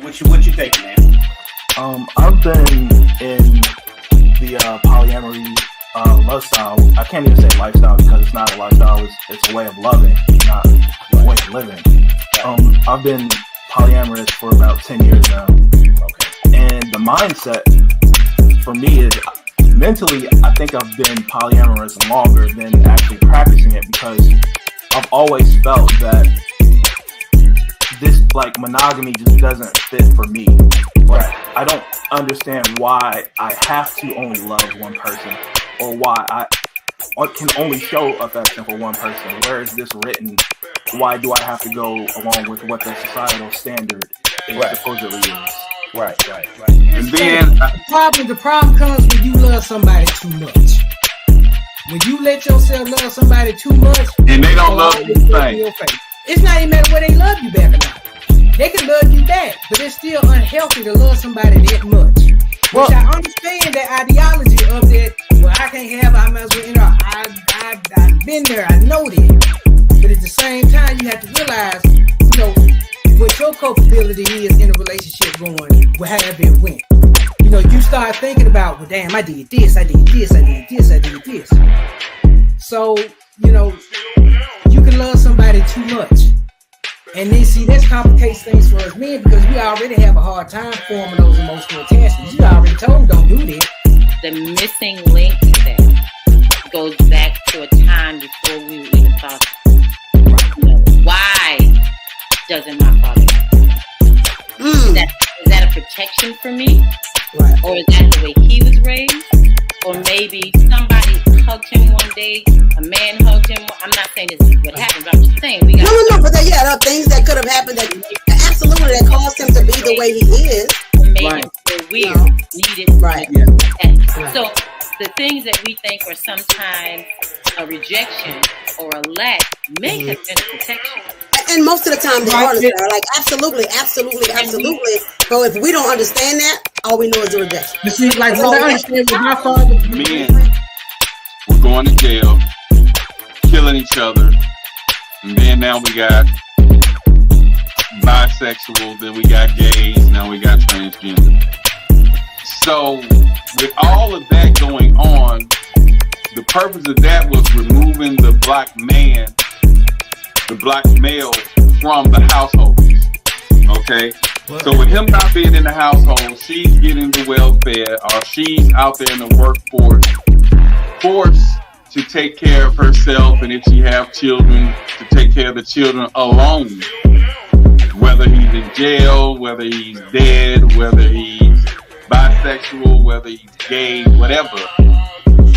What you think, man? I've been in the polyamory lifestyle. I can't even say lifestyle because it's not a lifestyle. It's a way of loving, not a way of living. I've been polyamorous for about 10 years now. Okay. And the mindset for me is mentally, I think I've been polyamorous longer than actually practicing it because I've always felt that this like monogamy just doesn't fit for me. Like, I don't understand why I have to only love one person or why I can only show affection for one person. Where is this written? Why do I have to go along with what the societal standard supposedly is? Right. And then the problem comes when you love somebody too much. When you let yourself love somebody too much, and they don't love you the same. It's not even matter whether they love you back or not. They can love you back, but it's still unhealthy to love somebody that much. Which I understand that ideology of that. Well, I can't have. I might as well. I've been there. I know that. But at the same time, you have to realize, what your culpability is in a relationship going, however it went. You start thinking about, well, damn, I did this. So, you can love somebody too much. And then, see, this complicates things for us men because we already have a hard time forming those emotional attachments. You already told don't do this. The missing link to that goes back to a time before we were even thought. Why doesn't my father is that a protection for me? Right. Or is that the way he was raised? Or maybe somebody hugged him one day, a man hugged him. I'm not saying this is what happened, but I'm just saying we got but there are things that could have happened that absolutely that caused him to be the way he is. Made him feel weird, needed. Right. So the things that we think are sometimes a rejection or a lack may have been a protection. And most of the time they are like absolutely. But if we don't understand that, all we know is the rejection. You see, like what I understand with my father. Men were going to jail, killing each other, and then now we got bisexual, then we got gays, now we got transgender. So with all of that going on, the purpose of that was removing the black man, the black male from the household. Okay? So with him not being in the household, she's getting the welfare, or she's out there in the workforce, forced to take care of herself, and if she have children, to take care of the children alone. Whether he's in jail, whether he's dead, whether he's bisexual, whether he's gay, whatever.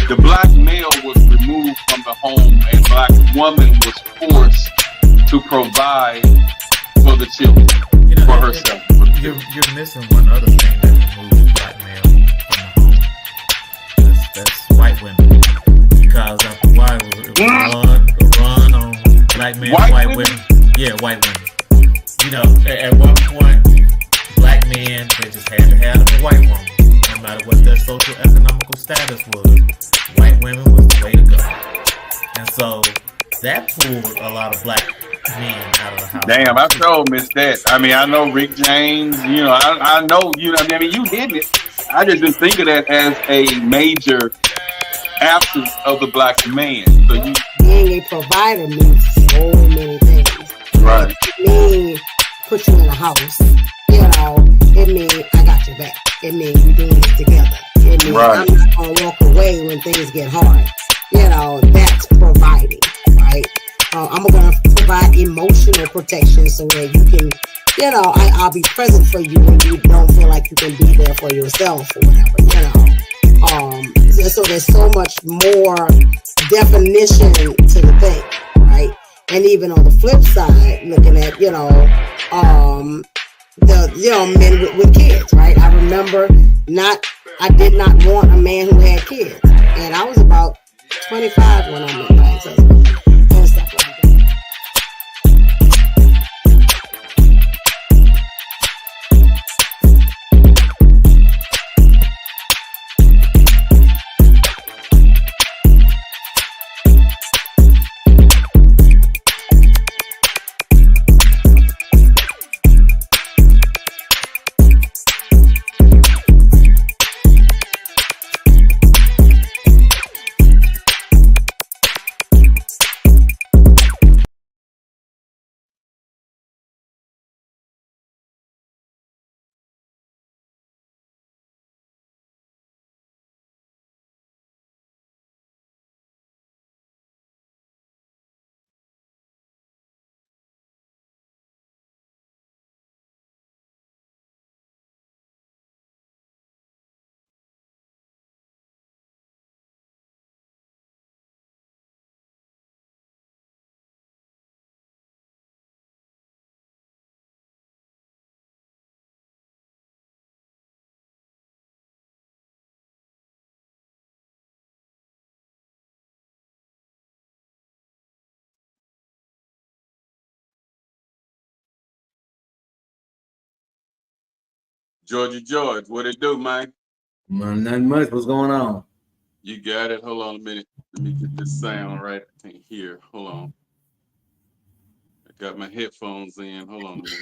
The black male was removed from the home, and black woman was forced to provide for the children, for herself. You're missing one other thing that removes black male from the home. That's white women. Because after a while, it was run on black men, white women. Yeah, white women. At one point, black men, they just had to have a white woman. No matter what their social economical status was, white women was the way to go. And so that pulled a lot of black men out of the house. Damn, I sure missed that. I mean, I know Rick James, I know, you did it. I just didn't think of that as a major absence of the black man. So being a provider means so many things. Right. It means put you in a house. It means I got your back. It means we're doing this together. It means I'm not gonna walk away when things get hard. That's providing, right? I'm gonna provide emotional protection so that you can, I'll be present for you when you don't feel like you can be there for yourself or whatever, so there's so much more definition to the thing, right? And even on the flip side, looking at, the men with kids, right? I remember I did not want a man who had kids. And I was about 25 when I met my ex-husband. And stuff like that. George, what it do, man? Nothing much. What's going on? You got it. Hold on a minute. Let me get this sound right. I can't hear. Hold on. I got my headphones in. Hold on a minute.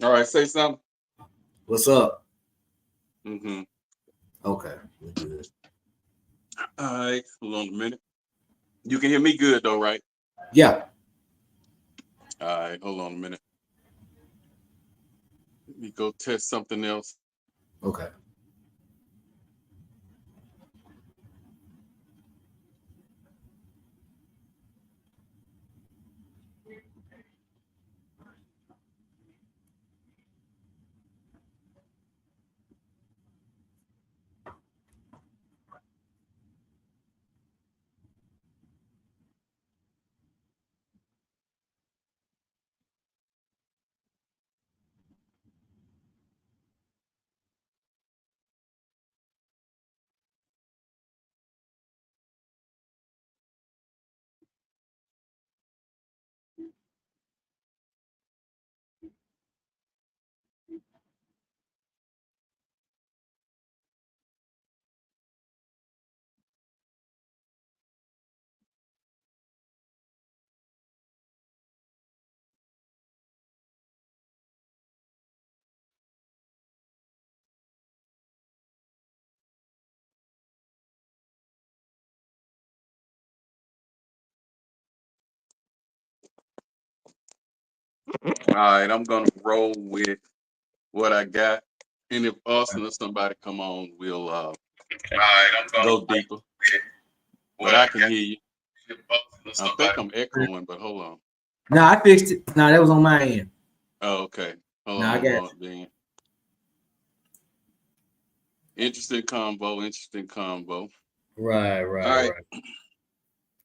All right, say something. What's up? Mm-hmm. Okay. We're good. All right, hold on a minute. You can hear me good though, right? Yeah. All right, hold on a minute. Let me go test something else. Okay. All right, I'm gonna roll with what I got, and if Austin or somebody come on, we'll go deeper. But I can hear you. I think I'm echoing, but hold on. No, I fixed it. No, that was on my end. Oh, okay. Hold No, I on, got then. Interesting combo. Right. All right.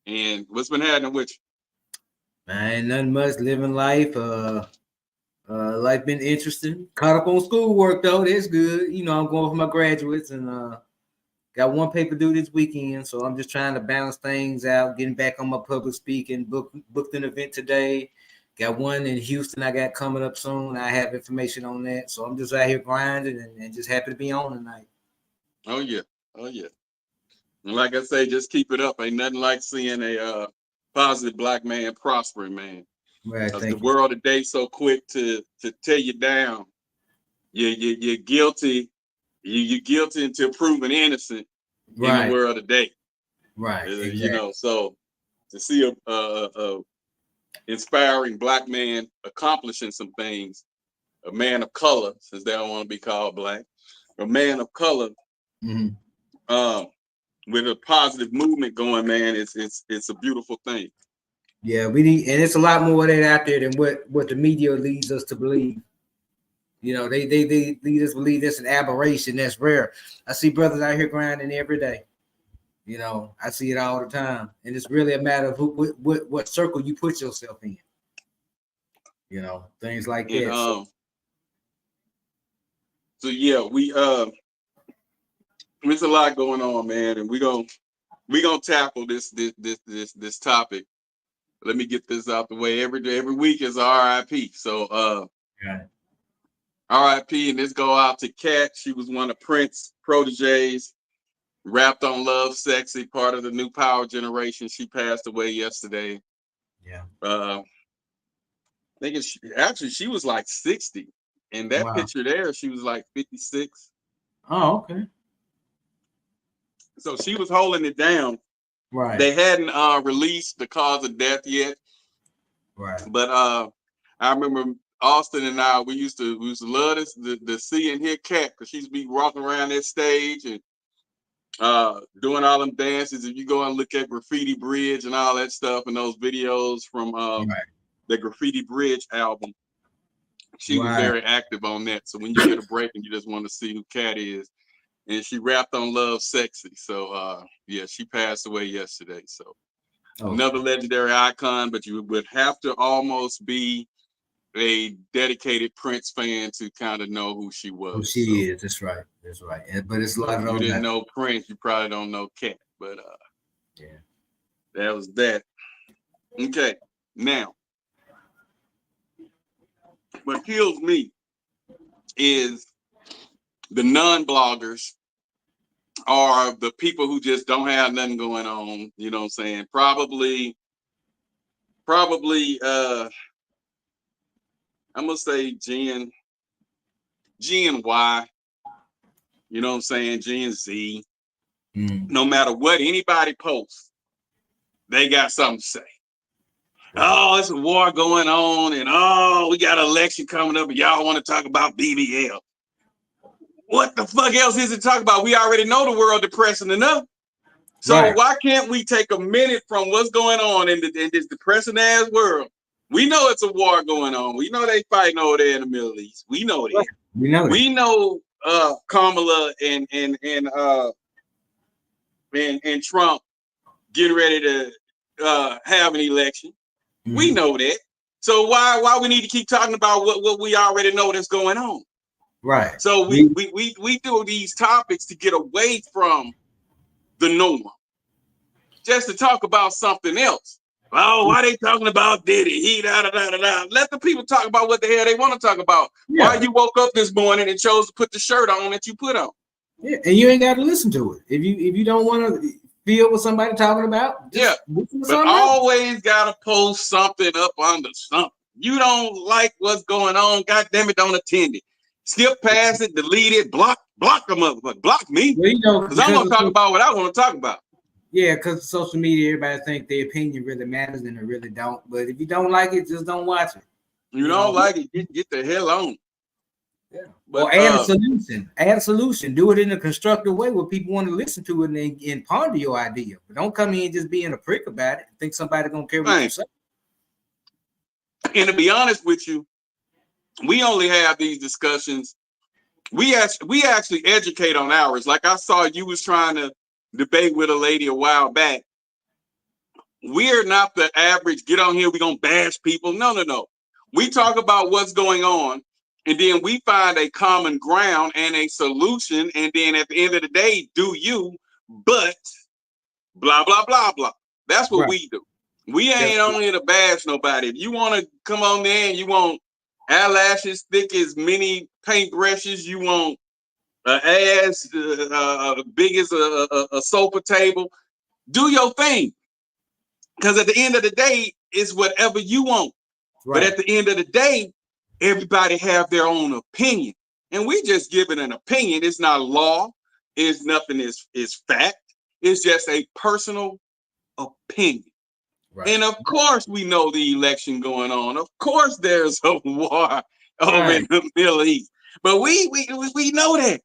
And what's been happening with you? Man, ain't nothing much. Living life. Life been interesting. Caught up on schoolwork though. That's good. You know, I'm going for my graduates and got one paper due this weekend, so I'm just trying to balance things out. Getting back on my public speaking. Booked an event today. Got one in Houston. I got coming up soon. I have information on that, so I'm just out here grinding and just happy to be on tonight. Oh yeah. And like I say, just keep it up. Ain't nothing like seeing a positive black man prospering, man. Right. Because the world today so quick to tear you down. You're guilty. You're guilty until proven innocent in the world today. Right. Exactly. You know, so to see a inspiring black man accomplishing some things, a man of color, since they don't want to be called black, a man of color, with a positive movement going, man, it's a beautiful thing. Yeah, we need, and it's a lot more of that out there than what the media leads us to believe. You know, they lead us to believe that's an aberration, that's rare. I see brothers out here grinding every day. You know, I see it all the time, and it's really a matter of what circle you put yourself in. You know, things like that. So yeah, there's a lot going on, man, and we're gonna tackle this topic. Let me get this out the way. Every week is RIP. So RIP, and this go out to Kat. She was one of Prince's proteges. Rapped on Love Sexy, part of the new power generation. She passed away yesterday. Yeah. I think she was like 60. In that picture there, she was like 56. Oh, okay. So she was holding it down. Right. They hadn't released the cause of death yet. Right. But I remember Austin and I, we used to love this the see and hear Kat, because she'd be walking around that stage and doing all them dances. If you go and look at Graffiti Bridge and all that stuff and those videos from the Graffiti Bridge album, she was very active on that. So when you get a break and you just want to see who Kat is, and she rapped on Love Sexy. So yeah, she passed away yesterday. So another legendary icon, but you would have to almost be a dedicated Prince fan to kind of know who she was. Who she is. That's right. That's right. But it's a lot of you didn't know Prince, you probably don't know Kat. But yeah. That was that. Okay, now what kills me is the non-bloggers are the people who just don't have nothing going on. You know what I'm saying? Probably I'm gonna say Gen Y. You know what I'm saying? Gen Z. No matter what anybody posts, they got something to say. Oh, it's a war going on, and oh, we got an election coming up, and y'all want to talk about BBL. What the fuck else is it to talk about? We already know the world depressing enough. So why can't we take a minute from what's going on in this depressing ass world? We know it's a war going on. We know they fighting over there in the Middle East. We know that. We know Kamala and Trump getting ready to have an election. We know that. So why we need to keep talking about what we already know that's going on? Right. So we do these topics to get away from the norm, just to talk about something else. Oh, why they talking about Diddy? He da da da da da. Let the people talk about what the hell they want to talk about. Yeah. Why you woke up this morning and chose to put the shirt on that you put on? Yeah, and you ain't got to listen to it. If you don't want to feel what somebody talking about, but always gotta post something up under something. You don't like what's going on, god damn it, don't attend it. Skip past it, delete it, block them motherfucker. Block me. Well, because I'm gonna talk about what I want to talk about. Yeah, because social media, everybody think their opinion really matters and it really don't. But if you don't like it, just don't watch it. You don't like it, get the hell on. Yeah. But, or add a solution. Add a solution. Do it in a constructive way where people want to listen to it and ponder your idea. But don't come in just being a prick about it and think somebody gonna care what you say. And to be honest with you, we only have these discussions. We actually educate on ours. Like I saw you was trying to debate with a lady a while back. We're not the average get on here, we're gonna bash people. No. We talk about what's going on, and then we find a common ground and a solution, and then at the end of the day, do you, but blah blah blah blah. That's what we do. We ain't on here to bash nobody. If you want to come on there and you want eyelashes thick as many paintbrushes, you want ass big as a sofa table, do your thing. Because at the end of the day, it's whatever you want. Right. But at the end of the day, everybody have their own opinion. And we just giving an opinion. It's not law. It's nothing is fact. It's just a personal opinion. Right. And of course, we know the election going on. Of course, there's a war over in the Middle East. But we know that.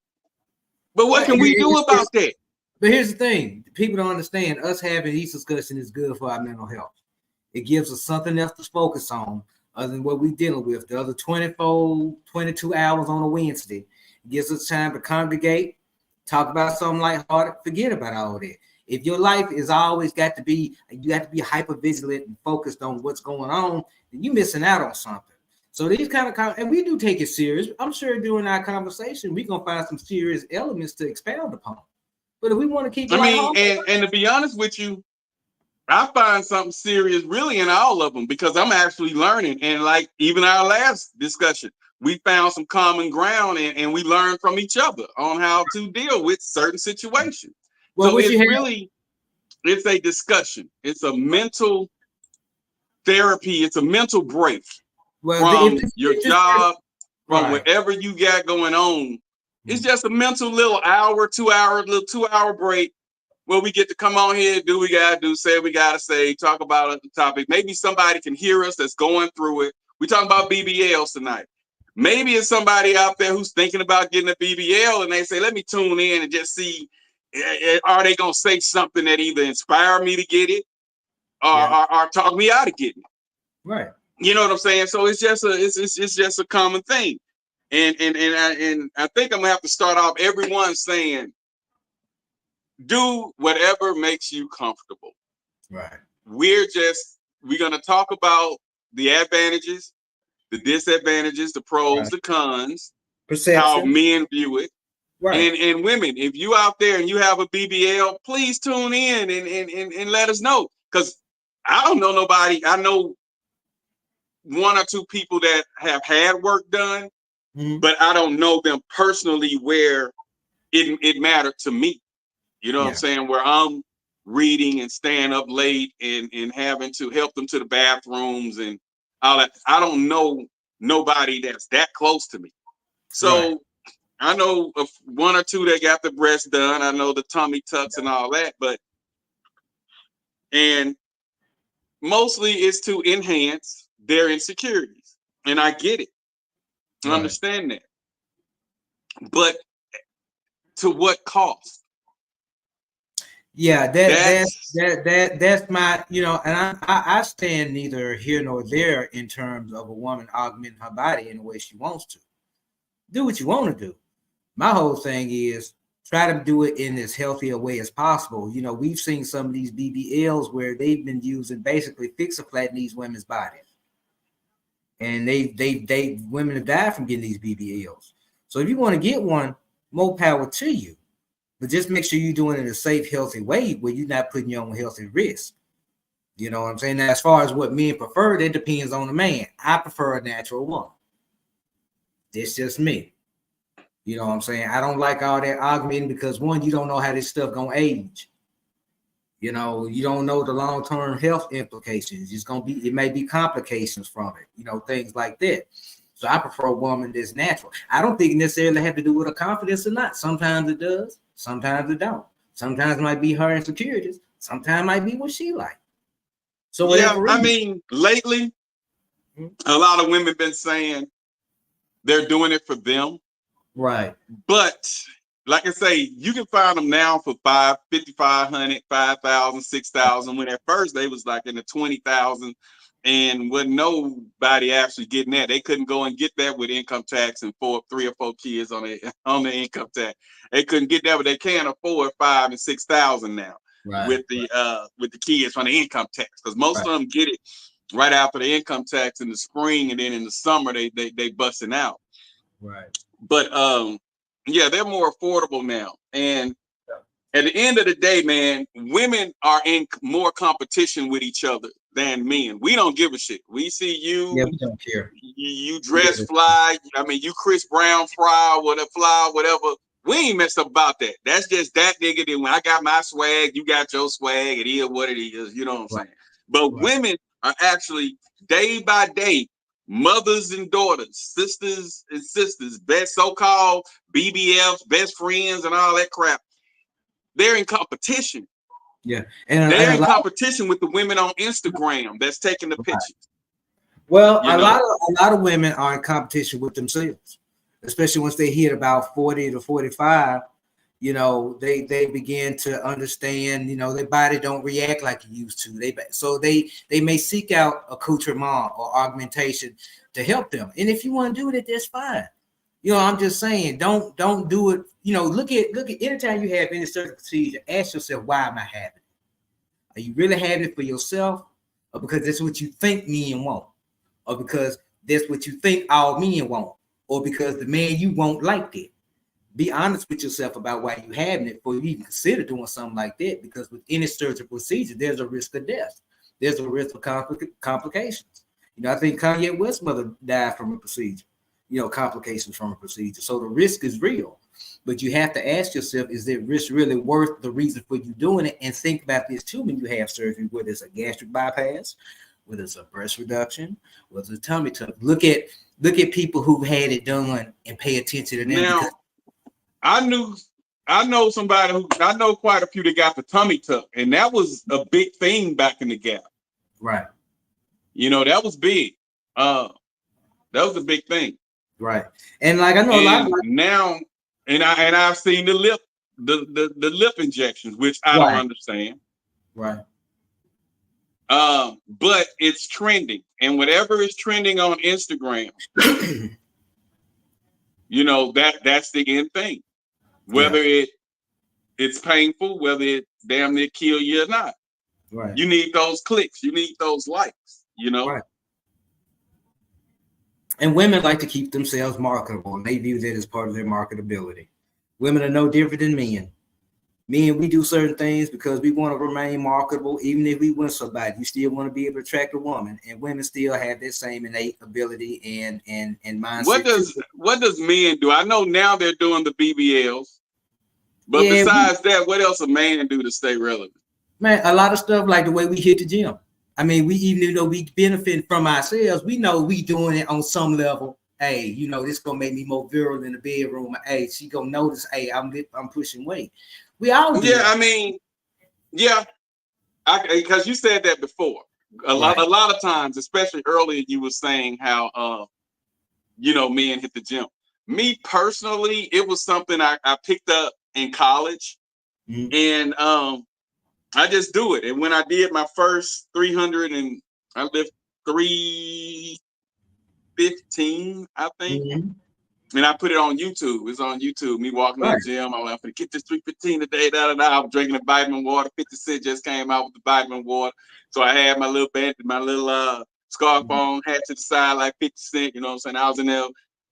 But what can we do about that? But here's the thing. People don't understand. Us having these discussions is good for our mental health. It gives us something else to focus on other than what we're dealing with. The other 22 hours on a Wednesday. It gives us time to congregate, talk about something lighthearted, forget about all that. If your life is always you have to be hyper vigilant and focused on what's going on, then you're missing out on something. So these kind of, and we do take it serious. I'm sure during our conversation, we're going to find some serious elements to expound upon. But if we want to keep and to be honest with you, I find something serious really in all of them because I'm actually learning. And like even our last discussion, we found some common ground and we learned from each other on how to deal with certain situations. Well, so it's a discussion. It's a mental therapy. It's a mental break from your job, from whatever you got going on. It's just a mental little hour, 2 hour, little 2 hour break where we get to come on here, do what we gotta do, say what we gotta say, talk about the topic. Maybe somebody can hear us that's going through it. We talking about BBLs tonight. Maybe it's somebody out there who's thinking about getting a BBL and they say, let me tune in and just see, are they gonna say something that either inspire me to get it or talk me out of getting it? Right. You know what I'm saying? So it's just a common thing. And I think I'm gonna have to start off everyone saying, do whatever makes you comfortable. Right. We're gonna talk about the advantages, the disadvantages, the pros, the cons, perception, how men view it. Right. And women, if you out there and you have a BBL, please tune in and let us know. because I don't know nobody. I know one or two people that have had work done, but I don't know them personally where it mattered to me. You know what I'm saying? Where I'm reading and staying up late and having to help them to the bathrooms and all that. I don't know nobody that's that close to me. So I know of one or two that got the breast done. I know the tummy tucks and all that, and mostly it's to enhance their insecurities. And I get it. I understand that. But to what cost? Yeah, that's my, you know, and I stand neither here nor there in terms of a woman augmenting her body in the way she wants to. Do what you want to do. My whole thing is try to do it in as healthy a way as possible. You know, we've seen some of these BBLs where they've been using basically fix-a-flat in these women's bodies. And they women have died from getting these BBLs. So if you want to get one, more power to you. But just make sure you're doing it in a safe, healthy way where you're not putting your own health at risk. You know what I'm saying? Now, as far as what men prefer, that depends on the man. I prefer a natural woman. It's just me. You know what I'm saying? I don't like all that augmenting because, one, you don't know how this stuff gonna age. You know, you don't know the long-term health implications. It may be complications from it, you know, things like that. So I prefer a woman that's natural. I don't think it necessarily have to do with her confidence or not. Sometimes it does, sometimes it don't. Sometimes it might be her insecurities. Sometimes it might be what she like. So whatever. I mean, lately, a lot of women been saying they're doing it for them. Right. But like I say, you can find them now for $5,500, $5,000, $6,000. When at first they was like in the 20,000, and wasn't nobody actually getting that. They couldn't go and get that with income tax and 3 or 4 kids on the income tax. They couldn't get that, but they can afford 5,000 and 6,000 now with the kids from the income tax, because most of them get it right after the income tax in the spring, and then in the summer they busting out. Right. But yeah, they're more affordable now. And at the end of the day, man, women are in more competition with each other than men. We don't give a shit. We see you. Yeah, we don't care. You dress fly. I mean, you Chris Brown fly, whatever. We ain't messed up about that. That's just that nigga. Then when I got my swag, you got your swag. It is what it is. You know what I'm saying? But women are actually day by day mothers and daughters, sisters and sisters, best so-called BBLs, best friends, and all that crap. They're in competition. Yeah, and they're in competition with the women on Instagram that's taking the pictures. Well, a lot of women are in competition with themselves, especially once they hit about 40 to 45. You know, they begin to understand, you know, their body don't react like it used to. They may seek out accoutrement or augmentation to help them. And if you want to do it, that's fine. You know, I'm just saying, don't do it. You know, look at anytime you have any surgical procedure, ask yourself, why am I having it? Are you really having it for yourself, or because that's what you think men want, or because that's what you think all men want, or because the man you want liked it? Be honest with yourself about why you having it before you even consider doing something like that, because with any surgical procedure, there's a risk of death. There's a risk of complications. You know, I think Kanye West's mother died from a procedure, you know, complications from a procedure. So the risk is real, but you have to ask yourself, is that risk really worth the reason for you doing it? And think about this too when you have surgery, whether it's a gastric bypass, whether it's a breast reduction, whether it's a tummy tuck. Look at people who've had it done and pay attention to them. Now, I know somebody I know quite a few that got the tummy tuck, and that was a big thing back in the Gap. Right. You know, that was big. That was a big thing. Right. And like I know a lot of now, and I've seen the lip injections, which I don't understand. Right. But it's trending, and whatever is trending on Instagram, you know, that's the end thing. Whether it's painful, whether it damn near kill you or not. Right. You need those clicks, you need those likes, you know. Right. And women like to keep themselves marketable, and they view that as part of their marketability. Women are no different than men. Men, we do certain things because we want to remain marketable. Even if we win somebody, you still want to be able to attract a woman, and women still have that same innate ability and mindset. What does men do? I know now they're doing the BBLs, but yeah, besides that, what else a man do to stay relevant? Man, a lot of stuff like the way we hit the gym. I mean, we even though we benefit from ourselves, we know we doing it on some level. Hey, you know, this gonna make me more virile in the bedroom. Hey, she gonna notice. Hey, I'm pushing weight. We all do. Yeah, that. I mean, yeah, because you said that before. A lot of times, especially earlier, you were saying how you know, men hit the gym. Me personally, it was something I picked up in college, and I just do it. And when I did my first 300, and I lift 315, I think. And I put it on YouTube. It's on YouTube. Me walking to the gym. I'm going to get this 315 today. I was drinking the vitamin water. 50 Cent just came out with the vitamin water. So I had my little band, my little scarf on, hat to the side like 50 Cent. You know what I'm saying? I was in there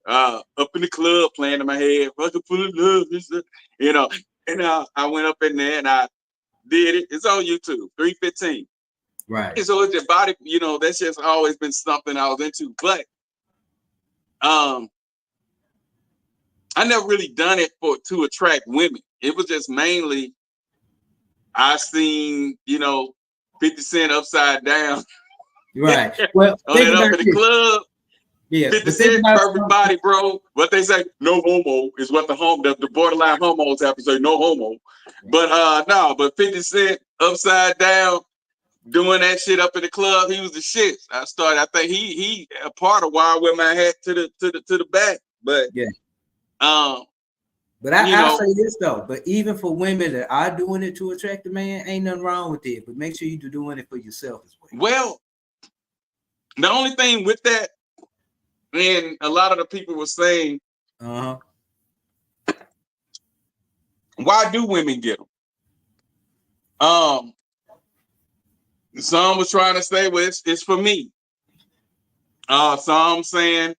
up in the club playing in my head. Fucking full of love. You know. And I went up in there and I did it. It's on YouTube. 315. Right. And so it's your body. You know, that's just always been something I was into. But I never really done it to attract women. It was just mainly I seen, you know, 50 Cent upside down. Right. Well, on it up in the club. Yeah. 50 Cent, perfect body, bro. What they say, no homo is what the borderline homos have to say, no homo. But but 50 Cent upside down doing that shit up in the club, he was the shit. I think he a part of why I wear my hat to the back. But yeah. But I'll say this though, but even for women that are doing it to attract a man, ain't nothing wrong with it. But make sure you're doing it for yourself as well. Well, the only thing with that, and a lot of the people were saying, why do women get them? Some was trying to say, well, it's for me. Some saying,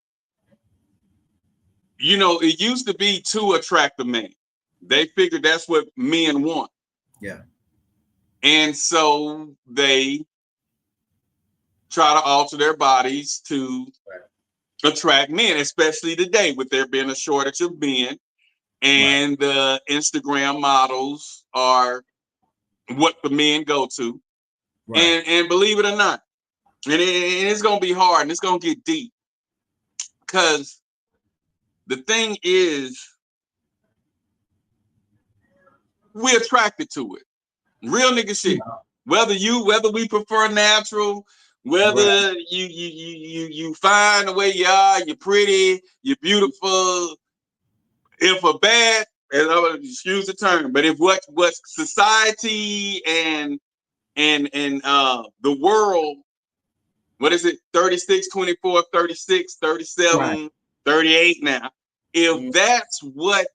you know, it used to be to attract a man. They figured that's what men want. Yeah. And so they try to alter their bodies to attract men, especially today with there being a shortage of men. And the Instagram models are what the men go to. And believe it or not, and it's going to be hard and it's going to get deep. Because the thing is, we're attracted to it. Real nigga shit. Whether we prefer natural, whether you find the way you are, you're pretty, you're beautiful. If a bad, and I would excuse the term, but if what society and the world, what is it, 36, 24, 36, 37, 38 now. If that's what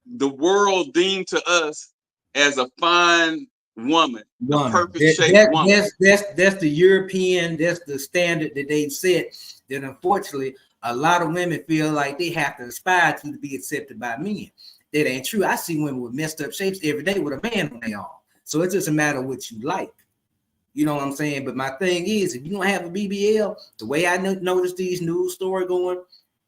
the world deemed to us as a fine woman, the perfect shaped woman. That's the European, that's the standard that they set. Then unfortunately, a lot of women feel like they have to aspire to be accepted by men. That ain't true. I see women with messed up shapes every day with a man on their arm. So it's just a matter of what you like. You know what I'm saying? But my thing is, if you don't have a BBL, the way I notice these news story going,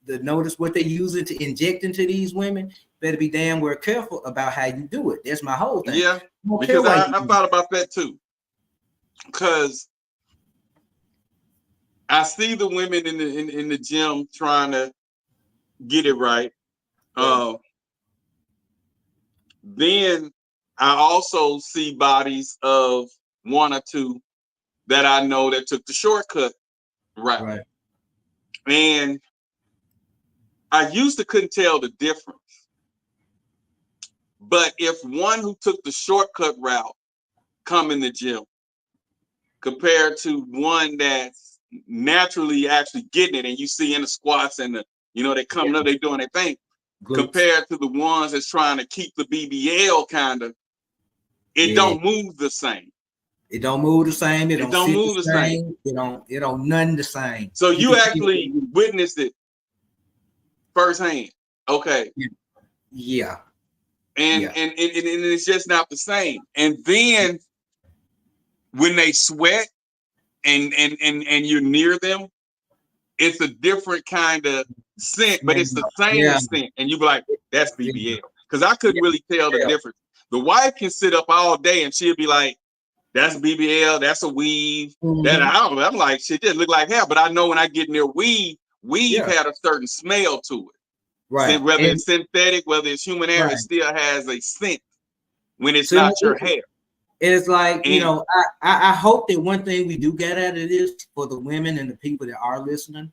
notice what they're using to inject into these women, better be damn well careful about how you do it. That's my whole thing. Yeah, because I thought about that too. Because I see the women in the gym trying to get it right. Then I also see bodies of one or two that I know that took the shortcut right. And I used to couldn't tell the difference. But if one who took the shortcut route come in the gym compared to one that's naturally actually getting it, and you see in the squats and the, you know, they coming up, they doing their thing, compared to the ones that's trying to keep the BBL kind of, it don't move the same. It don't move the same. It don't move the same. It don't none the same. So you actually witnessed it firsthand. Okay. Yeah. and it's just not the same. And then when they sweat and you're near them, it's a different kind of scent, but it's the same scent, and you be like, that's BBL, because I couldn't really tell the difference. The wife can sit up all day and she'll be like, that's BBL, that's a weave. That I'm like, shit, just look like hell. But I know when I get near weave had a certain smell to it. Right. Whether it's synthetic, whether it's human hair, it still has a scent when it's not your hair. It's like, you know, I hope that one thing we do get out of this for the women and the people that are listening,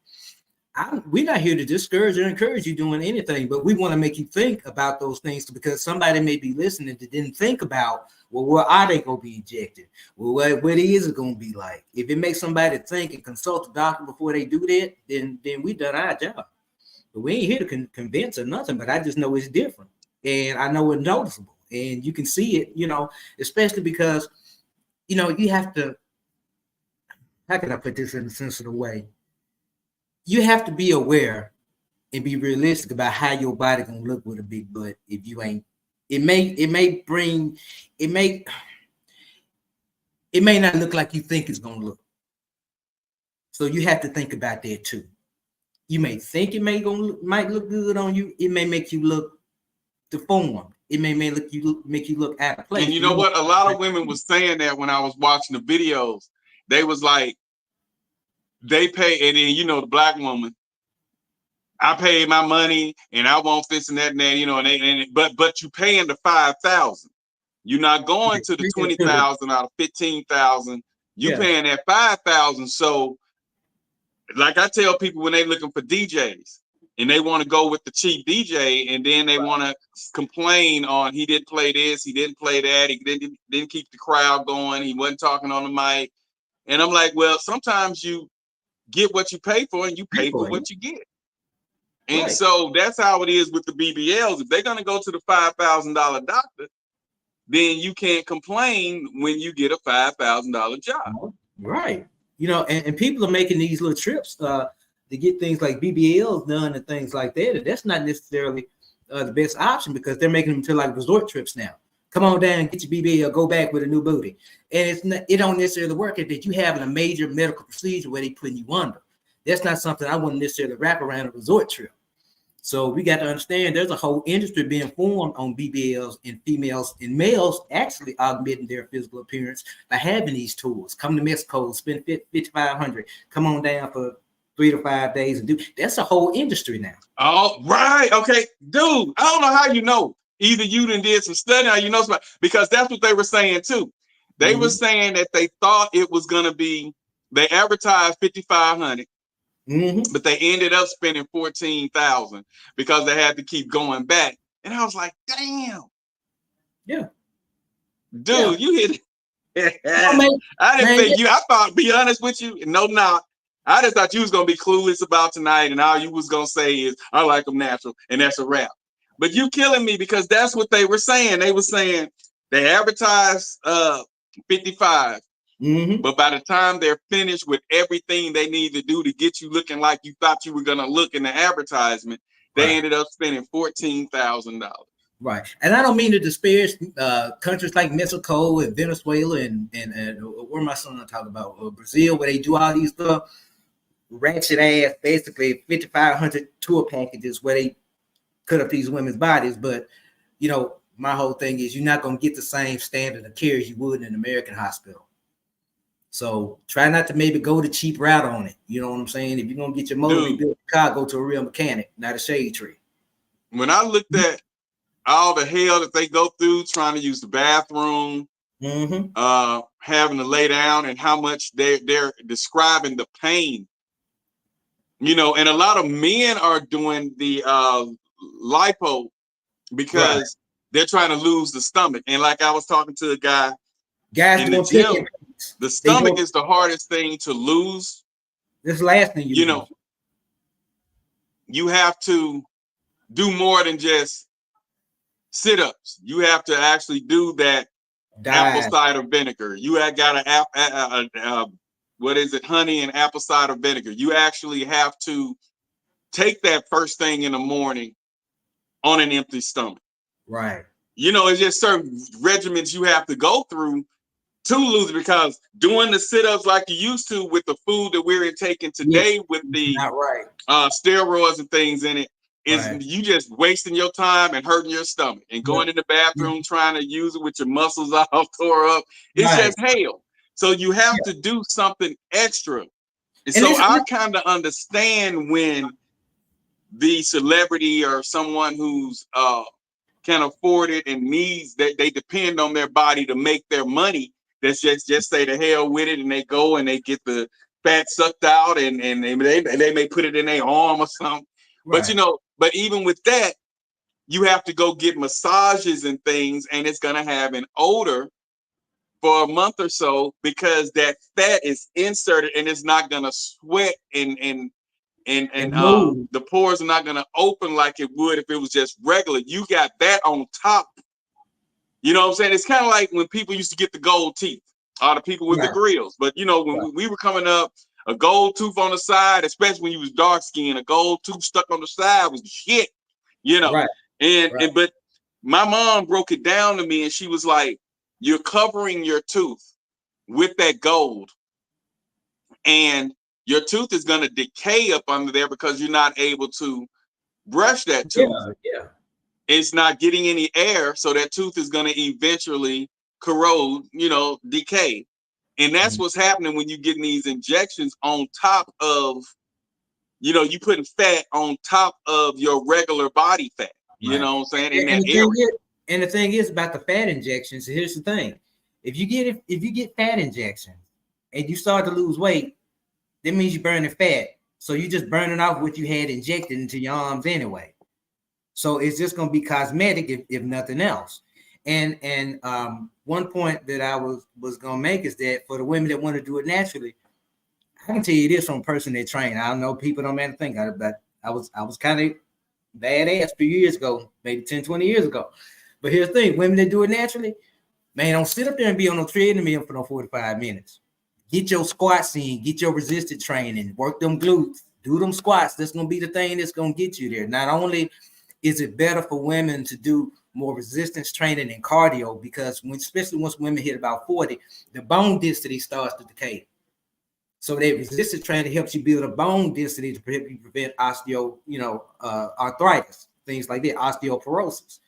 we're not here to discourage or encourage you doing anything, but we want to make you think about those things, because somebody may be listening that didn't think about, well, where are they going to be injected? Well, what is it going to be like? If it makes somebody think and consult a doctor before they do that, then we done our job. But we ain't here to convince or nothing, but I just know it's different. And I know it's noticeable. And you can see it, you know, especially because, you know, you have to, how can I put this in a sensitive way? You have to be aware and be realistic about how your body gonna look with a big butt. If you ain't, it may not look like you think it's gonna look. So you have to think about that too. You may think it might look good on you. It may make you look deformed. It may make you look out of place. And you know what? A lot of women was saying that when I was watching the videos. They was like, they pay, and then, you know, the black woman, I paid my money and I want this and that and that, you know, but you paying the $5,000. You're not going to the 20,000 out of 15,000. You paying that 5,000. So, like I tell people when they looking for DJs and they want to go with the cheap DJ, and then they want to complain on, he didn't play this, he didn't play that, he didn't keep the crowd going, he wasn't talking on the mic. And I'm like, well, sometimes you get what you pay for and you pay for what you get. And so that's how it is with the BBLs. If they're going to go to the $5,000 doctor, then you can't complain when you get a $5,000 job. Right. You know, and people are making these little trips to get things like BBLs done and things like that. And that's not necessarily the best option, because they're making them to like resort trips now. Come on down and get your BBL, go back with a new booty. And it don't necessarily work that you having a major medical procedure where they putting you under. That's not something I wouldn't necessarily wrap around a resort trip. So we got to understand there's a whole industry being formed on BBLs, and females and males actually augmenting their physical appearance by having these tools. Come to Mexico, spend $5,500, come on down for 3 to 5 days and do. That's a whole industry now. Oh, right. Okay. Dude, I don't know how you know. Either you did some study or you know somebody, because that's what they were saying too. They were saying that they thought it was going to be, they advertised $5,500, but they ended up spending $14,000 because they had to keep going back. And I was like, damn. Yeah. Dude, you hit it. I didn't think you, I thought, be honest with you, no, not. I just thought you was going to be clueless about tonight, and all you was going to say is, I like them natural, and that's a wrap. But you killing me, because that's what they were saying. They were saying they advertised 55, but by the time they're finished with everything they need to do to get you looking like you thought you were going to look in the advertisement, they ended up spending $14,000. Right. And I don't mean to disparage countries like Mexico and Venezuela and where my son talking about Brazil, where they do all these ratchet ass, basically 5,500 tour packages where they cut up these women's bodies. But, you know, my whole thing is you're not going to get the same standard of care as you would in an American hospital. So try not to maybe go the cheap route on it. You know what I'm saying? If you're going to get your motor rebuilt car, go to a real mechanic, not a shade tree. When I looked at all the hell that they go through trying to use the bathroom, having to lay down, and how much they're describing the pain, you know, and a lot of men are doing the lipo because they're trying to lose the stomach. And like I was talking to a guy in the gym, the stomach is the hardest thing to lose. This last thing, you know, you have to do more than just sit-ups. You have to actually do that apple cider vinegar. You have got honey and apple cider vinegar. You actually have to take that first thing in the morning on an empty stomach. Right. you know, it's just certain regimens you have to go through to lose it, because doing the sit-ups like you used to with the food that we're taking today with the not right. Steroids and things in it is Right. you just wasting your time and hurting your stomach and going in the bathroom trying to use it with your muscles all tore up. It's just hell. So you have to do something extra. And so I kind of understand when the celebrity or someone who's can afford it and needs that they depend on their body to make their money. That's just say the hell with it, and they go and they get the fat sucked out, and they may put it in their arm or something. Right. But you know, but even with that, you have to go get massages and things, and it's gonna have an odor for a month or so because that fat is inserted and it's not gonna sweat and the pores are not going to open like it would if it was just regular. You got that on top. You know what I'm saying? It's kind of like when people used to get the gold teeth, or the people with the grills. But, you know, when we were coming up, a gold tooth on the side, especially when you was dark skinned, a gold tooth stuck on the side was shit, you know. But my mom broke it down to me, and she was like, you're covering your tooth with that gold, and your tooth is going to decay up under there because you're not able to brush that tooth. It's not getting any air, so that tooth is going to eventually corrode, you know, decay. And that's what's happening when you're getting these injections on top of, you know, you putting fat on top of your regular body fat. You know what I'm saying? In that area. And the thing is about the fat injections, here's the thing. If you get fat injections and you start to lose weight, that means you're burning fat. So you're just burning off what you had injected into your arms anyway. So it's just going to be cosmetic if nothing else. And one point that I was going to make is that for the women that want to do it naturally, I can tell you this from a person that trained. I don't know, people don't matter to think about it, but I was kind of badass a few years ago, maybe 10, 20 years ago. But here's the thing, women that do it naturally, man, don't sit up there and be on no treadmill for no 45 minutes. Get your squats in, get your resistance training, work them glutes, do them squats. That's going to be the thing that's going to get you there. Not only is it better for women to do more resistance training and cardio, because especially once women hit about 40, the bone density starts to decay. So that resistance training helps you build a bone density to help you prevent arthritis, things like that, osteoporosis.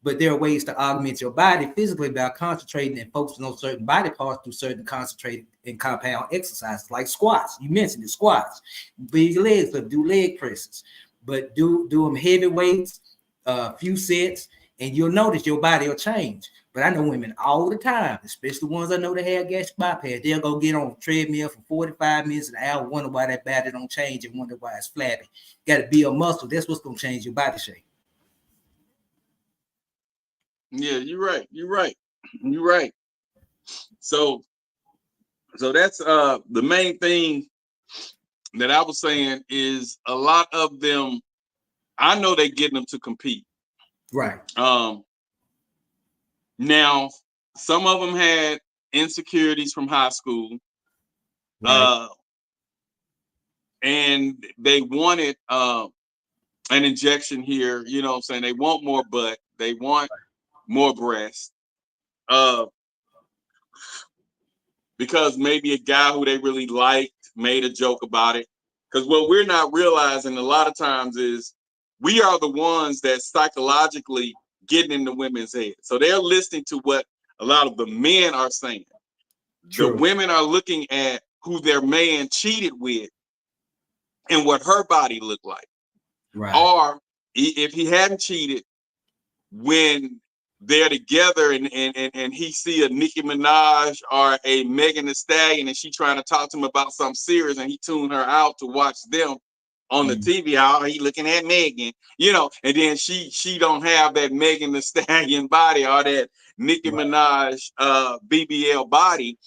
But there are ways to augment your body physically by concentrating and focusing on certain body parts through certain concentrated and compound exercises like squats. You mentioned the squats. Build your legs up, do leg presses, but do them heavy weights, few sets, and you'll notice your body will change. But I know women all the time, especially the ones I know that have gastric bypass, they'll go get on a treadmill for 45 minutes, an hour, wonder why that body don't change and wonder why it's flabby. Got to build muscle. That's what's going to change your body shape. Yeah, you're right. So that's the main thing that I was saying is a lot of them, I know they're getting them to compete. Right. Now some of them had insecurities from high school. Right. And they wanted an injection here, you know what I'm saying? They want more butt, they want more breast. Because maybe a guy who they really liked made a joke about it. Because what we're not realizing a lot of times is we are the ones that psychologically getting in the women's head. So they're listening to what a lot of the men are saying. True. The women are looking at who their man cheated with and what her body looked like. Right. Or if he hadn't cheated, when they're together and he see a Nicki Minaj or a Megan Thee Stallion and she trying to talk to him about something serious and he tuned her out to watch them on the TV, how he looking at Megan, you know, and then she don't have that Megan Thee Stallion body or that Nicki Minaj BBL body,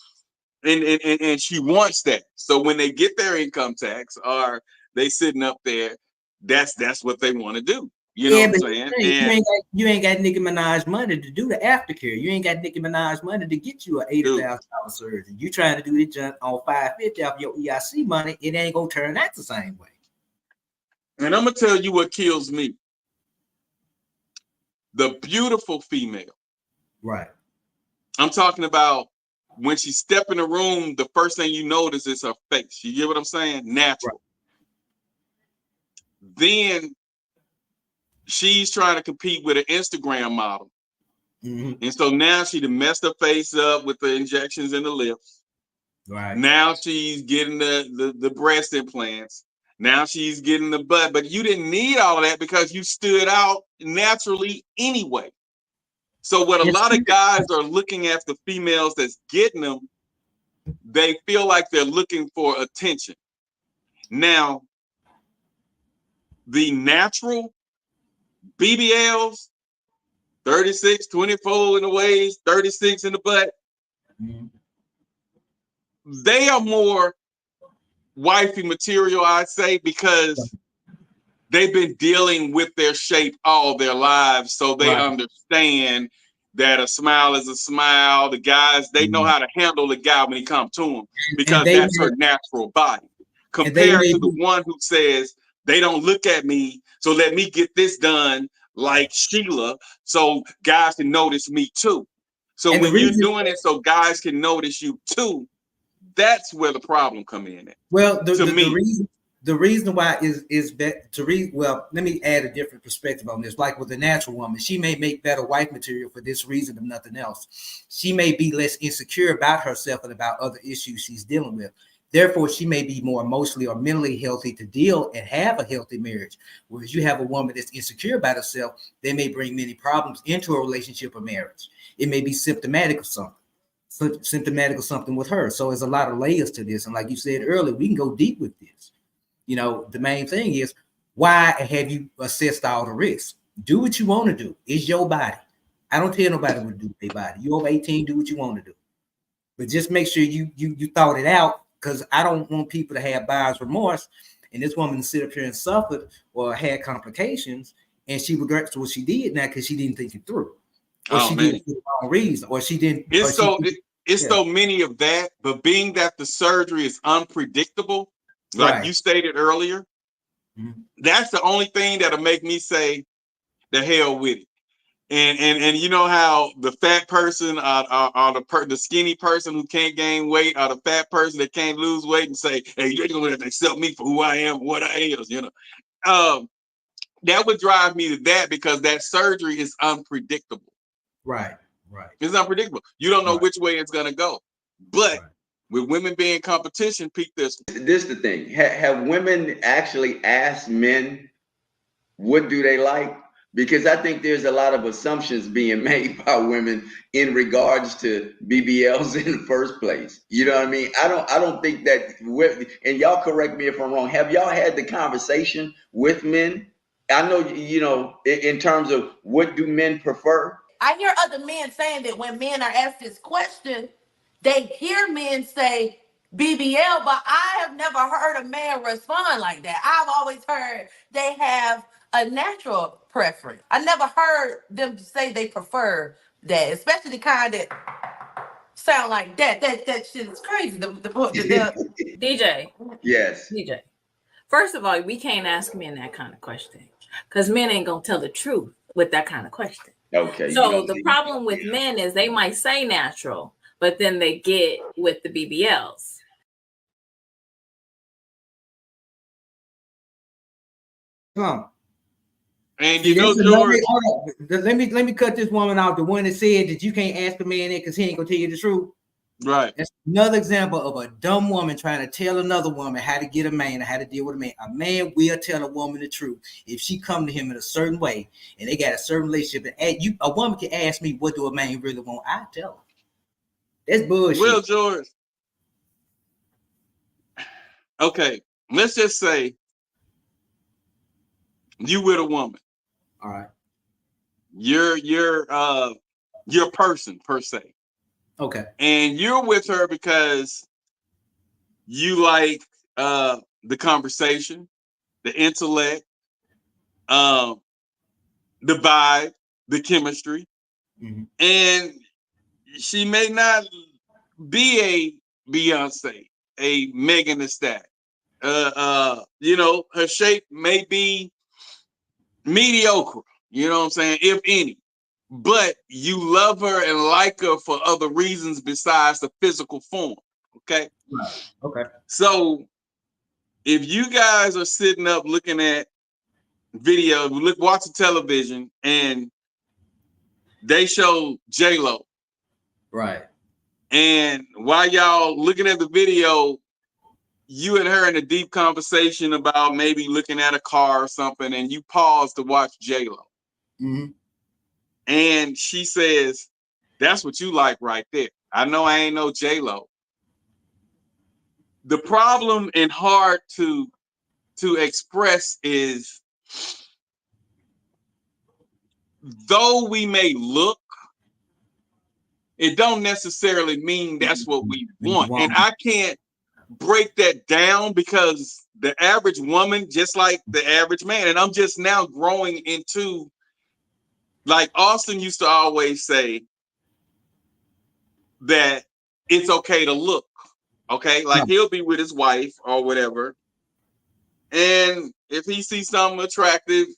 and she wants that. So when they get their income tax or they sitting up there, that's what they want to do. You know what I'm saying? You ain't got Nicki Minaj money to do the aftercare. You ain't got Nicki Minaj money to get you an $80,000 surgery. You trying to do this junk on $550 off your EIC money, it ain't gonna turn out the same way. And I'm gonna tell you what kills me. The beautiful female Right. I'm talking about when she step in the room, the first thing you notice is her face. You get what I'm saying? Natural. Right. Then she's trying to compete with an Instagram model. Mm-hmm. And so now she done messed her face up with the injections in the lips. Right. Now she's getting the breast implants. Now she's getting the butt. But you didn't need all of that because you stood out naturally anyway. So what a lot of guys are looking at the females that's getting them, they feel like they're looking for attention. Now, the natural BBLs, 36, 24 in the waist, 36 in the butt, they are more wifey material, I'd say, because they've been dealing with their shape all their lives. So they understand that a smile is a smile. The guys, they know how to handle the guy when he comes to them because that's her natural body. Compared to the one who says, they don't look at me, so let me get this done like Sheila, so guys can notice me too. So when you're doing it so guys can notice you too, that's where the problem come in at. Well, the reason why is that well, let me add a different perspective on this. Like with a natural woman, she may make better wife material for this reason if nothing else. She may be less insecure about herself and about other issues she's dealing with. Therefore, she may be more emotionally or mentally healthy to deal and have a healthy marriage. Whereas you have a woman that's insecure about herself, they may bring many problems into a relationship or marriage. It may be symptomatic of something with her. So there's a lot of layers to this. And like you said earlier, we can go deep with this. You know, the main thing is, why have you assessed all the risks? Do what you want to do. It's your body. I don't tell nobody what to do with their body. You over 18, do what you want to do. But just make sure you thought it out, because I don't want people to have buyer's remorse and this woman sit up here and suffered or had complications and she regrets what she did now because she didn't think it through. Or she did it for the wrong reason, or she didn't. It's so many of that, but being that the surgery is unpredictable, like you stated earlier, that's the only thing that'll make me say the hell with it. And you know how the fat person or the skinny person who can't gain weight, or the fat person that can't lose weight, and say, hey, you're gonna have to accept me for who I am, what I am, you know. That would drive me to that, because that surgery is unpredictable. Right. It's unpredictable. You don't know which way it's gonna go. But with women being competition, peak this. This is the thing. Have women actually asked men what do they like? Because I think there's a lot of assumptions being made by women in regards to BBLs in the first place. You know what I mean? I don't think that, and y'all correct me if I'm wrong, have y'all had the conversation with men? I know, you know, in terms of what do men prefer? I hear other men saying that when men are asked this question, they hear men say BBL, but I have never heard a man respond like that. I've always heard they have a natural preference. I never heard them say they prefer that, especially the kind that sound like that. That shit is crazy. The DJ. Yes. DJ. First of all, we can't ask men that kind of question, because men ain't gonna tell the truth with that kind of question. Okay. So the problem with men is they might say natural, but then they get with the BBLs. And you know, George, let me cut this woman out. The one that said that you can't ask a man that because he ain't gonna tell you the truth. Right. That's another example of a dumb woman trying to tell another woman how to get a man and how to deal with a man. A man will tell a woman the truth if she come to him in a certain way and they got a certain relationship. And a woman can ask me, what do a man really want? I tell her. That's bullshit. Well, George, okay, let's just say you with a woman. All right. You're person per se. Okay. And you're with her because you like the conversation, the intellect, the vibe, the chemistry. Mm-hmm. And she may not be a Beyonce, a Megan Thee Stallion. You know, her shape may be mediocre, you know what I'm saying, if any. but you love her and like her for other reasons besides the physical form. Okay. Right. Okay. So if you guys are sitting up looking at video, watching television, and they show J-Lo. Right. And while y'all looking at the video, you and her in a deep conversation about maybe looking at a car or something, and you pause to watch J-Lo. Mm-hmm. And she says, that's what you like right there. I know I ain't no J-Lo. The problem and hard to express is, though we may look, it don't necessarily mean that's what we want. And I can't break that down because the average woman, just like the average man, and I'm just now growing into, like Austin used to always say, that it's okay to look. Okay, like he'll be with his wife or whatever, and if he sees something attractive,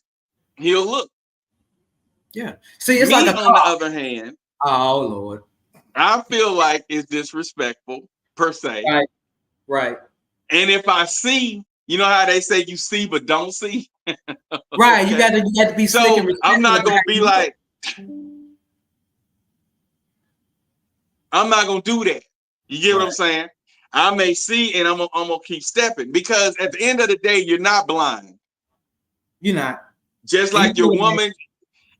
he'll look. Yeah. See, it's Me, like on the other hand, oh Lord, I feel like it's disrespectful per se. Right. Right. And if I see, you know how they say you see but don't see? Right. Okay. You got to be slick and I'm not gonna be like, I'm not gonna do that. You get what I'm saying? I may see and I'm gonna keep stepping, because at the end of the day, you're not blind. You're not. Just like your woman,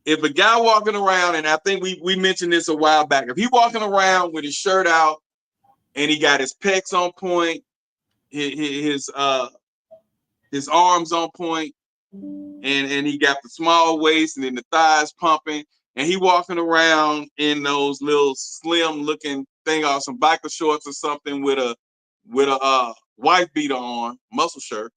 if a guy walking around, and I think we mentioned this a while back, if he walking around with his shirt out and he got his pecs on point, his arms on point, and he got the small waist and then the thighs pumping, and he walking around in those little slim looking thing, or some biker shorts or something with a wife beater on, muscle shirt.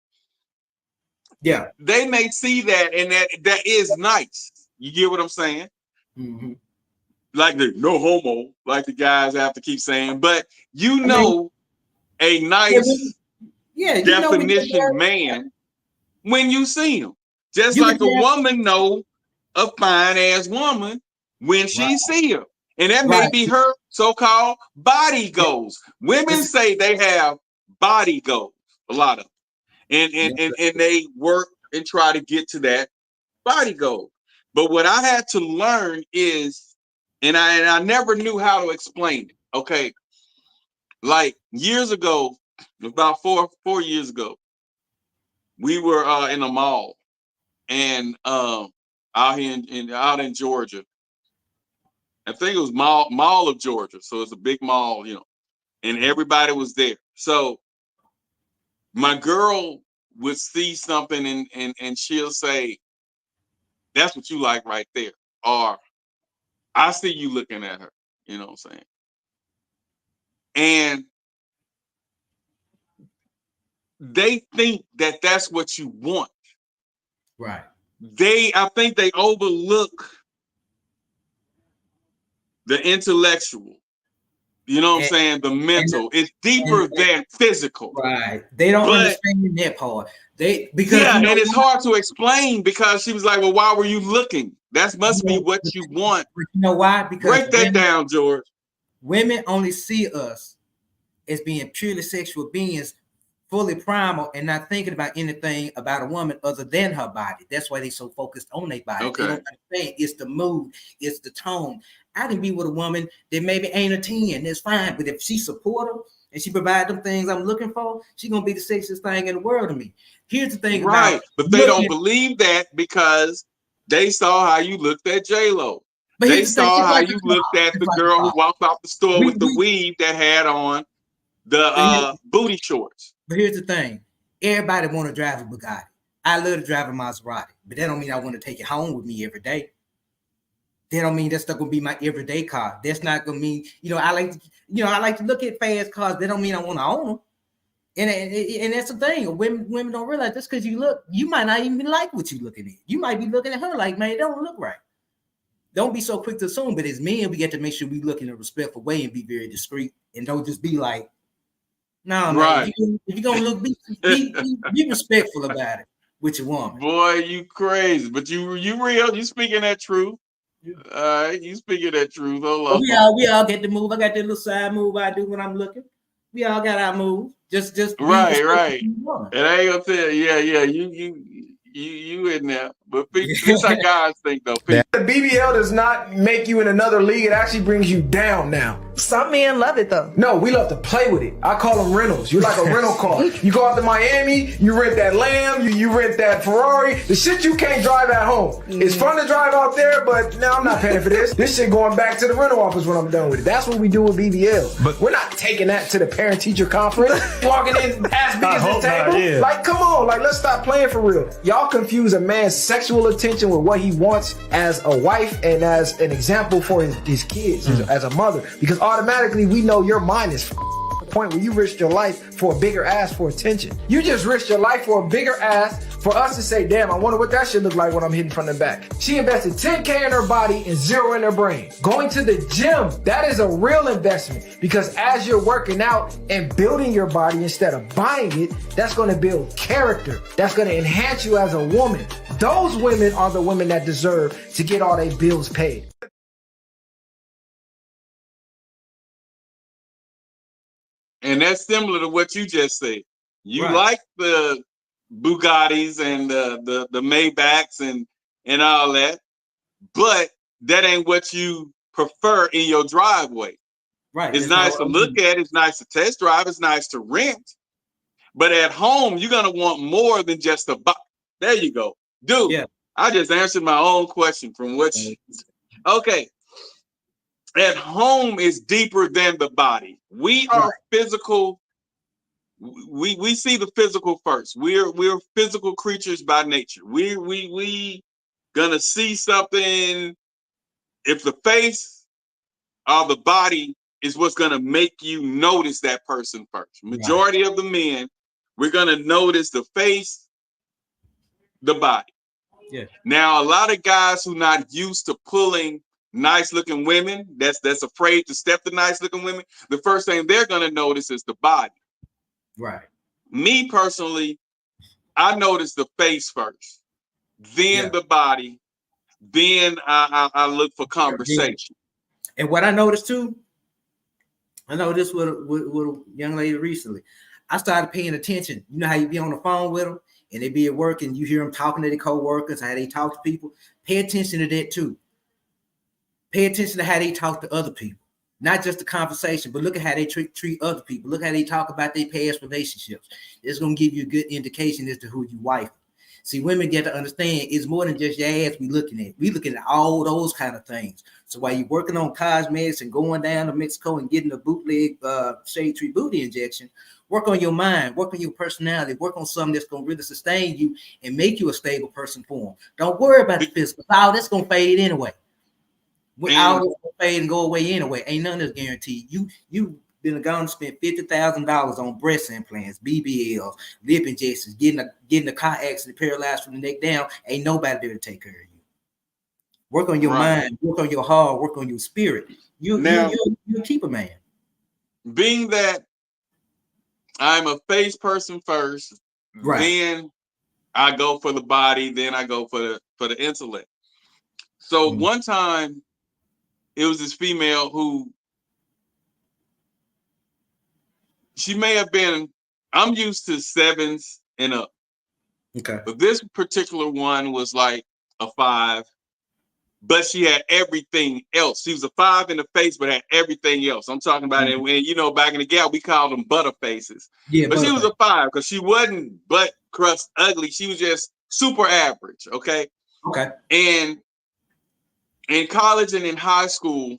Yeah. They may see that, and that is nice. You get what I'm saying? Mm-hmm. Like the no homo, like the guys have to keep saying, but you know, a nice definition man when you see him. Just like a woman know a fine ass woman when she see her. And that may be her so-called body goals. Women say they have body goals, a lot of them. And they work and try to get to that body goal. But what I had to learn is, and I never knew how to explain it. Okay. Like years ago, about four years ago, we were in a mall, and out in Georgia. I think it was Mall of Georgia. So it's a big mall, and everybody was there. So my girl would see something and she'll say, that's what you like right there. Or I see you looking at her. You know what I'm saying? And they think that that's what you want. Right. I think they overlook the intellectual. You know what I'm saying? The mental. It's deeper than physical. Right. They don't understand that part. And it's hard to explain, because she was like, well, why were you looking? That must be what you want. You know why? Because break that down, George. Women only see us as being purely sexual beings, fully primal, and not thinking about anything about a woman other than her body. That's why they so focused on their body. Okay. They don't understand. It's the mood, it's the tone. I can be with a woman that maybe ain't a 10, that's fine. But if she support her and she provide them things I'm looking for, she's gonna be the sexiest thing in the world to me. Here's the thing about but they don't believe that because they saw how you looked at J-Lo. They saw how you looked at the girl who walked off the store with the weave that had on the booty shorts. But here's the thing. Everybody want to drive a Bugatti. I love to drive a Maserati, but that don't mean I want to take it home with me every day. That don't mean that's not gonna be my everyday car. That's not gonna mean, I like to look at fast cars. That don't mean I want to own them. And that's the thing. Women don't realize just because you look, you might not even like what you're looking at. You might be looking at her like, man, it don't look right. Don't be so quick to assume. But as men, we get to make sure we look in a respectful way and be very discreet, and don't just be like, no, man. If you're gonna look, be respectful about it with your woman. Boy, you crazy, but you real. You speaking that truth. You speaking that truth. Hold But on. we all get the move. I got that little side move I do when I'm looking. We all got our move. Just be Right. And I ain't gonna tell you, yeah, you in there. But this how guys think though. The BBL does not make you in another league. It actually brings you down now. Some men love it though. No, we love to play with it. I call them rentals. You're like a rental car. You go out to Miami, you rent that Lamb, you rent that Ferrari. The shit you can't drive at home. It's fun to drive out there, but no, I'm not paying for this. This shit going back to the rental office when I'm done with it. That's what we do with BBL. But we're not taking that to the parent-teacher conference, walking in as big as the table. Yeah. Like, come on, like let's stop playing for real. Y'all confuse a man's sexual attention with what he wants as a wife and as an example for his kids, as a mother. Because automatically we know your mind is the point where you risked your life for a bigger ass for attention. You just risked your life for a bigger ass for us to say, damn, I wonder what that shit look like when I'm hitting from the back. She invested 10K in her body and 0 in her brain. Going to the gym, that is a real investment because as you're working out and building your body instead of buying it, that's going to build character. That's going to enhance you as a woman. Those women are the women that deserve to get all their bills paid. And that's similar to what you just said. You Right. like the Bugattis and the Maybachs and all that, but that ain't what you prefer in your driveway. Right. It's That's nice how to I look mean. at, it's nice to test drive, it's nice to rent. But at home, you're gonna want more than just a box. There you go. Dude, Yeah. I just answered my own question from what you okay. At home is deeper than the body. We are physical. We see the physical first. We're physical creatures by nature. We gonna see something. If the face or the body is what's gonna make you notice that person first. Majority of the men, we're gonna notice the face, the body. Yeah. Now, a lot of guys who not used to pulling nice looking women, that's afraid to step to nice looking women, the first thing they're gonna notice is the body. Right. Me personally, I notice the face first, then the body, then I look for conversation. And what I noticed too, I know this with a young lady recently. I started paying attention. You know how you be on the phone with them and they be at work and you hear them talking to their co-workers, how they talk to people. Pay attention to that too. Pay attention to how they talk to other people. Not just the conversation, but look at how they treat other people. Look how they talk about their past relationships. It's going to give you a good indication as to who you wife. See, women get to understand it's more than just your ass we looking at. We looking at all those kind of things. So while you're working on cosmetics and going down to Mexico and getting a bootleg shade tree booty injection, work on your mind, work on your personality, work on something that's going to really sustain you and make you a stable person for them. Don't worry about the physical. All that's going to fade anyway. All this will fade and go away anyway. Ain't none that's guaranteed. You been gone and spent $50,000 on breast implants, BBLs, lip injections, getting a car accident, paralyzed from the neck down. Ain't nobody there to take care of you. Work on your mind, work on your heart, work on your spirit. You keep a man. Being that I'm a face person first, then I go for the body, then I go for the intellect. So one time, it was this female who she may have been, I'm used to 7s and up. Okay. But this particular one was like a 5, but she had everything else. She was a 5 in the face, but had everything else. I'm talking about it when, back in the gap, we called them butter faces. Yeah, but she was a 5 because she wasn't butt crust ugly. She was just super average. Okay. Okay. And in college and in high school,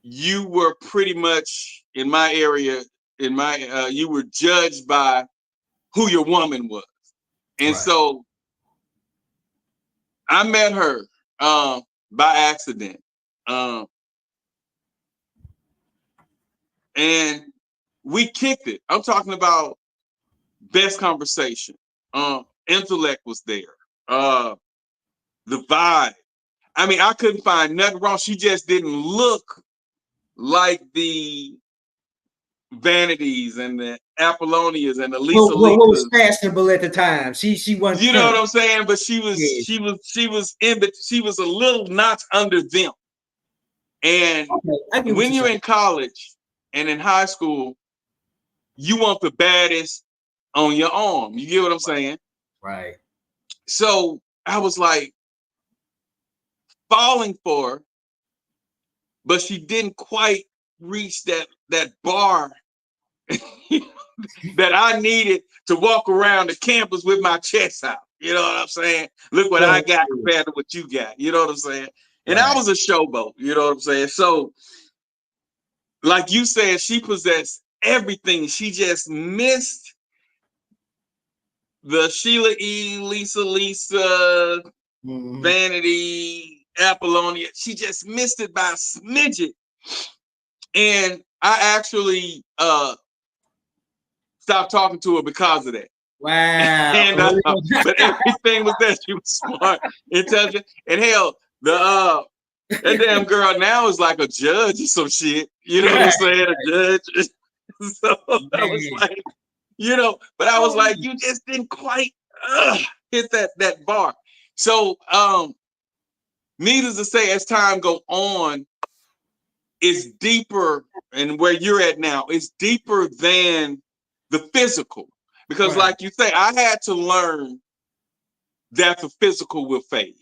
you were pretty much in my area, you were judged by who your woman was. And so I met her by accident. And we kicked it. I'm talking about best conversation. Intellect was there. The vibe. I mean, I couldn't find nothing wrong. She just didn't look like the vanities and the Apollonias and the what was Lisas. fashionable at the time? She wasn't. You know what I'm saying? But she was a little notch under them. And when you're in college and in high school, you want the baddest on your arm. You get what I'm saying? Right. So I was like falling for her, but she didn't quite reach that bar that I needed to walk around the campus with my chest out. You know what I'm saying? Look what I got compared to what you got. You know what I'm saying? And I was a showboat. You know what I'm saying? So, like you said, she possessed everything. She just missed the Sheila E., Lisa, Vanity, Apollonia. She just missed it by a smidget. And I actually stopped talking to her because of that. Wow. And, but everything was that she was smart, intelligent, and hell, that damn girl now is like a judge or some shit. You know what I'm saying? A judge. So I was like, you know, but I was like, you just didn't quite hit that bar. So needless to say, as time go on, it's deeper, and where you're at now, it's deeper than the physical. Because like you say, I had to learn that the physical will fade.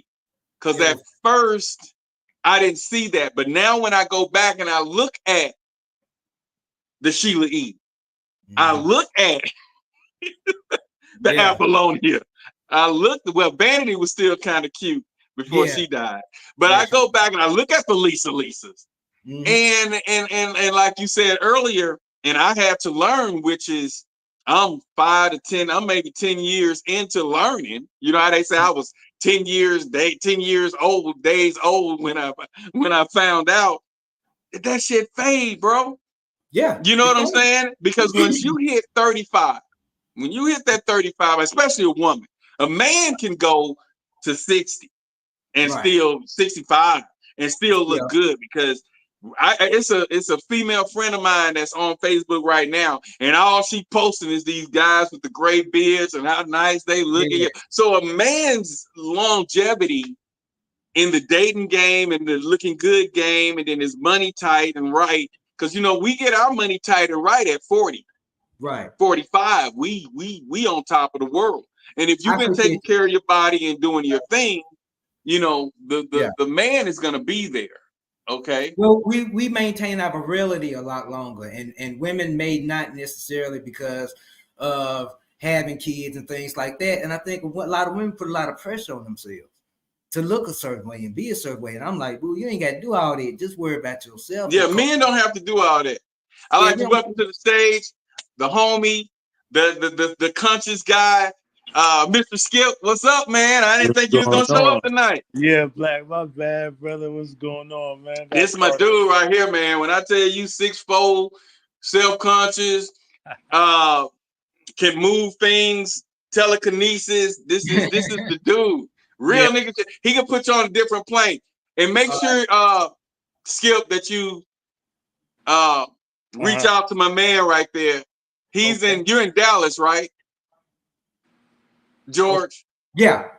Because at first, I didn't see that. But now when I go back and I look at the Sheila E., I look at the Apollonia. I looked, well, Vanity was still kind of cute before she died. But I go back and I look at the Lisas. And like you said earlier, and I had to learn, which is I'm 5 to 10, I'm maybe 10 years into learning. You know how they say I was 10 years old when I found out that shit fade, bro. Yeah. You know what I'm saying? Because once you hit 35, when you hit that 35, especially a woman, a man can go to 60 and still 65 and still look good, because it's a female friend of mine that's on Facebook right now, and all she posting is these guys with the gray beards and how nice they look at you. So a man's longevity in the dating game and the looking good game, and then his money tight and right, because you know we get our money tight and right at 40, 45. We on top of the world. And if you've been taking care of your body and doing your thing, you know the man is gonna be there. Okay. Well, we maintain our virility a lot longer, and women may not necessarily because of having kids and things like that. And I think a lot of women put a lot of pressure on themselves to look a certain way and be a certain way. And I'm like, boo, you ain't got to do all that. Just worry about yourself. Yeah, men don't have to do all that. I like to welcome to the stage the homie, the conscious guy, Mr. Skip. What's up, man? I didn't think you was gonna show up tonight. Yeah, Black, my bad, brother. What's going on, man? This is my dude right here, man. When I tell you 6'4", self-conscious, can move things, telekinesis. This is the dude. Real nigga. He can put you on a different plane. And make sure, Skip, that you reach out to my man right there. You're in Dallas, right? George? Yeah.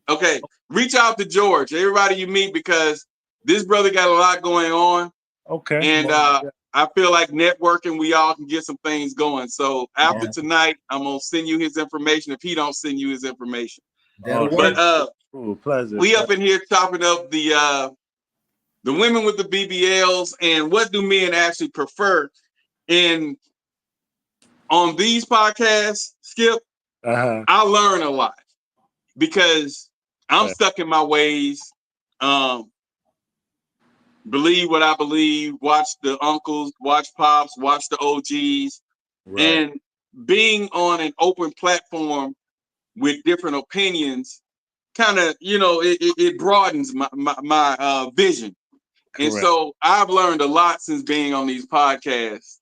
Okay. Reach out to George, everybody you meet, because this brother got a lot going on. Okay. And I feel like networking, we all can get some things going. So after tonight, I'm gonna send you his information if he don't send you his information. But pleasure. We up in here chopping up the women with the BBLs and what do men actually prefer. And on these podcasts, Skip, I learn a lot because I'm stuck in my ways. Believe what I believe, watch the uncles, watch pops, watch the OGs, and being on an open platform with different opinions kind of, you know, it broadens my vision. And so I've learned a lot since being on these podcasts.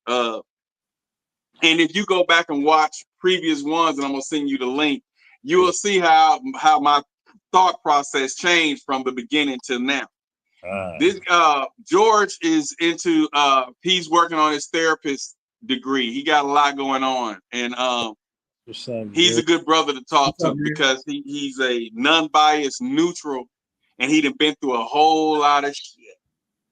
And if you go back and watch previous ones, and I'm gonna send you the link, you will see how my thought process changed from the beginning to now. This George is into he's working on his therapist degree. He got a lot going on, and he's Good? a good brother to talk What's up, to man? because he's a non-biased, neutral, and he done been through a whole lot of shit.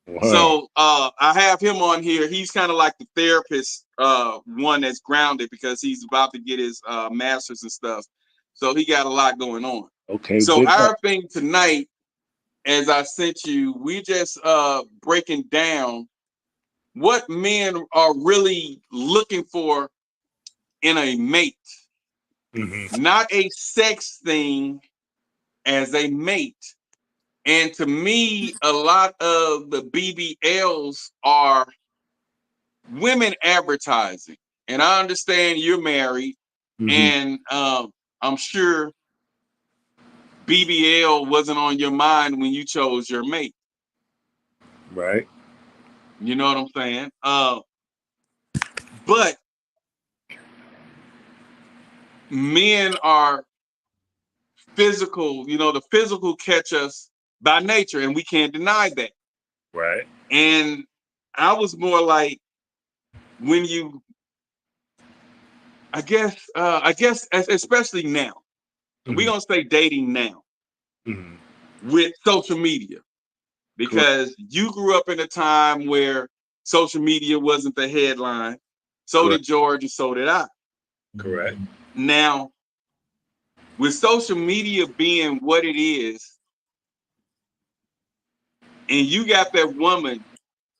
Wow. So I have him on here. He's kind of like the therapist, one that's grounded because he's about to get his master's and stuff. So he got a lot going on. Okay. So Big our up. thing tonight, as I sent you, we just breaking down what men are really looking for in a mate, not a sex thing, as a mate. And to me, a lot of the BBLs are women advertising. And I understand you're married, and I'm sure BBL wasn't on your mind when you chose your mate. Right. You know what I'm saying? But men are physical, the physical catch us by nature, and we can't deny that. Right. And I was more like, when you, I guess, especially now, we're gonna say dating now with social media, because you grew up in a time where social media wasn't the headline. So did George, and so did I. Correct. Now, with social media being what it is, and you got that woman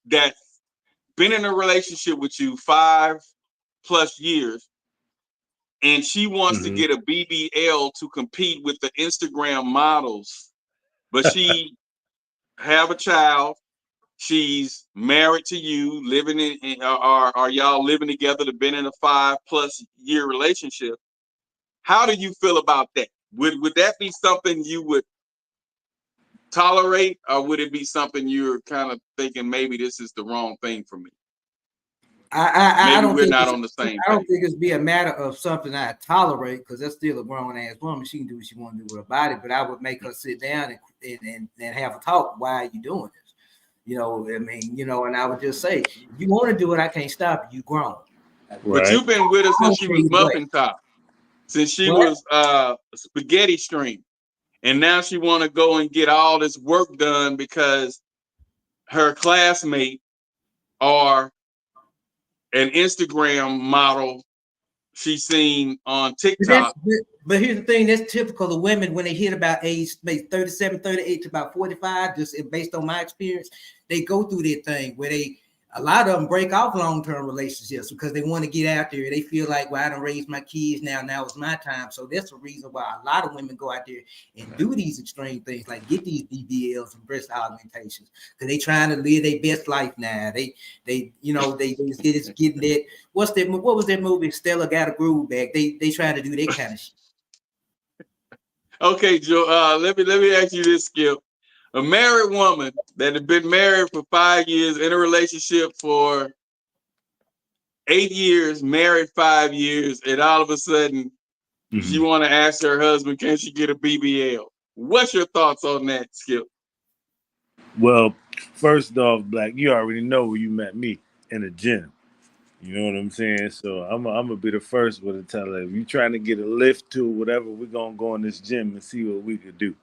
that's been in a relationship with you 5+ years, and she wants to get a BBL to compete with the Instagram models, but she have a child, she's married to you, living in are y'all living together, to been in a 5+ year relationship. How do you feel about that? Would that be something you would tolerate, or would it be something you're kind of thinking maybe this is the wrong thing for me? I don't we're think not on the same I don't page. think it's be a matter of something I tolerate, because that's still a grown ass woman. She can do what she want to do with her body, but I would make her sit down and have a talk. Why are you doing this? I mean, and I would just say, if you want to do it, I can't stop you. You grown. But you've been with her since she was muffin top, since she was spaghetti stream, and now she want to go and get all this work done because her classmate or an Instagram model she's seen on TikTok. But here's the thing, that's typical of women when they hit about age 37, 38 to about 45, just based on my experience. They go through their thing where a lot of them break off long-term relationships because they want to get out there. They feel like, well, I done raised my kids, now it's my time. So that's the reason why a lot of women go out there and do these extreme things, like get these BBLs and breast augmentations, because they trying to live their best life now. They just getting that. What was that movie? Stella Got a Groove Back. They trying to do that kind of shit. Okay, Joe. Let me ask you this, Skip. A married woman that had been married for 5 years, in a relationship for 8 years, married 5 years, and all of a sudden she want to ask her husband, can she get a BBL? What's your thoughts on that, Skip? Well, first off, Black, you already know where you met me, in the gym. You know what I'm saying? So I'm gonna be the first one to tell her, if you trying to get a lift to whatever, we're gonna go in this gym and see what we could do.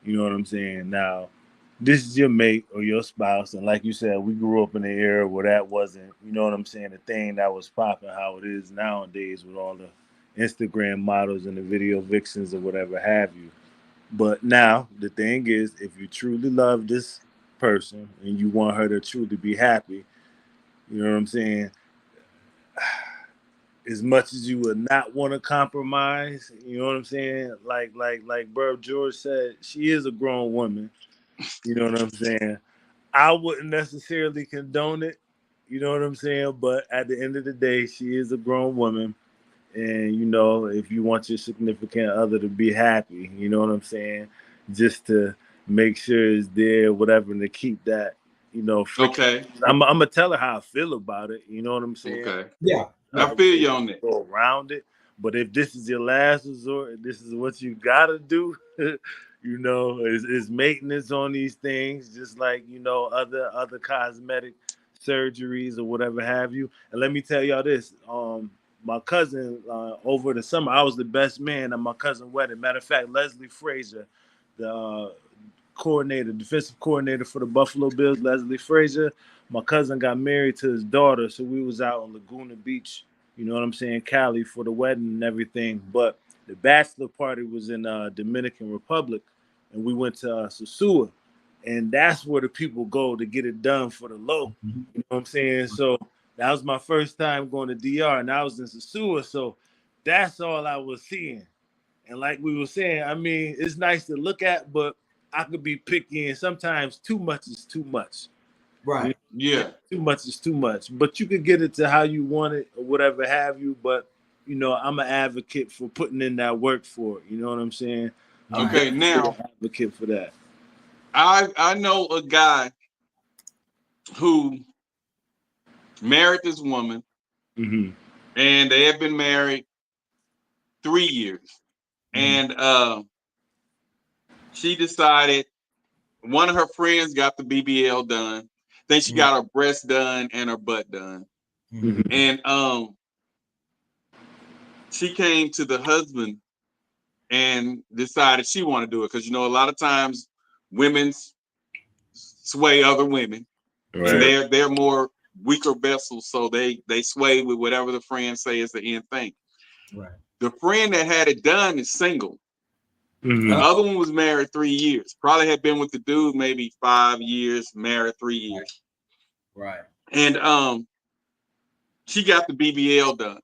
You know what I'm saying? Now, this is your mate or your spouse, and like you said, we grew up in the era where that wasn't, you know what I'm saying, the thing that was popping how it is nowadays with all the Instagram models and the video vixens or whatever have you. But now the thing is, if you truly love this person and you want her to truly be happy, you know what I'm saying, as much as you would not want to compromise, you know what I'm saying? Like Bro George said, she is a grown woman. You know what I'm saying? I wouldn't necessarily condone it, you know what I'm saying? But at the end of the day, she is a grown woman. And, if you want your significant other to be happy, you know what I'm saying? Just to make sure it's there, whatever, and to keep that, friction. Okay. I'm going to tell her how I feel about it, you know what I'm saying? Okay. Yeah. I feel you on that. Go around it. But if this is your last resort, this is what you got to do, is maintenance on these things, just like, other cosmetic surgeries or whatever have you. And let me tell y'all this. My cousin, over the summer, I was the best man at my cousin's wedding. Matter of fact, Leslie Frazier, the defensive coordinator for the Buffalo Bills, Leslie Frazier, my cousin got married to his daughter, so we was out on Laguna Beach, you know what I'm saying, Cali, for the wedding and everything. But the bachelor party was in Dominican Republic, and we went to Sosua, and that's where the people go to get it done for the low. You know what I'm saying? So that was my first time going to DR, and I was in Sosua, so that's all I was seeing. And like we were saying, I mean, it's nice to look at, but I could be picky, and sometimes too much is too much. Right. Yeah. Too much is too much. But you could get it to how you want it or whatever have you. But, you know, I'm an advocate for putting in that work for it. You know what I'm saying? Okay, now an advocate for that. I know a guy who married this woman, Mm-hmm. and they have been married 3 years. Mm-hmm. And she decided one of her friends got the BBL done. Then she got her breast done and her butt done. Mm-hmm. And she came to the husband and decided she wanted to do it because, you know, a lot of times women sway other women, Right. and they're more weaker vessels, so they sway with whatever the friends say is the end thing. Right. The friend that had it done is single. Mm-hmm. The other one was married 3 years. Probably had been with the dude maybe 5 years, married 3 years. Right. And she got the BBL done.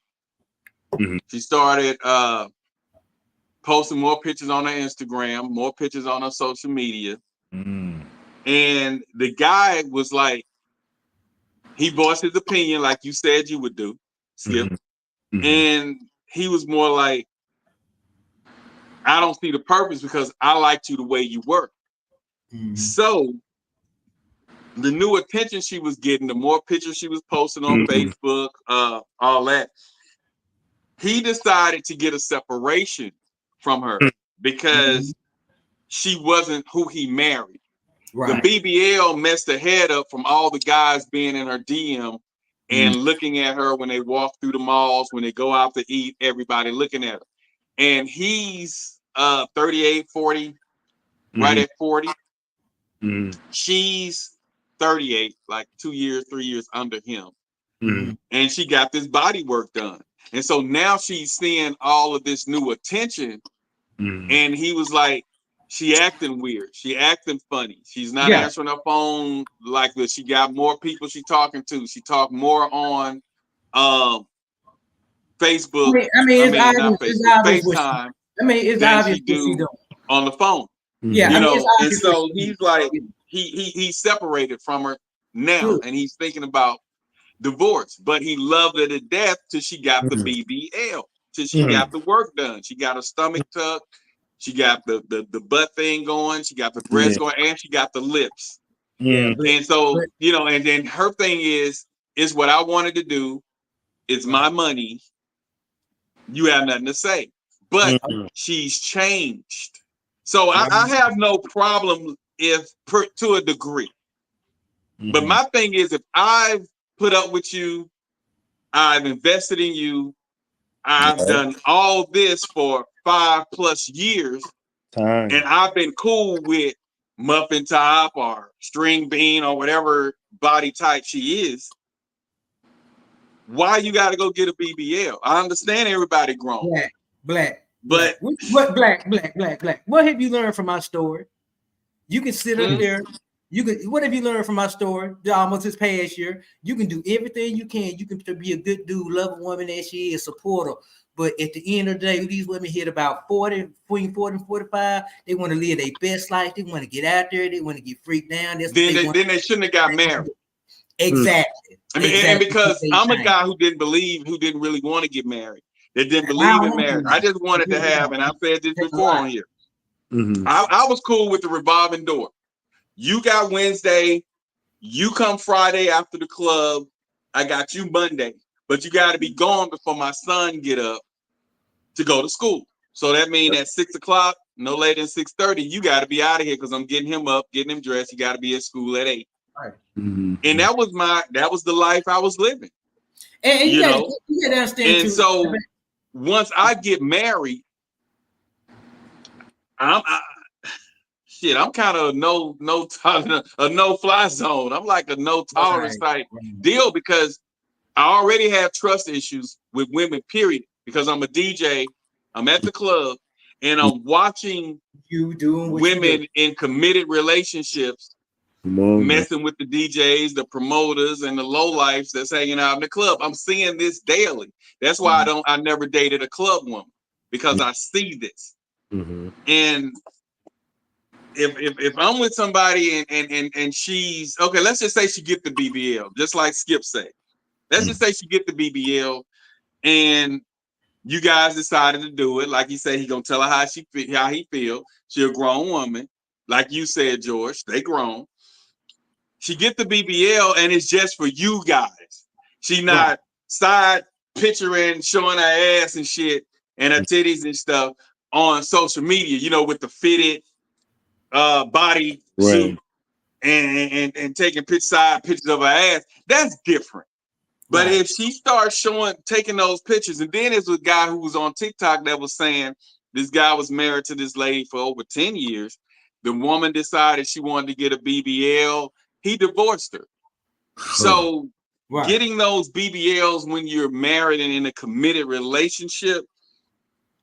Mm-hmm. She started posting more pictures on her Instagram, more pictures on her social media. Mm-hmm. And the guy was like, he voiced his opinion like you said you would do, Skip. Mm-hmm. And he was more like, I don't see the purpose because I liked you the way you work. Mm-hmm. So the new attention she was getting, the more pictures she was posting on Facebook, all that, he decided to get a separation from her because she wasn't who he married. Right. The BBL messed her head up from all the guys being in her DM and looking at her when they walk through the malls, when they go out to eat, everybody looking at her. And he's 38, 40, right at 40. Mm-hmm. She's 38, like 2 years, 3 years under him. Mm-hmm. And she got this body work done. And so now she's seeing all of this new attention. Mm-hmm. And he was like, she acting weird. She acting funny. She's not answering her phone like this. She got more people she talking to. She talked more on Facebook. It's not obvious. Facebook, It's obvious FaceTime. it's than obvious she what she do doing. on the phone. Yeah, You know, it's and obvious so what she he's doing. like, he's separated from her now, Good. and he's thinking about divorce. But he loved her to death till she got the BBL, till she got the work done. She got her stomach tucked, she got the butt thing going, she got the breast going, and she got the lips. Yeah, And so, you know, and then her thing is what I wanted to do. It's my money. You have nothing to say. But she's changed. So I have no problem to a degree. But my thing is, if I've put up with you, I've invested in you, I've done all this for 5+ years, and I've been cool with muffin top or string bean or whatever body type she is, why you got to go get a BBL? I understand everybody grown. Black. But what black. What have you learned from my story? You can sit up there. What have you learned from my story? Almost this past year, you can do everything you can. You can be a good dude, love a woman as she is, support her. But at the end of the day, these women hit about 40, between 40 and 45. They want to live their best life. They want to get out there. They want to get freaked down. Then they shouldn't have got married. Exactly. And because I'm a guy who didn't really want to get married. That didn't believe in marriage. I just wanted to have, and I've said this before on here. I was cool with the revolving door. You got Wednesday, you come Friday after the club, I got you Monday, but you got to be gone before my son get up to go to school. So that means at 6 o'clock, no later than 6:30, you got to be out of here because I'm getting him up, getting him dressed. You got to be at school at 8. Right. Mm-hmm. And that was the life I was living. And you gotta, know, you gotta understand and too. so once I get married, I'm kind of a no fly zone. I'm like a no tolerance type deal because I already have trust issues with women, period. Because I'm a DJ, I'm at the club, and I'm watching you doing what women you do. in committed relationships messing with the DJs, the promoters, and the lowlifes that's hanging out in the club. I'm seeing this daily. That's why I never dated a club woman, because I see this. Mm-hmm. And if I'm with somebody and she's okay, let's just say she get the BBL, just like Skip said. Let's just say she get the BBL and you guys decided to do it. Like he said, he gonna tell her how he feel. She a grown woman. Like you said, George, they grown. She get the BBL and it's just for you guys. She not side picturing, showing her ass and shit and her titties and stuff on social media, you know, with the fitted body suit and taking side pictures of her ass. That's different. But if she starts taking those pictures, and then there's a guy who was on TikTok that was saying this guy was married to this lady for over 10 years. The woman decided she wanted to get a BBL. He divorced her. So getting those BBLs when you're married and in a committed relationship,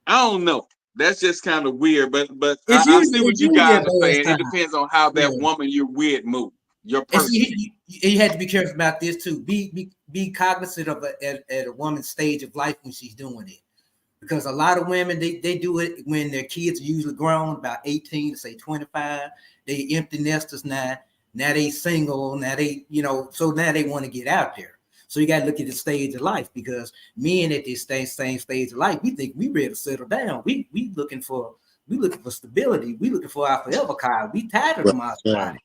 I don't know. That's just kind of weird. But I see what you guys are saying. It depends on how that woman you're with moves. Your person. You had to be careful about this too. Be cognizant of at a woman's stage of life when she's doing it, because a lot of women they do it when their kids are usually grown, about 18 to say 25. They empty nesters now. Now they single. Now they so now they want to get out there. So you got to look at the stage of life, because men at this same stage of life, we think we ready to settle down. We looking for stability. We looking for our forever car. We tired of the monster body.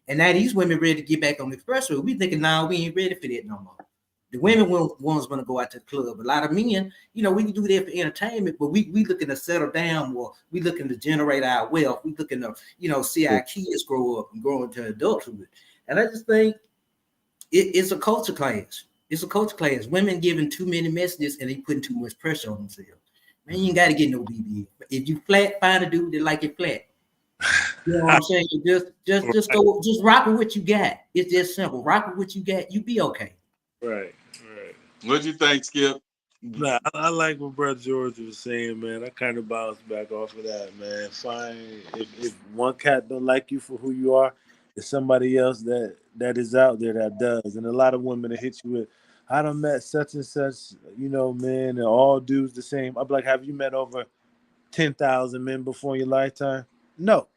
And now these women ready to get back on the expressway. We thinking, nah, we ain't ready for that no more. The women ones want to go out to the club. A lot of men, we can do that for entertainment, but we looking to settle down more. We looking to generate our wealth. We looking to, see our kids grow up and grow into adulthood. And I just think it's a culture clash. It's a culture clash. Women giving too many messages and they putting too much pressure on themselves. Man, you ain't got to get no BBL. If you flat, find a dude that like it flat. You know what I'm saying? Just rock with what you got. It's just simple. Rock with what you got. You be okay. Right. What'd you think, Skip? Nah, I like what Brother George was saying, man. I kind of bounce back off of that, man. Fine. If one cat don't like you for who you are, it's somebody else that is out there that does. And a lot of women that hit you with, I done met such and such, man, and all dudes the same. I'm like, have you met over 10,000 men before in your lifetime? No.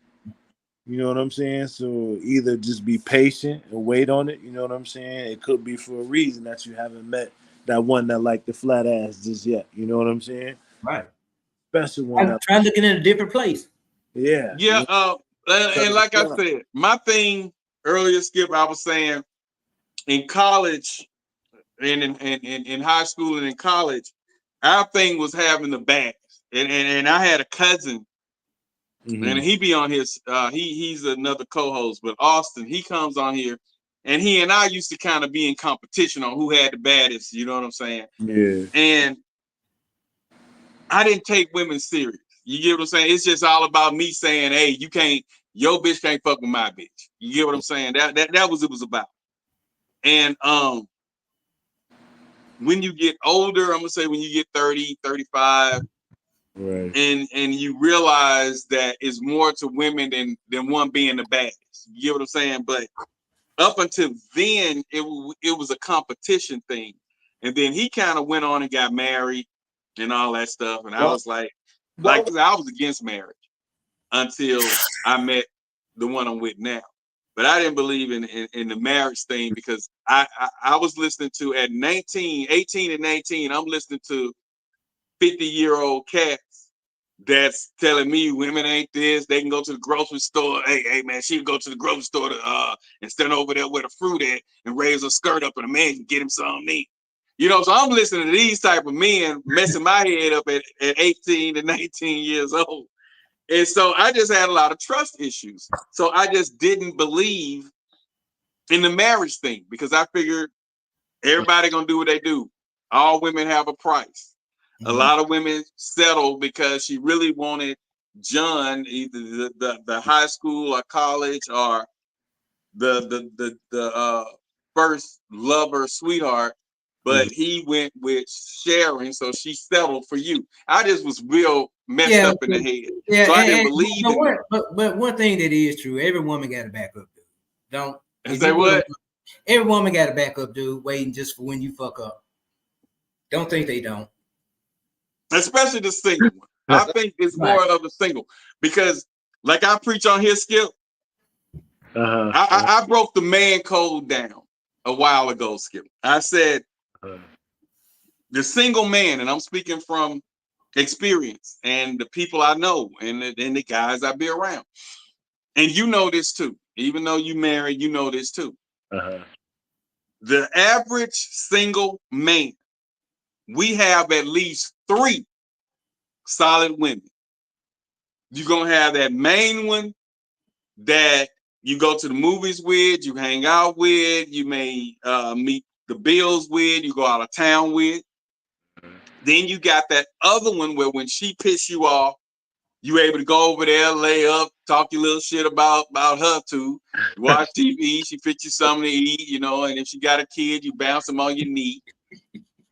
You know what I'm saying? So either just be patient and wait on it. You know what I'm saying? It could be for a reason that you haven't met that one that like the flat ass just yet. You know what I'm saying? Right. Special one. I'm trying looking in a different place. Yeah. Yeah. And like I said, my thing earlier, Skip, I was saying in college and in high school and in college, our thing was having the bags. And I had a cousin. Mm-hmm. And he be on his he's another co-host, but Austin, he comes on here and he and I used to kind of be in competition on who had the baddest, you know what I'm saying? Yeah. And I didn't take women serious. You get what I'm saying? It's just all about me saying, hey, your bitch can't fuck with my bitch. You get what I'm saying? That was it was about. And when you get older, I'm gonna say when you get 30, 35, right, and you realize that it's more to women than one being the baddest. You get what I'm saying? But up until then, it was a competition thing. And then he kind of went on and got married and all that stuff. And I was like I was against marriage until I met the one I'm with now. But I didn't believe in the marriage thing because I was listening to at 18 and 19, I'm listening to 50-year-old cats that's telling me women ain't this. They can go to the grocery store. Hey man, she can go to the grocery store to and stand over there with a fruit at and raise her skirt up and a man can get him something to eat. So I'm listening to these type of men messing my head up at 18 to 19 years old. And so I just had a lot of trust issues. So I just didn't believe in the marriage thing, because I figured everybody gonna do what they do. All women have a price. A lot of women settle because she really wanted John, either the high school or college or the first lover, sweetheart, but he went with Sharon, so she settled for you. I just was real messed up in the head, so I didn't believe in that. But one thing that is true, every woman got a backup dude. Don't say what? Every woman got a backup dude waiting just for when you fuck up. Don't think they don't. Especially the single one. I think it's more of the single because, like I preach on here, Skip. I broke the man code down a while ago, Skip. I said the single man, and I'm speaking from experience and the people I know and the guys I be around. And you know this too. Even though you married, you know this too. The average single man, we have at least 3 solid women. You're going to have that main one that you go to the movies with, you hang out with, you may meet the bills with, you go out of town with. Then you got that other one where when she piss you off, you able to go over there, lay up, talk your little shit about her too. You watch TV, she fix you something to eat, you know, and if she got a kid, you bounce them on your knee.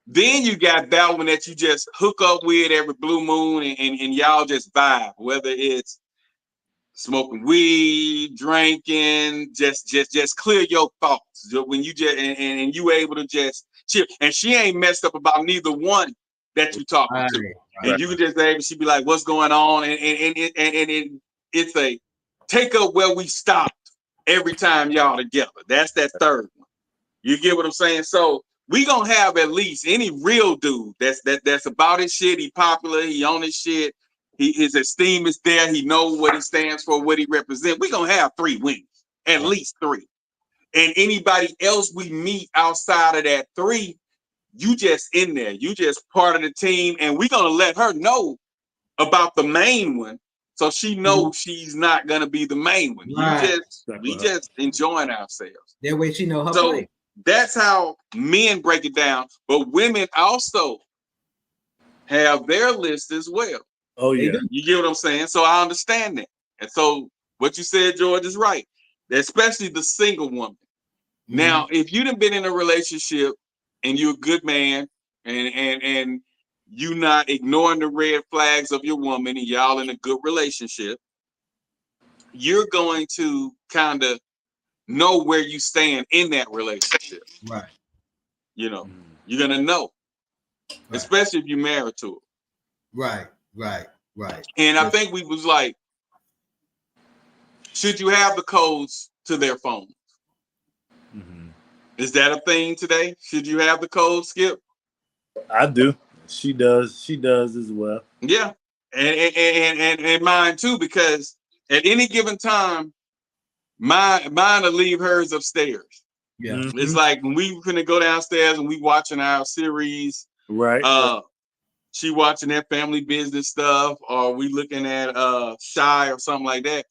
Then you got that one that you just hook up with every blue moon and y'all just vibe, whether it's smoking weed, drinking, just clear your thoughts. When you just and you able to just chill. And she ain't messed up about neither one that you talking to. And you can just able, she be like, what's going on? And it's a take up where we stopped every time y'all together. That's that third one. You get what I'm saying? So we gonna have at least any real dude that's about his shit. He popular, he on his shit. His esteem is there. He knows what he stands for, what he represents. We're going to have 3 wins, at least 3. And anybody else we meet outside of that 3, you just in there. You just part of the team. And we're going to let her know about the main one so she knows she's not going to be the main one. We just enjoying ourselves. That way she know her play. That's how men break it down. But women also have their list as well. Oh, yeah. You get what I'm saying? So I understand that. And so what you said, George, is right. Especially the single woman. Now, if you'd have been in a relationship and you're a good man and you not ignoring the red flags of your woman and y'all in a good relationship, you're going to kind of know where you stand in that relationship. Right. You know, you're going to know. Right. Especially if you're married to her. Right. And I think we was like, should you have the codes to their phones? Is that a thing today? Should you have the code, Skip? I do. She does. She does as well. Yeah, and mine too, because at any given time, mine will leave hers upstairs. Yeah, it's like when we finna go downstairs and we watching our series. Right. She watching that family business stuff, or we looking at Shy or something like that.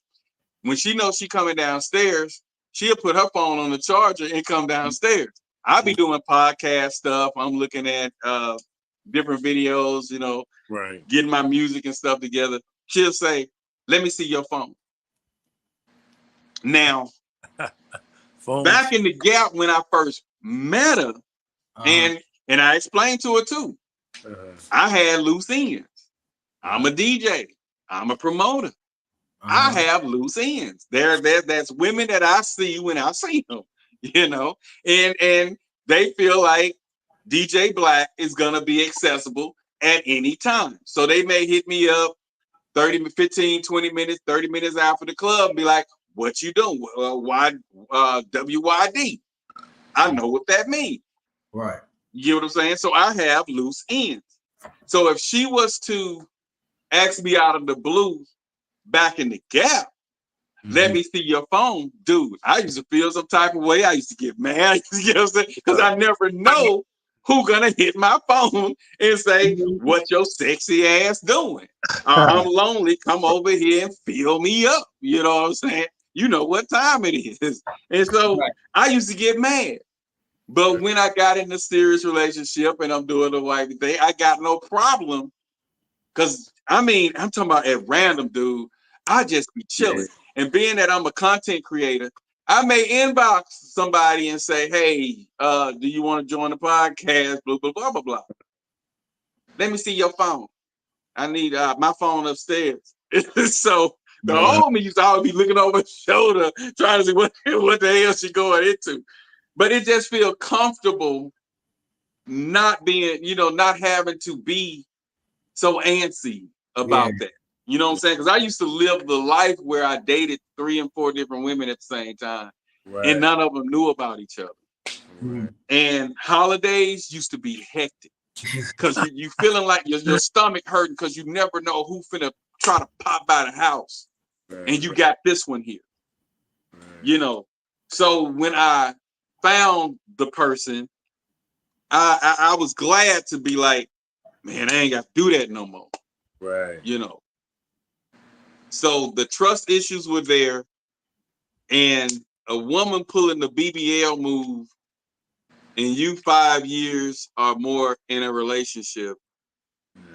When she knows she coming downstairs, she'll put her phone on the charger and come downstairs. I'll be doing podcast stuff. I'm looking at different videos, you know, getting my music and stuff together. She'll say, let me see your phone. Now, back in the gap when I first met her, and I explained to her too, I had loose ends. I'm a DJ. I'm a promoter. I have loose ends. That's women that I see when I see them, you know, and they feel like DJ Black is gonna be accessible at any time. So they may hit me up 30, 15, 20 minutes, 30 minutes after the club and be like, what you doing? Why WYD? I know what that means. Right. You get what I'm saying? So I have loose ends. So if she was to ask me out of the blue back in the gap, let me see your phone, dude. I used to feel some type of way. I used to get mad, you know what I'm saying? Because I never know who gonna hit my phone and say, what your sexy ass doing? I'm lonely, come over here and fill me up. You know what I'm saying? you know what time it is. And so I used to get mad. But when I got in a serious relationship and I'm doing the right thing, I got no problem. Cause I mean, I'm talking about at random, dude. I just be chilling. And being that I'm a content creator, I may inbox somebody and say, hey, do you want to join the podcast? Blah, blah, blah, blah, blah. Let me see your phone. I need my phone upstairs. So the homie used to always be looking over his shoulder, trying to see what the hell she going into. But it just feels comfortable not being, not having to be so antsy about that. You know what I'm saying? Because I used to live the life where I dated 3 and 4 different women at the same time. Right. And none of them knew about each other. Right. And holidays used to be hectic. Because you feeling like your stomach hurting because you never know who finna try to pop by the house. Right. And you got this one here. Right. So when I found the person, I was glad to be like, man, I ain't got to do that no more. Right. So the trust issues were there, and a woman pulling the BBL move, and you 5 years or more in a relationship,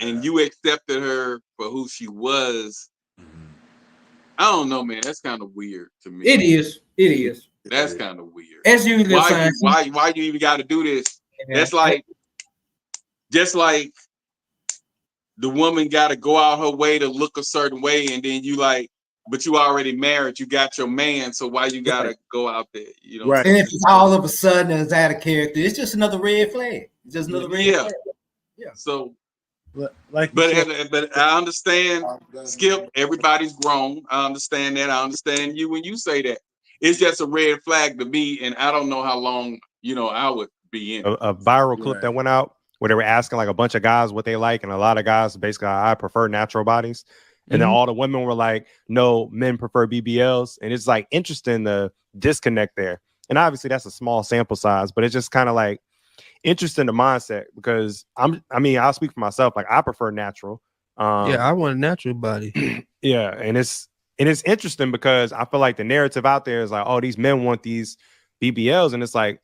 and you accepted her for who she was. I don't know, man. That's kind of weird to me. It is. That's kind of weird. As usually, why you even got to do this? Yeah. That's like, just like the woman got to go out her way to look a certain way, and then you like, but you already married, you got your man, so why you got to go out there? Right. And if it's all of a sudden it's out of character, it's just another red flag. It's just another red flag. Yeah. So, but I understand, Skip. Everybody's grown. I understand that. I understand you when you say that. It's just a red flag to me, and I don't know how long I would be in. A viral clip that went out where they were asking like a bunch of guys what they like, and a lot of guys basically, I prefer natural bodies, and then all the women were like, no, men prefer BBLs, and it's like interesting the disconnect there. And obviously that's a small sample size, but it's just kind of like interesting the mindset, because I'll speak for myself. Like, I prefer natural. I want a natural body. Yeah, and it's interesting because I feel like the narrative out there is like, oh, these men want these BBLs, and it's like,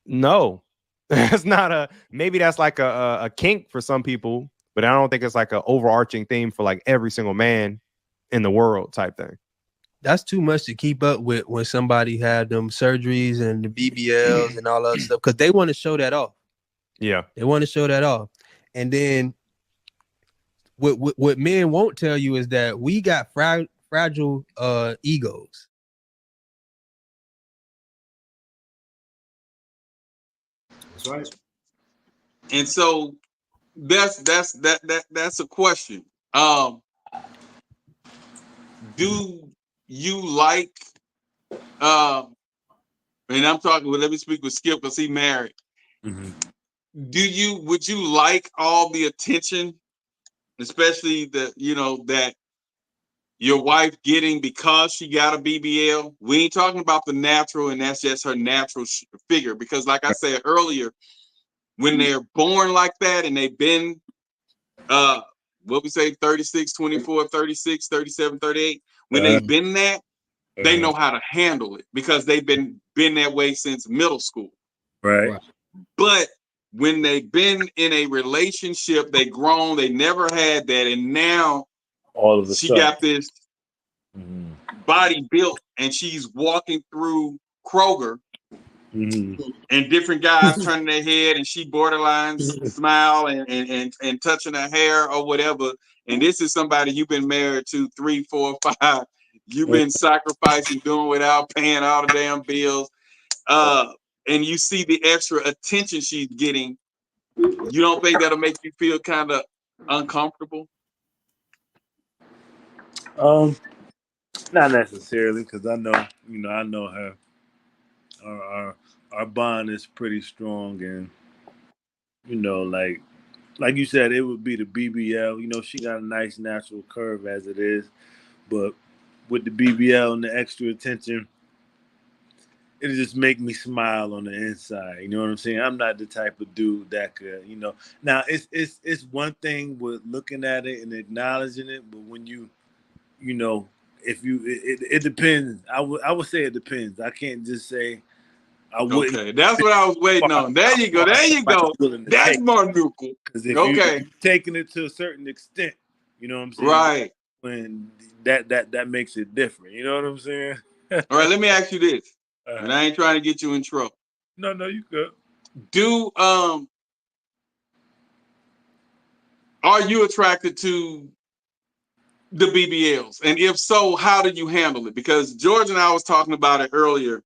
no, it's not maybe that's like a kink for some people, but I don't think it's like an overarching theme for like every single man in the world type thing. That's too much to keep up with when somebody had them surgeries and the BBLs and all that stuff, because they want to show that off. Yeah, they want to show that off. And then what men won't tell you is that we got fragile egos. That's right. And so that's a question. Do you like and I'm talking with, let me speak with Skip because he married. Would you like all the attention, especially that your wife getting because she got a BBL? We ain't talking about the natural, and that's just her natural figure, because like I said earlier, when they're born like that and they've been what we say 36, 24, 36, 37, 38, when they've been that, they know how to handle it because they've been that way since middle school. Right. But when they've been in a relationship, they grown, they never had that, and now all of a she sudden got this body built, and she's walking through Kroger, and different guys turning their head, and she borderline smile and touching her hair or whatever. And this is somebody you've been married to 3, 4, 5. You've been sacrificing, doing without, paying all the damn bills. And you see the extra attention she's getting. You don't think that'll make you feel kind of uncomfortable? Not necessarily, because I know her. Our bond is pretty strong, and like you said, it would be the BBL. She got a nice natural curve as it is, but with the BBL and the extra attention, it'll just make me smile on the inside. You know what I'm saying? I'm not the type of dude that could, Now it's one thing with looking at it and acknowledging it, but when you it depends. I would say it depends. I can't just say I wouldn't. Okay, that's what I was waiting on. There you go. There you go. That's more neutral. Because if okay, you're taking it to a certain extent, you know what I'm saying? Right. When that makes it different. You know what I'm saying? All right, let me ask you this. And I ain't trying to get you in trouble. No, you good. Are you attracted to the BBLs? And if so, how do you handle it? Because George and I was talking about it earlier.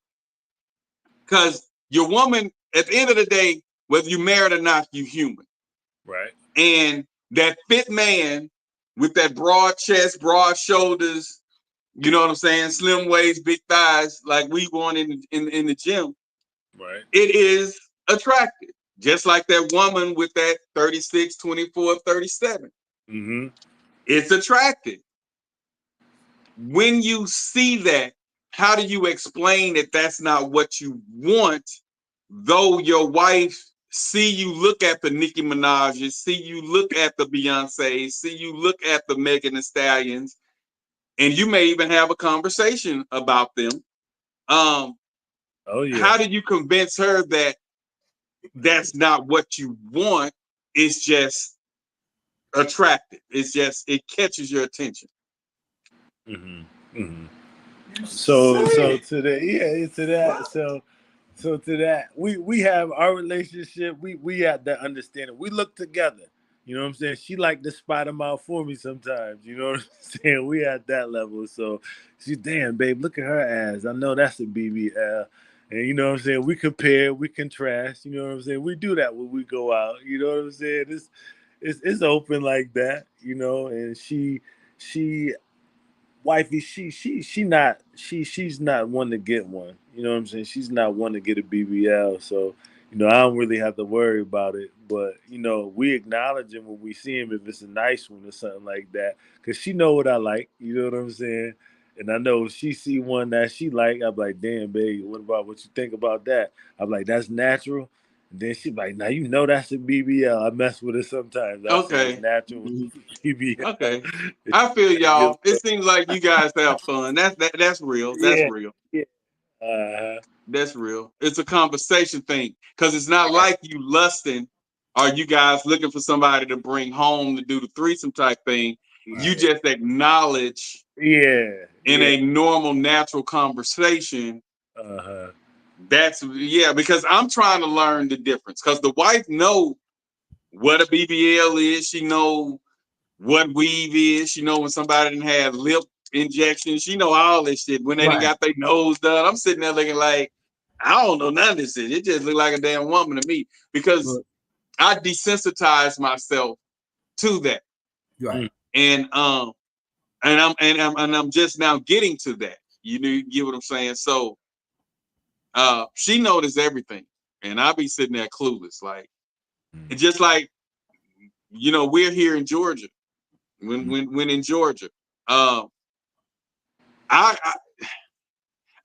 Because your woman, at the end of the day, whether you married or not, you human. Right. And that fit man with that broad chest, broad shoulders, you know what I'm saying? Slim waist, big thighs, like we want in the gym. Right. It is attractive. Just like that woman with that 36, 24, 37. Mm-hmm. It's attractive. When you see that, how do you explain that that's not what you want, though your wife see you look at the Nicki Minaj's, see you look at the Beyonce's, see you look at the Megan Thee Stallions, and you may even have a conversation about them. Oh yeah. How do you convince her that that's not what you want? It's just attractive. It's just, it catches your attention. Mm-hmm. Mm-hmm. So to that, we have our relationship. We have that understanding. We look together. You know what I'm saying? She like to spot them out for me sometimes. You know what I'm saying? We at that level. So she's, damn, babe, look at her ass. I know that's a BBL. And you know what I'm saying? We compare, we contrast. You know what I'm saying? We do that when we go out. You know what I'm saying? It's open like that. You know, and she wifey, she's not one to get one. You know what I'm saying? She's not one to get a BBL. So, you know, I don't really have to worry about it. But, you know, we acknowledge him when we see him if it's a nice one or something like that. Because she know what I like. You know what I'm saying? And I know if she see one that she like, I'm like, damn, babe, what you think about that? I'm like, that's natural. And then she's like, now you know that's a BBL. I mess with it sometimes. I say it's natural with BBL. Okay. I feel y'all. It seems like you guys have fun. That's real. That's real. Yeah. That's real. It's a conversation thing. Because it's not like you lusting or you guys looking for somebody to bring home to do the threesome type thing. Right. You just acknowledge in a normal, natural conversation. That's because I'm trying to learn the difference. Because the wife know what a BBL is. She know what weave is. She know when somebody didn't have lip injections. She know all this shit. When they didn't got their nose done, I'm sitting there looking like, I don't know none of this shit. It just looked like a damn woman to me because I desensitized myself to that. Right. And I'm just now getting to that. You know, you get what I'm saying? So she noticed everything. And I be sitting there clueless. Like, and just like, you know, we're here in Georgia. When in Georgia.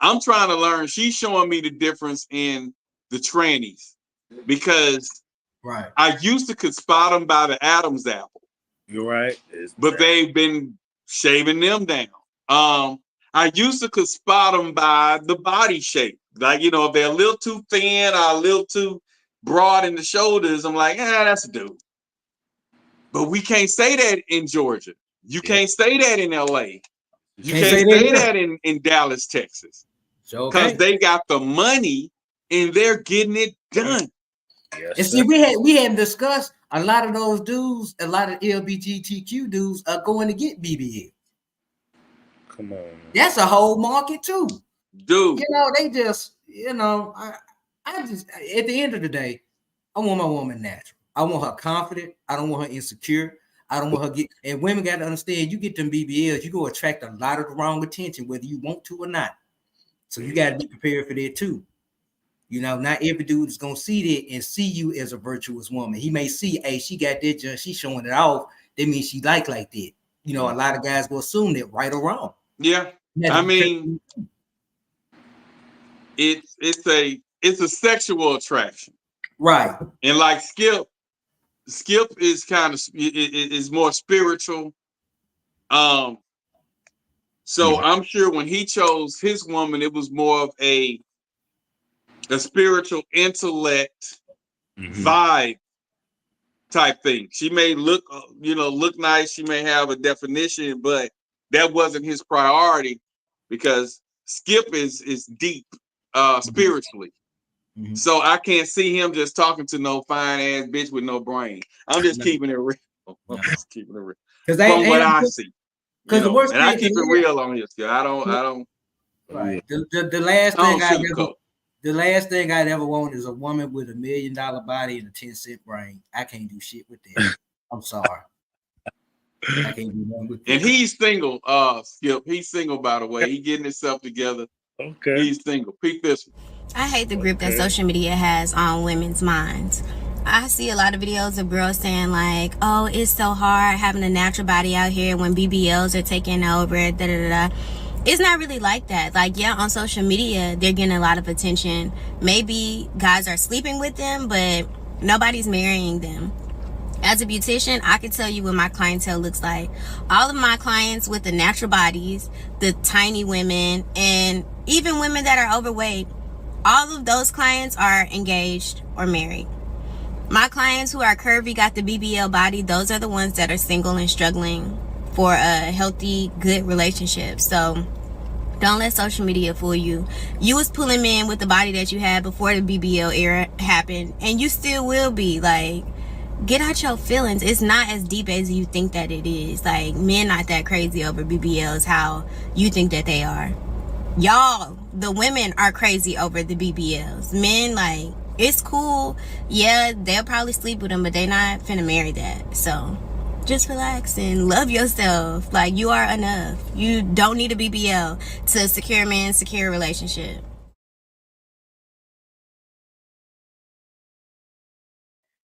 I'm trying to learn. She's showing me the difference in the trannies because I used to could spot them by the Adam's apple. You're right. But they've been shaving them down. I used to could spot them by the body shape. Like, you know, if they're a little too thin or a little too broad in the shoulders, I'm like, that's a dude. But we can't say that in Georgia. You can't say that in LA. You can't say that in Dallas, Texas. Because they got the money and they're getting it done. Yes, and see, we hadn't discussed a lot of those dudes, a lot of LGBTQ dudes are going to get BBL. Come on. That's a whole market too. Dude. You know, they just, you know, I just, at the end of the day, I want my woman natural. I want her confident. I don't want her insecure. I don't want her and women got to understand, you get them BBLs, you go attract a lot of the wrong attention, whether you want to or not. So you got to be prepared for that too. You know, not every dude is going to see that and see you as a virtuous woman. He may see, hey, she got that junk, she's showing it off. That means she like that. You know, a lot of guys will assume that, right or wrong. Yeah. I mean, it's a sexual attraction. Right. And like Skip is kind of is more spiritual. So I'm sure when he chose his woman, it was more of a spiritual intellect vibe type thing. She may look, look nice. She may have a definition, but that wasn't his priority because Skip is deep spiritually. So I can't see him just talking to no fine ass bitch with no brain. I'm just keeping it real. I'm just keeping it real. From what I see. Because the worst and I thing, keep it real on here. I don't. Right. The last I don't thing sugarcoat. the last thing I'd ever want is a woman with $1 million body and a 10-cent brain. I can't do shit with that. I'm sorry. I can't do nothing with that. And he's single, Skip. He's single, by the way. He getting himself together. Okay. He's single. Peek this one. I hate the grip that social media has on women's minds. I see a lot of videos of girls saying like, oh, it's so hard having a natural body out here when BBLs are taking over, da-da-da-da. It's not really like that. Like, yeah, on social media, they're getting a lot of attention. Maybe guys are sleeping with them, but nobody's marrying them. As a beautician, I can tell you what my clientele looks like. All of my clients with the natural bodies, the tiny women, and even women that are overweight, all of those clients are engaged or married. My clients who are curvy, got the BBL body, those are the ones that are single and struggling for a healthy, good relationship. So don't let social media fool you. You was pulling men with the body that you had before the BBL era happened, and you still will be. Like, get out your feelings. It's not as deep as you think that it is. Like, men not that crazy over BBLs how you think that they are. Y'all, the women are crazy over the BBLs. Men, like, it's cool. Yeah, they'll probably sleep with them, but they not finna marry that. So just relax and love yourself. Like, you are enough. You don't need a BBL to secure a man, secure a relationship.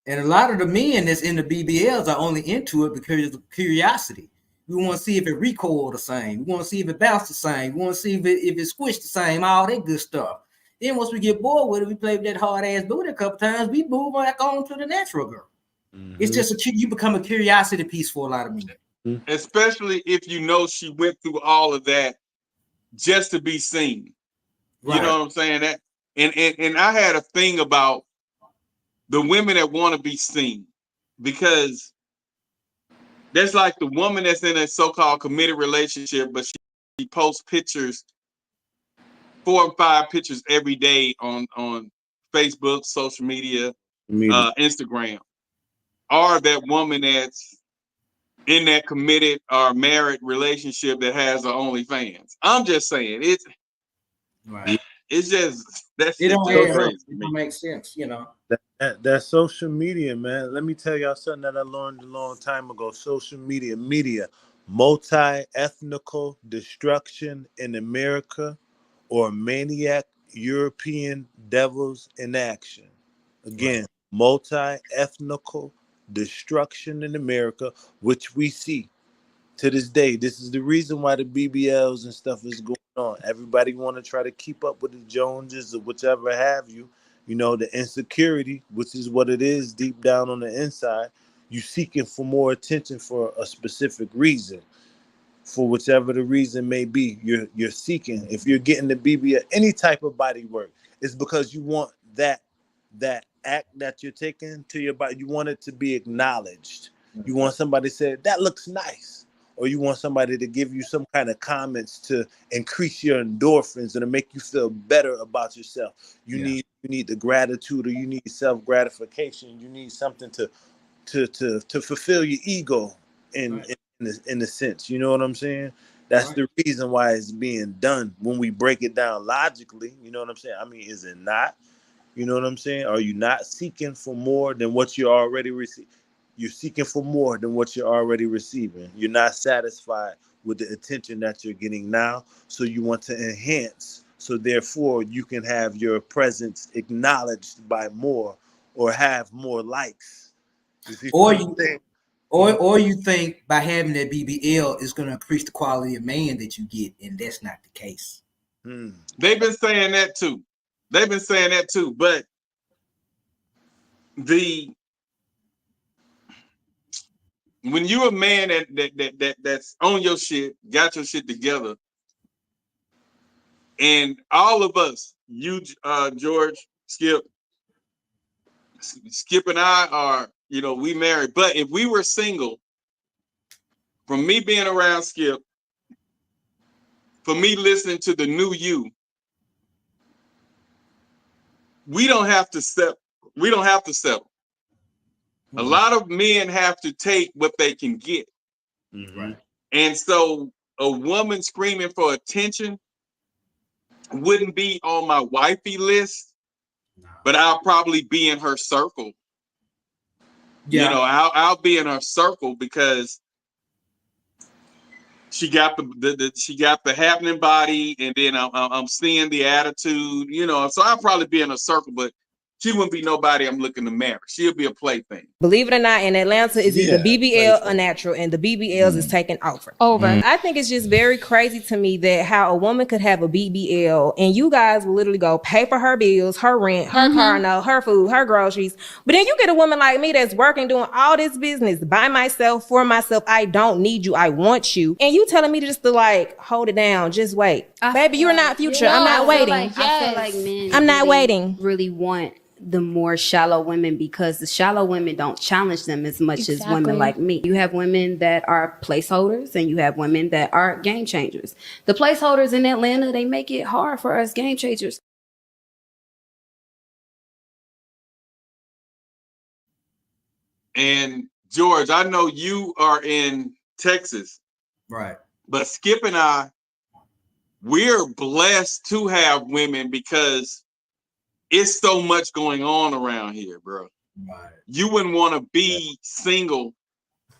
And a lot of the men that's in the BBLs are only into it because of curiosity. We want to see if it recoiled the same. We want to see if it bounced the same. We want to see if it squished the same, all that good stuff. Then once we get bored with it, we play with that hard ass booty a couple times, we move back on to the natural girl. It's just you become a curiosity piece for a lot of men. Especially if you know she went through all of that just to be seen. Right. You know what I'm saying? That and I had a thing about the women that want to be seen, because that's like the woman that's in a so-called committed relationship, but she posts pictures, 4 or 5 pictures every day on Facebook, social media, Instagram. Or that woman that's in that committed or married relationship that has her OnlyFans. I'm just saying it's right. It's just that's it don't add up. It don't make sense, That social media, man. Let me tell y'all something that I learned a long time ago. Social media, multi-ethnical destruction in America, or maniac European devils in action. Again, multi-ethnical destruction in America, which we see to this day. This is the reason why the BBLs and stuff is going on. Everybody want to try to keep up with the Joneses or whichever have you. You know, the insecurity, which is what it is deep down on the inside. You seeking for more attention for a specific reason. For whichever the reason may be, you're seeking. If you're getting the BBL, any type of body work, it's because you want that act that you're taking to your body. You want it to be acknowledged. You want somebody to say, that looks nice. Or you want somebody to give you some kind of comments to increase your endorphins and to make you feel better about yourself. You need the gratitude, or you need self-gratification. You need something to fulfill your ego in a sense. You know what I'm saying? That's the reason why it's being done. When we break it down logically, you know what I'm saying? I mean, is it not? You know what I'm saying? Are you not seeking for more than what you already receive? You're seeking for more than what you're already receiving. You're not satisfied with the attention that you're getting now, so you want to enhance. So therefore, you can have your presence acknowledged by more, or have more likes. Or you think by having that BBL is going to increase the quality of man that you get, and that's not the case. They've been saying that too. But when you're a man that's on your shit, got your shit together, And all of us, you, George, Skip and I are, we married. But if we were single, from me being around Skip, for me listening to the new you, we don't have to settle. We don't have to settle. A lot of men have to take what they can get. Mm-hmm. And so a woman screaming for attention wouldn't be on my wifey list, but I'll probably be in her circle. Yeah. I'll be in her circle because she got the happening body, and then I'm seeing the attitude, so I'll probably be in a circle, but she wouldn't be nobody I'm looking to marry. She'll be a plaything. Believe it or not, in Atlanta, it's either BBL or Natural, and the BBLs is taken over. I think it's just very crazy to me that how a woman could have a BBL and you guys will literally go pay for her bills, her rent, her car note, her food, her groceries. But then you get a woman like me that's working, doing all this business by myself, for myself. I don't need you. I want you. And you telling me just to like hold it down. Just wait. Baby, you're not Future. I'm not waiting. I feel like men I'm not waiting. Really want the more shallow women because the shallow women don't challenge them as much as women like me. You have women that are placeholders and you have women that are game changers. The placeholders in Atlanta, they make it hard for us game changers. And George, I know you are in Texas. Right. But Skip and I, we're blessed to have women because it's so much going on around here, bro. Right. You wouldn't want to be single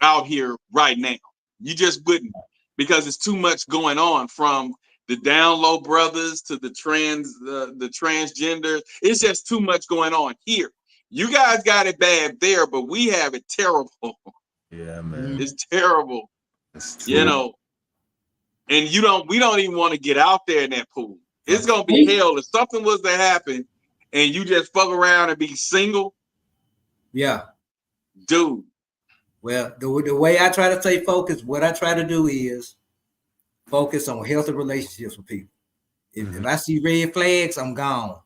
out here right now. You just wouldn't, because it's too much going on, from the down low brothers to the transgender. It's just too much going on here. You guys got it bad there, but we have it terrible. Yeah, man. It's terrible. It's And we don't even want to get out there in that pool. It's gonna be hell if something was to happen and you just fuck around and be single. Yeah. Dude. Well, the way I try to stay focused, what I try to do is focus on healthy relationships with people. If I see red flags, I'm gone.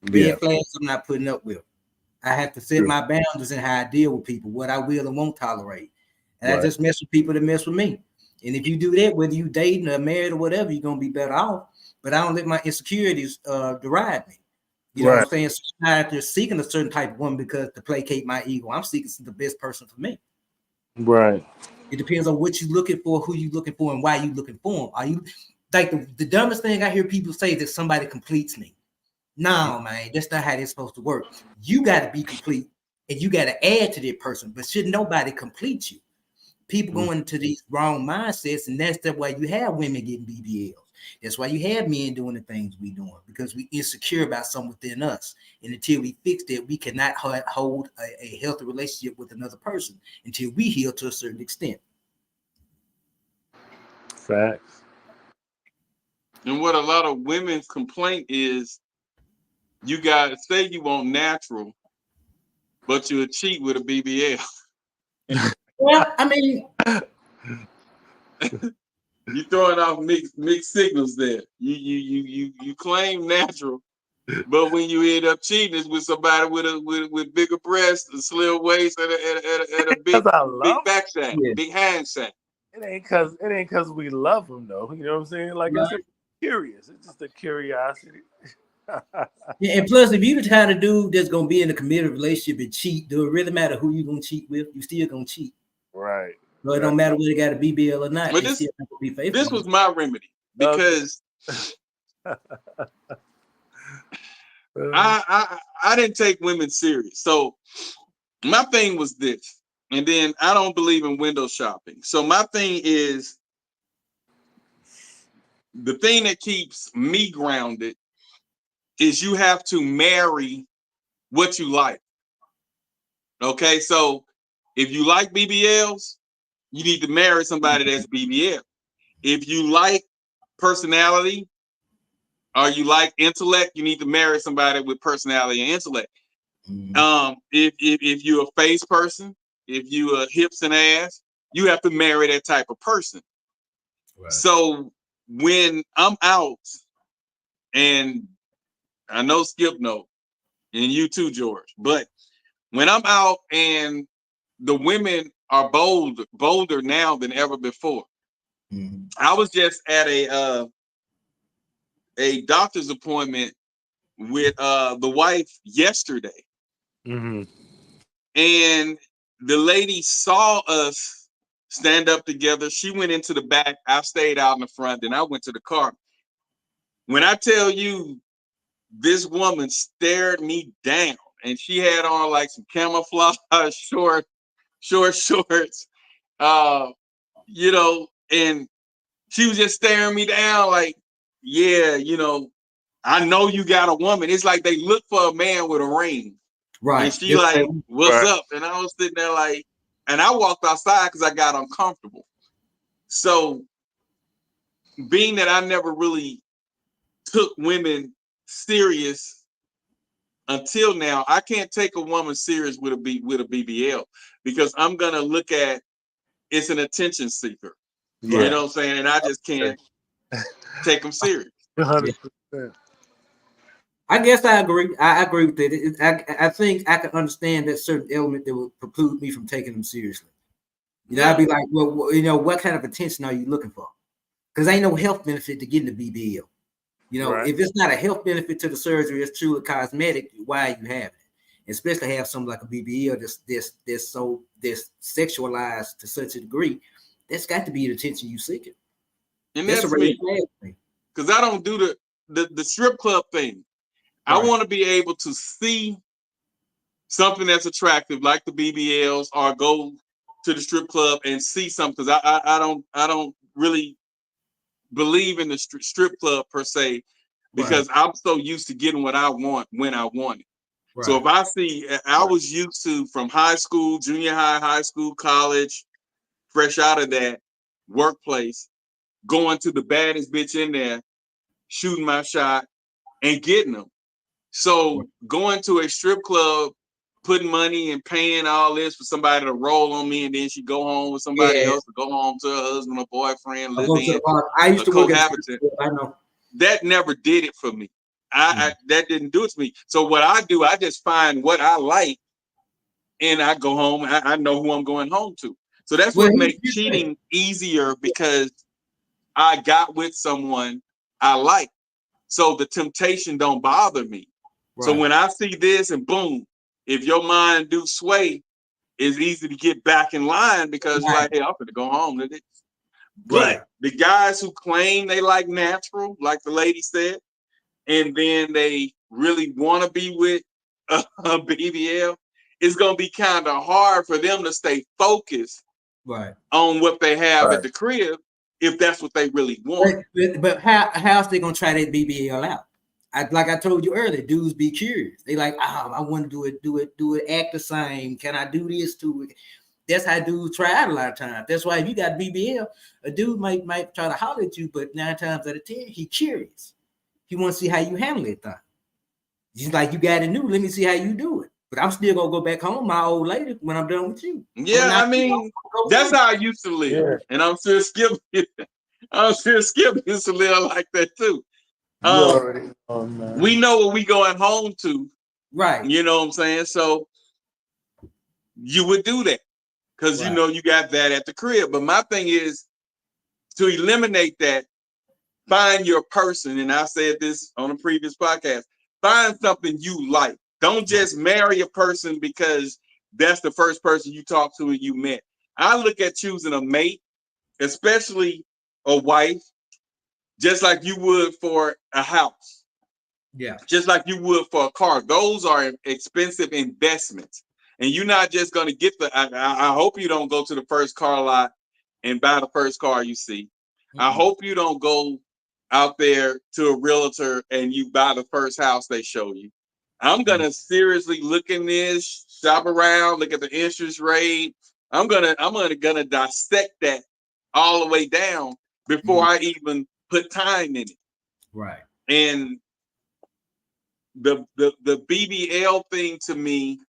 Red flags, I'm not putting up with. I have to set my boundaries in how I deal with people, what I will and won't tolerate. And I just mess with people that mess with me. And if you do that, whether you dating or married or whatever, you're gonna be better off. But I don't let my insecurities deride me. You know what I'm saying? So I'm not just seeking a certain type of woman because to placate my ego. I'm seeking the best person for me. Right. It depends on what you're looking for, who you're looking for, and why you're looking for them. Are you like the dumbest thing I hear people say is that somebody completes me? No, man, that's not how it's supposed to work. You got to be complete, and you got to add to that person. But should nobody complete you? People going into these wrong mindsets, and that's why you have women getting BBLs. That's why you have men doing the things we doing, because we insecure about something within us. And until we fix that, we cannot hold a healthy relationship with another person until we heal to a certain extent. Facts. And what a lot of women's complaint is, you guys say you want natural, but you'll cheat with a BBL. Well, I mean, you throwing off mixed signals there. You claim natural, but when you end up cheating, it's with somebody with bigger breasts, a slim waist, and a big back sack, big hand sack. It ain't cause we love them though. You know what I'm saying? Like I said, curious. It's just a curiosity. And plus, if you the kind of dude that's gonna be in a committed relationship and cheat, do it really matter who you gonna cheat with? You still gonna cheat. Right. So it don't matter whether they got a BBL or not. But this was my remedy, because I didn't take women serious. So my thing was this, and then I don't believe in window shopping. So my thing is, the thing that keeps me grounded is you have to marry what you like. Okay, so if you like BBLs, you need to marry somebody that's BBL. If you like personality or you like intellect, you need to marry somebody with personality and intellect. If you're a face person, if you are hips and ass, you have to marry that type of person. Right. So when I'm out and I know Skip know, and you too, George. But when I'm out and the women are bolder now than ever before. Mm-hmm. I was just at a doctor's appointment with the wife yesterday. Mm-hmm. And the lady saw us stand up together. She went into the back. I stayed out in the front. Then I went to the car. When I tell you, this woman stared me down, and she had on like some camouflage shorts, you know, and she was just staring me down like, yeah, you know, I know you got a woman. It's like they look for a man with a ring. Right. And she like, what's up? And I was sitting there like, and I walked outside because I got uncomfortable. So being that I never really took women serious until now, I can't take a woman serious with a BBL because I'm gonna look at it's an attention seeker. Yeah. You know what I'm saying? And I just can't take them serious. 100%. I guess I agree. I agree with it. I think I can understand that certain element that would preclude me from taking them seriously. You know, I'd be like, well, you know, what kind of attention are you looking for? Because ain't no health benefit to getting the BBL. You know, if it's not a health benefit to the surgery, it's truly cosmetic. Why are you having it? Especially have something like a BBL that's so sexualized to such a degree. That's got to be the attention you seeking. And that's me. Because I don't do the strip club thing. I want to be able to see something that's attractive, like the BBLs, or go to the strip club and see something. Because I don't really believe in the strip club per se, because I'm so used to getting what I want when I want it. Right. So if I see, I was used to from high school, junior high, high school, college, fresh out of that workplace, going to the baddest bitch in there, shooting my shot and getting them. So going to a strip club, putting money and paying all this for somebody to roll on me, and then she go home with somebody else, or go home to her husband or boyfriend, live in. I used to work at I know. That never did it for me. I that didn't do it to me. So what I do, I just find what I like, and I go home. I know who I'm going home to. So that's what makes cheating easier, because I got with someone I like. So the temptation don't bother me. Right. So when I see this and boom, if your mind do sway, it's easy to get back in line, because you're like, hey, I'm gonna go home to this. But the guys who claim they like natural, like the lady said, and then they really want to be with a BBL, it's gonna be kind of hard for them to stay focused on what they have at the crib, if that's what they really want. But how's they gonna try that BBL out? Like I told you earlier, dudes be curious. They like, I want to do it, act the same. Can I do this to it? That's how dudes try out a lot of times. That's why if you got BBL, a dude might try to holler at you, but 9 times out of 10, he curious. He wants to see how you handle it. He's like, you got it new. Let me see how you do it. But I'm still gonna go back home, my old lady, when I'm done with you. Yeah, I mean, that's how I used to live, and I'm sure Skip used to live like that too. We know what we going home to, right? You know what I'm saying? So you would do that because you know you got that at the crib. But my thing is to eliminate that. Find your person, and I said this on a previous podcast. Find something you like. Don't just marry a person because that's the first person you talk to and you met. I look at choosing a mate, especially a wife, just like you would for a house. Yeah. Just like you would for a car. Those are expensive investments. And you're not just going to get I hope you don't go to the first car lot and buy the first car you see. Mm-hmm. I hope you don't go out there to a realtor and you buy the first house they show you. I'm going to seriously look in this, shop around, look at the interest rate. I'm gonna dissect that all the way down before I even put time in it. Right. And the BBL thing to me,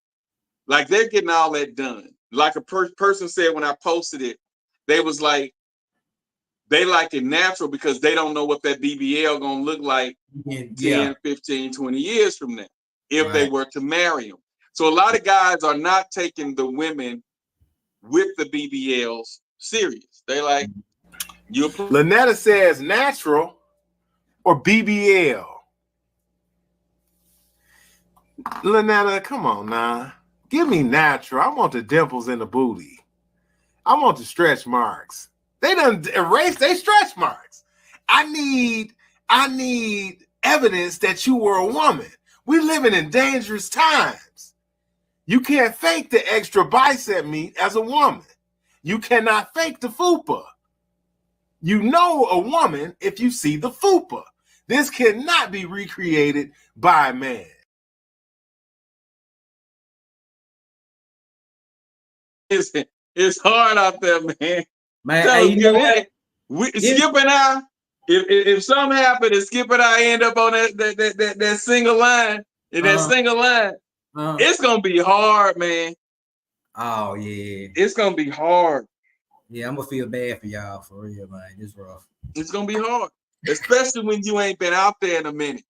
like they're getting all that done. Like a person said when I posted it, they was like, they like it natural because they don't know what that BBL gonna look like 10, 15, 20 years from now if they were to marry them. So a lot of guys are not taking the women with the BBLs serious. They like Lynetta says natural or BBL. Lynetta, come on now. Give me natural. I want the dimples in the booty. I want the stretch marks. They done erased their stretch marks. I need evidence that you were a woman. We're living in dangerous times. You can't fake the extra bicep meat as a woman. You cannot fake the fupa. You know a woman if you see the fupa. This cannot be recreated by a man. It's hard out there, man. Man, you know what? Skip and I, if something happened and Skip and I end up on that single line, it's gonna be hard, man. Oh yeah. It's gonna be hard. Yeah, I'm gonna feel bad for y'all for real, man. It's rough. It's gonna be hard, especially when you ain't been out there in a minute.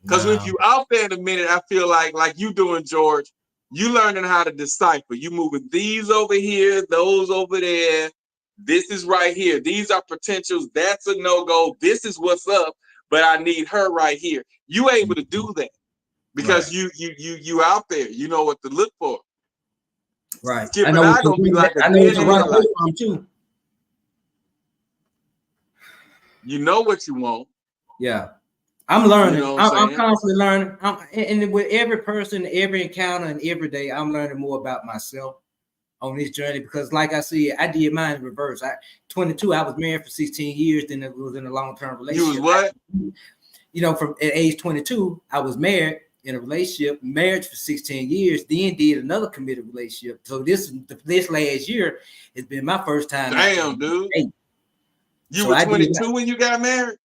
Because if you out there in a minute, I feel like you doing, George, you learning how to decipher. You moving these over here, those over there. This is right here. These are potentials. That's a no-go. This is what's up, but I need her right here. You able to do that because you out there. You know what to look for. Right. Skip and I gonna be like a dead in headlight. Too. You know what you want. Yeah. I'm learning. You know what I'm constantly learning. And with every person, every encounter, and every day, I'm learning more about myself on this journey. Because, like I said, I did mine in reverse. 22, I was married for 16 years. Then it was in a long-term relationship. You was what? From at age 22, I was married in a relationship, married for 16 years. Then did another committed relationship. So this last year has been my first time. Damn, dude. You were 22 when you got married?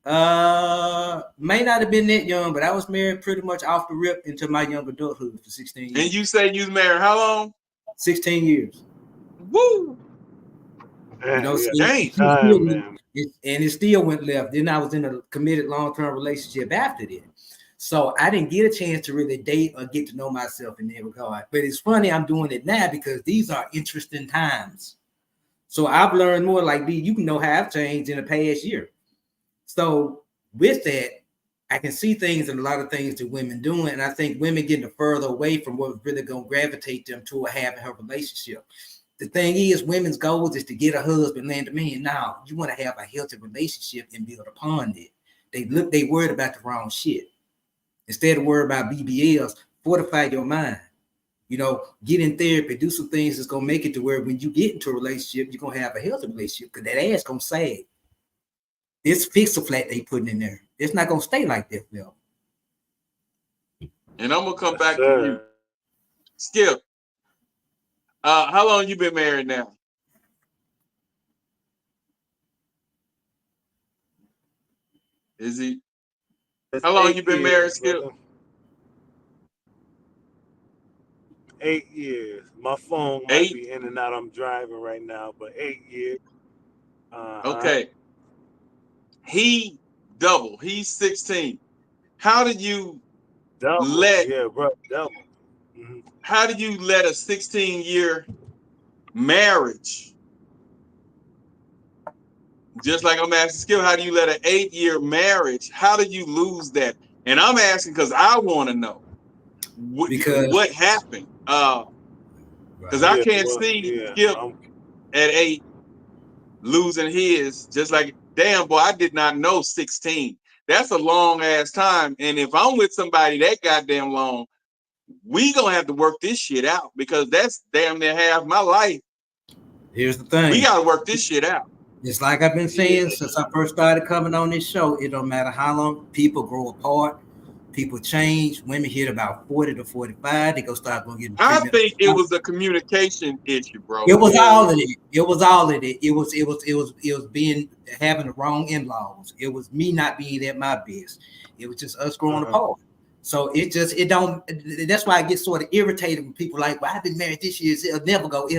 May not have been that young, but I was married pretty much off the rip into my young adulthood for 16 years. And you say you was married how long? 16 years. Woo! You know, and it still went left. Then I was in a committed long-term relationship after that. So I didn't get a chance to really date or get to know myself in that regard. But it's funny I'm doing it now because these are interesting times. So I've learned more like you can know how I've changed in the past year. So with that, I can see things and a lot of things that women doing. And I think women getting further away from what's really going to gravitate them to having her relationship. The thing is, women's goals is to get a husband, land a man. Now, you want to have a healthy relationship and build upon it. They worried about the wrong shit. Instead of worried about BBLs, fortify your mind. You know, get in therapy, do some things that's going to make it to where when you get into a relationship, you're going to have a healthy relationship because that ass going to sag. This fixer flat they putting in there, it's not going to stay like that, Phil. And I'm going to come back to you. Skip, how long you been married now? Is he? How long you been married, Skip? 8 years. My phone might be in and out. I'm driving right now, but 8 years. Okay. He double. He's 16. How did you let? Yeah, bro, double. Mm-hmm. How did you let a 16-year marriage? Just like I'm asking Skip, how do you let an 8-year marriage? How did you lose that? And I'm asking because I want to know what happened. Because I can't see Skip at 8 losing his. Just like, damn boy, I did not know 16. That's a long ass time. And if I'm with somebody that goddamn long, we gonna have to work this shit out because that's damn near half my life. Here's the thing. We gotta work this shit out. It's like I've been saying since I first started coming on this show, it don't matter how long people grow apart, people change. Women hit about 40 to 45, they go start going to get. I think it was a communication issue, bro. It was all of it. It was all of it. It was being having the wrong in-laws. It was me not being at my best. It was just us growing apart. So it don't. That's why I get sort of irritated when people like, well, I've been married this year. It'll never go. You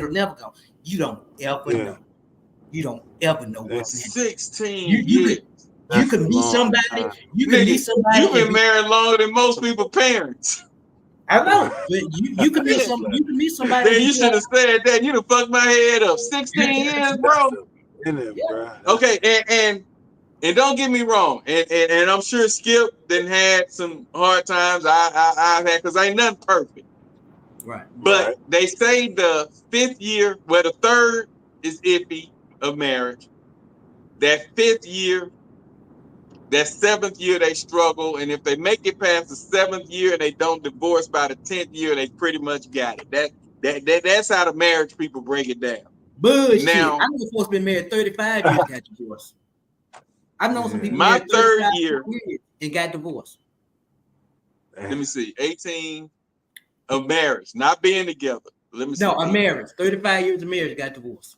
don't ever know. You don't ever know what's next. 16 years. You could meet somebody. You could meet somebody. You've been married longer than most people's parents. I know, but you could meet some. You could meet somebody. Man, you should have said that. You'd have fucked my head up. 16 years, bro. Okay, and don't get me wrong, and I'm sure Skip then had some hard times. I've had, because ain't nothing perfect. Right. But they say the 5th year, where the 3rd is iffy of marriage. That 5th year, that 7th year they struggle, and if they make it past the 7th year and they don't divorce by the 10th year, they pretty much got it. That's how the marriage people break it down. Bullshit. Now, I know folks been married 35 years got divorced. I've known some people my married 3rd year years and got divorced. Let me see, 18 of marriage, not being together. Let me see. No, a marriage. 35 years of marriage got divorced.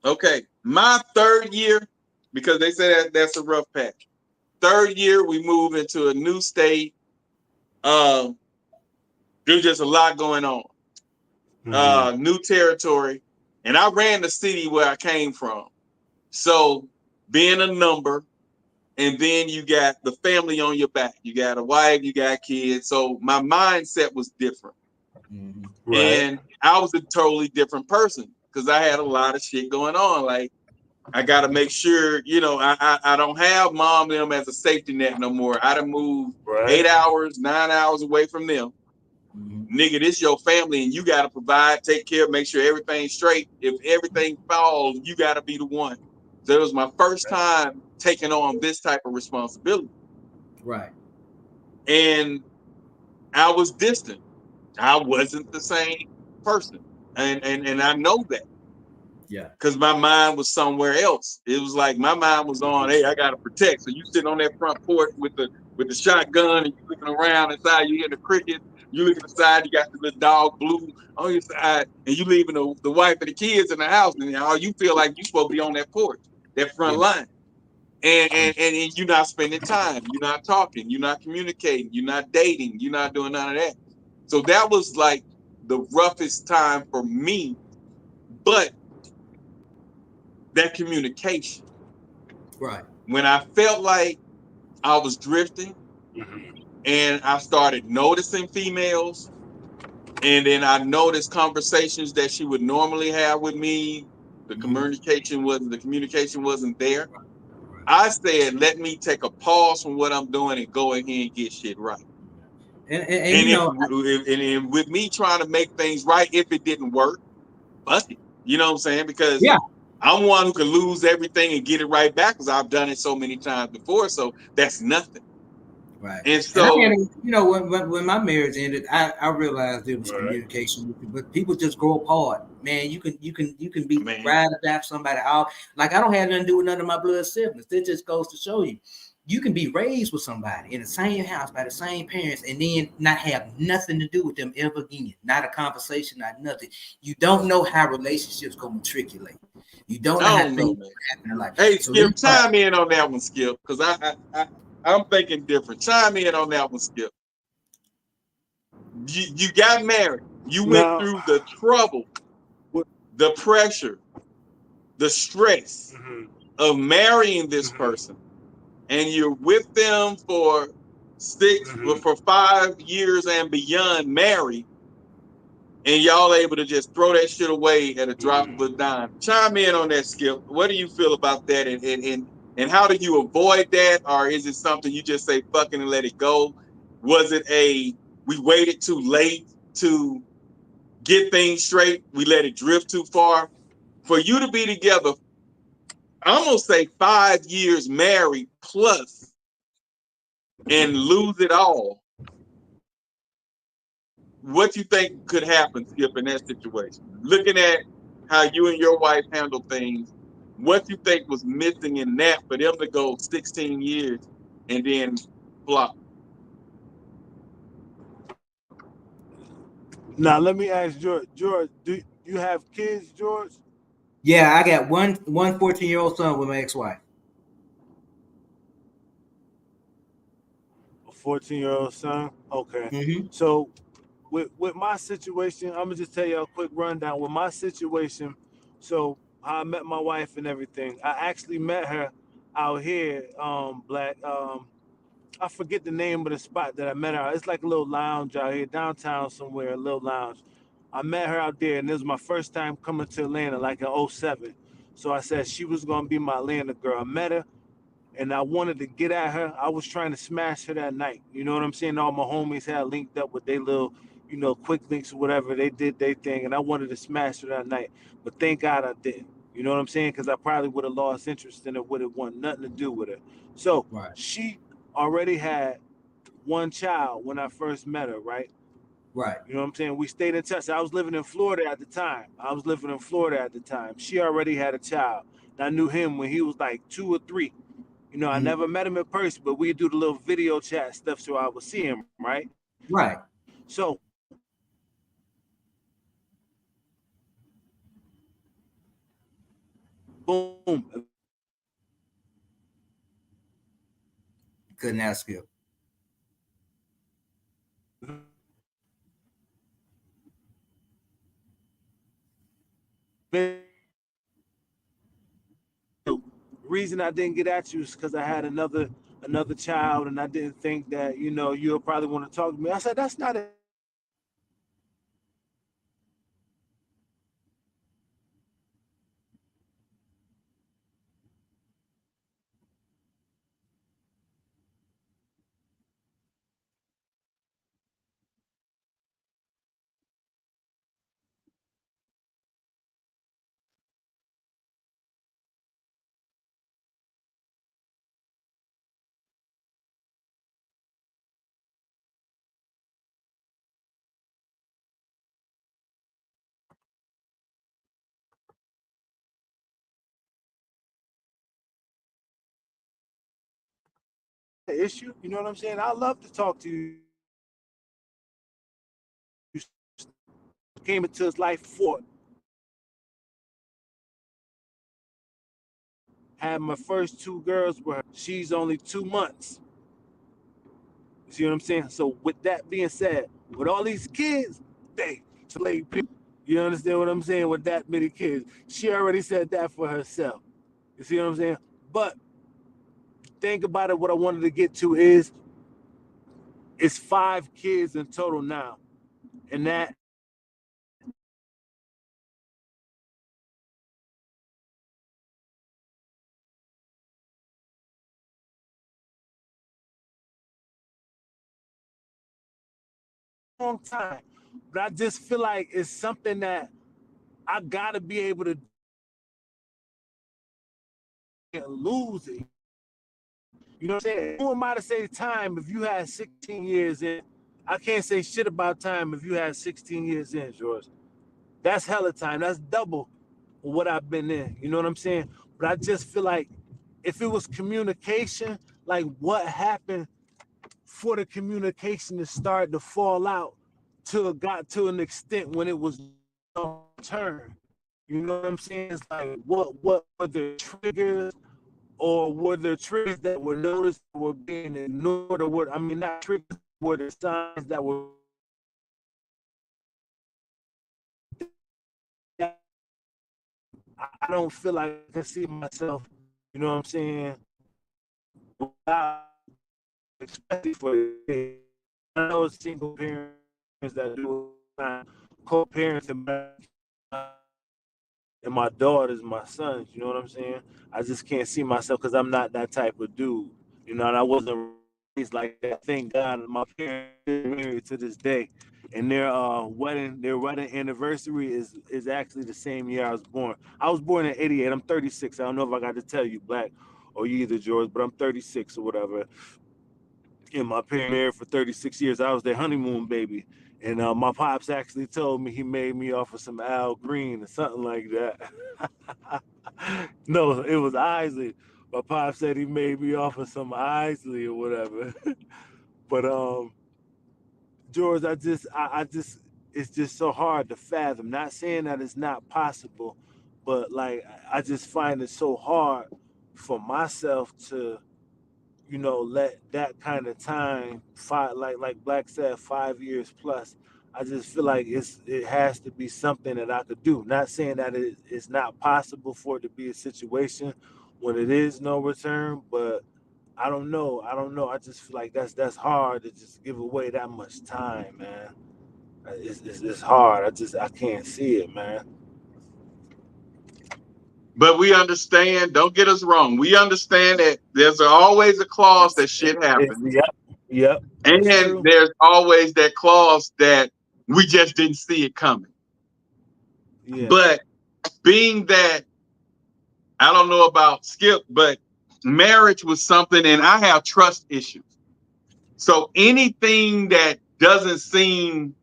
Okay, my 3rd year, because they say that's a rough patch. 3rd year, we move into a new state. There's just a lot going on. New territory. And I ran the city where I came from. So being a number, and then you got the family on your back. You got a wife, you got kids. So my mindset was different. And I was a totally different person because I had a lot of shit going on. Like, I got to make sure, I don't have mom and them as a safety net no more. I done moved 8 hours, 9 hours away from them. Nigga, this your family, and you got to provide, take care, make sure everything's straight. If everything falls, you got to be the one. So it was my first time taking on this type of responsibility. Right. And I was distant. I wasn't the same person. And I know that. Yeah. Because my mind was somewhere else. It was like my mind was on, hey, I gotta protect. So you sit on that front porch with the shotgun and you looking around inside, you hear the crickets, you look inside, you got the little dog Blue on your side, and you leaving the wife and the kids in the house, and all you feel like you supposed to be on that porch, that front line. And you're not spending time, you're not talking, you're not communicating, you're not dating, you're not doing none of that. So that was like the roughest time for me. But that communication. Right. When I felt like I was drifting and I started noticing females, and then I noticed conversations that she would normally have with me, the communication wasn't there. I said, let me take a pause from what I'm doing and go ahead and get shit right. And with me trying to make things right, if it didn't work, fuck it. You know what I'm saying? Because I'm one who can lose everything and get it right back because I've done it so many times before. So that's nothing. Right. And so, when my marriage ended, I realized there was communication, but people just grow apart. Man, you can be ride or die for somebody out. Like, I don't have nothing to do with none of my blood siblings. That just goes to show you can be raised with somebody in the same house by the same parents and then not have nothing to do with them ever again. Not a conversation, not nothing. You don't know how relationships go matriculate. You don't know how things happen in life. Hey, Skip, chime in on that one, Skip, because I'm thinking different. Chime in on that one, Skip. You got married. You went through the trouble, the pressure, the stress of marrying this person. And you're with them for 5 years and beyond married, and y'all able to just throw that shit away at a drop of a dime. Chime in on that, Skip. What do you feel about that? And how do you avoid that? Or is it something you just say fucking and let it go? Was it we waited too late to get things straight? We let it drift too far? For you to be together, I'm gonna say 5 years married plus, and lose it all, what you think could happen, Skip, in that situation? Looking at how you and your wife handle things, what you think was missing in that for them to go 16 years and then flop? Now let me ask George. George, do you have kids, George? Yeah, I got one 14-year-old son with my ex-wife. A 14-year-old son? Okay. So with my situation, I'm gonna just tell you a quick rundown. With my situation, so how I met my wife and everything. I actually met her out here, Black. I forget the name of the spot that I met her. It's like a little lounge out here, downtown somewhere, a little lounge. I met her out there, and this was my first time coming to Atlanta, like in '07. So I said she was gonna be my Atlanta girl. I met her, and I wanted to get at her. I was trying to smash her that night. You know what I'm saying? All my homies had linked up with their little, quick links or whatever. They did their thing, and I wanted to smash her that night. But thank God I didn't. You know what I'm saying? Because I probably would have lost interest in her, would have want nothing to do with her. So she already had one child when I first met her, right? Right. You know what I'm saying? We stayed in touch. I was living in Florida at the time. She already had a child. And I knew him when he was like 2 or 3. I never met him in person, but we do the little video chat stuff so I would see him, right? Right. So boom. Couldn't ask you. Reason I didn't get at you is because I had another child, and I didn't think that you'll probably want to talk to me. I said that's not it. Issue, you know what I'm saying? I love to talk to you. Came into his life for had my first 2 girls with her. She's only 2 months. You see what I'm saying? So with that being said, with all these kids, they slave people. You understand what I'm saying? With that many kids, she already said that for herself. You see what I'm saying? But think about it. What I wanted to get to is it's 5 kids in total now, and that long time. But I just feel like it's something that I gotta be able to lose it. You know what I'm saying? Who am I to say time if you had 16 years in? I can't say shit about time if you had 16 years in, George. That's hella time. That's double what I've been in. You know what I'm saying? But I just feel like if it was communication, like what happened for the communication to start to fall out till it got to an extent when it was turn. You know what I'm saying? It's like what were the triggers, or were there triggers that were noticed were being ignored, or what? I mean, not triggers, were the signs that were. I don't feel like I can see myself. You know what I'm saying? Without, especially for I know single parents that do co-parents and my daughters, my sons. You know what I'm saying? I just can't see myself because I'm not that type of dude. And I wasn't raised like that. Thank God, my parents are married to this day, and their wedding anniversary is actually the same year I was born. I was born in '88. I'm 36. I don't know if I got to tell you, Black, or you either, George, but I'm 36 or whatever. And my parents married for 36 years. I was their honeymoon baby. And my pops actually told me he made me off of some Al Green or something like that. No, it was Isley. My pop said he made me off of some Isley or whatever. But George, I just it's just so hard to fathom. Not saying that it's not possible, but like I just find it so hard for myself to let that kind of time, like Black said, 5 years plus. I just feel like it has to be something that I could do. Not saying that it's not possible for it to be a situation when it is no return, but I don't know. I just feel like that's hard to just give away that much time, man. It's hard. I can't see it, man. But we understand. Don't get us wrong. We understand that there's always a clause that shit happens. Yep. And there's always that clause that we just didn't see it coming. Yeah. But being that, I don't know about Skip, but marriage was something, and I have trust issues. So anything that doesn't seem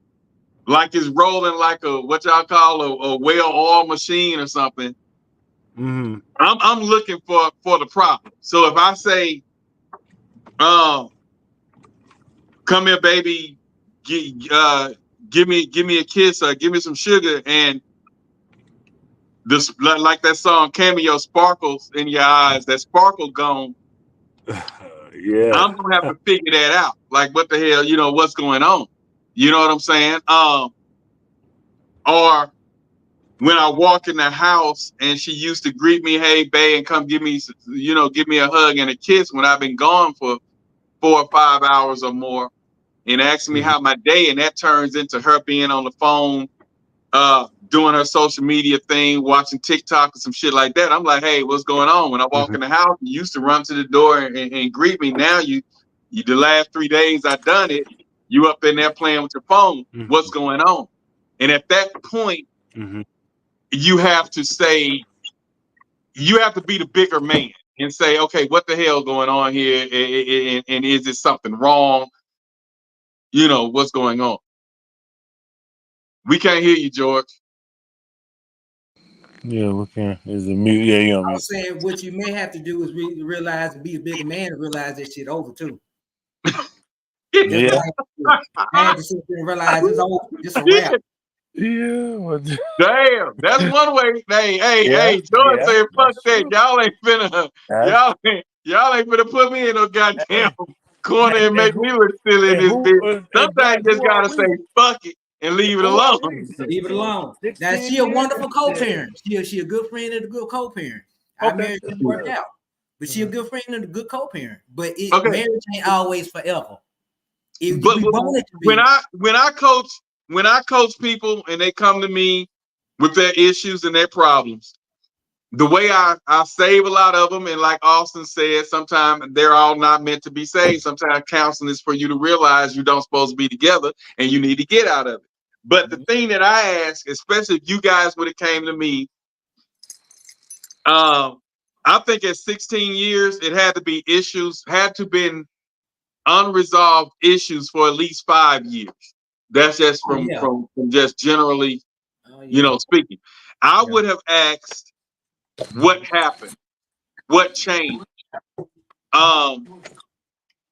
like it's rolling like a what y'all call a well-oiled machine or something, Mm-hmm. I'm looking for the problem. So if I say, come here, baby, give me a kiss or give me some sugar, and this like that song Cameo, sparkles in your eyes, that sparkle gone. Yeah. I'm gonna have to figure that out. Like, what the hell, what's going on? You know what I'm saying? Or when I walk in the house and she used to greet me, hey, babe, and come give me a hug and a kiss when I've been gone for 4 or 5 hours or more, and asking me how my day, and that turns into her being on the phone, doing her social media thing, watching TikTok or some shit like that. I'm like, hey, what's going on? When I walk in the house, you used to run to the door and greet me. Now you the last 3 days I done it, you up in there playing with your phone. What's going on? And at that point, you have to be the bigger man and say, okay, what the hell going on here? And is it something wrong? What's going on? We can't hear you, George. Yeah, we can. Is it mute? Yeah, you on I mute. was saying what you may have to do is realize and be a bigger man and realize that shit over too. Yeah. I had to sit there and realize it's over. It's a wrap. Yeah. Damn, that's one way. Hey, George said, "Fuck that, y'all ain't finna, y'all ain't finna put me in no goddamn corner and make me look silly in this bitch." Sometimes you just gotta say fuck it and leave it alone. Leave it alone. Now she a wonderful co-parent. She a good friend and a good co-parent. Our marriage didn't work out, but she a good friend and a good co-parent. But marriage ain't always forever. But when I coach people and they come to me with their issues and their problems, the way I save a lot of them, and like Austin said, sometimes they're all not meant to be saved. Sometimes counseling is for you to realize you don't supposed to be together and you need to get out of it. But the thing that I ask, especially if you guys would have came to me, I think at 16 years, it had to be been unresolved issues for at least 5 years. That's just from just generally, speaking. I would have asked what happened, what changed,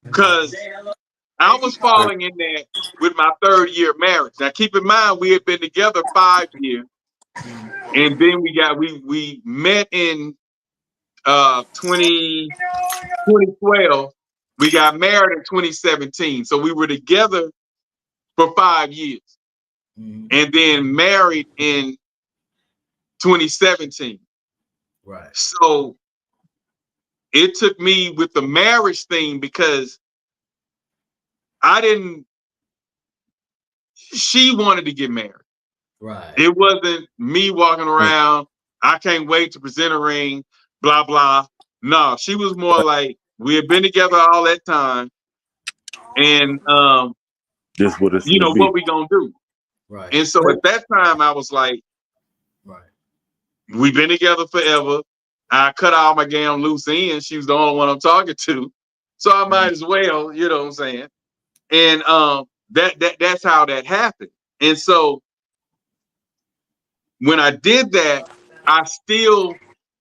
because I was falling in there with my 3rd year marriage. Now, keep in mind, we had been together 5 years, and then we met in 2012. We got married in 2017, so we were together for 5 years, and then married in 2017. Right. So it took me with the marriage thing because she wanted to get married. Right. It wasn't me walking around, I can't wait to present a ring, blah, blah. No, she was more like, we had been together all that time, and this what it's what we gonna do? Right. And so at that time, I was like, right, we've been together forever. I cut all my damn loose ends. She was the only one I'm talking to, so I might as well, you know what I'm saying? And that's how that happened. And so when I did that, I still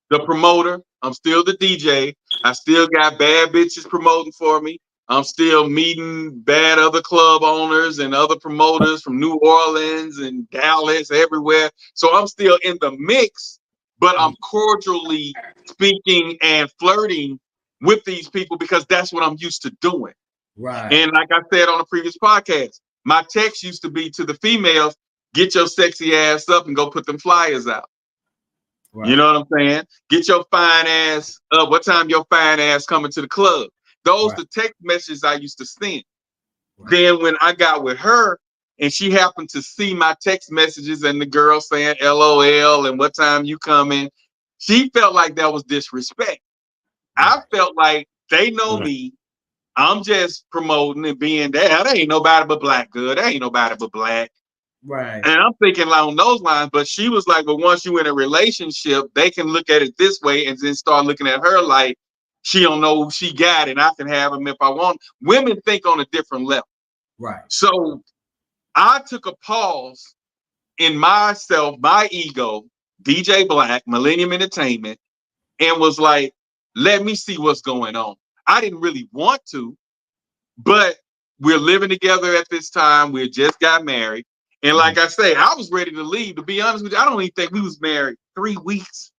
the promoter. I'm still the DJ. I still got bad bitches promoting for me. I'm still meeting bad other club owners and other promoters from New Orleans and Dallas, everywhere. So I'm still in the mix, but I'm cordially speaking and flirting with these people because that's what I'm used to doing. right. And like I said on the previous podcast, my text used to be to the females, get your sexy ass up and go put them flyers out. Right. You know what I'm saying? Get your fine ass up. What time your fine ass coming to the club? Those the text messages I used to send. Right. Then when I got with her and she happened to see my text messages and the girl saying LOL and what time you coming, she felt like that was disrespect. Right. I felt like they know me. I'm just promoting and being there. There ain't nobody but black good. There ain't nobody but black. Right. And I'm thinking along those lines, but she was like, but once you in a relationship, they can look at it this way and then start looking at her like she don't know who she got and I can have him if I want. Women think on a different level. Right. So I took a pause in myself, my ego, DJ Black, Millennium Entertainment, and was like, let me see what's going on. I didn't really want to, but we're living together at this time. We just got married. And like I say, I was ready to leave. To be honest with you, I don't even think we was married 3 weeks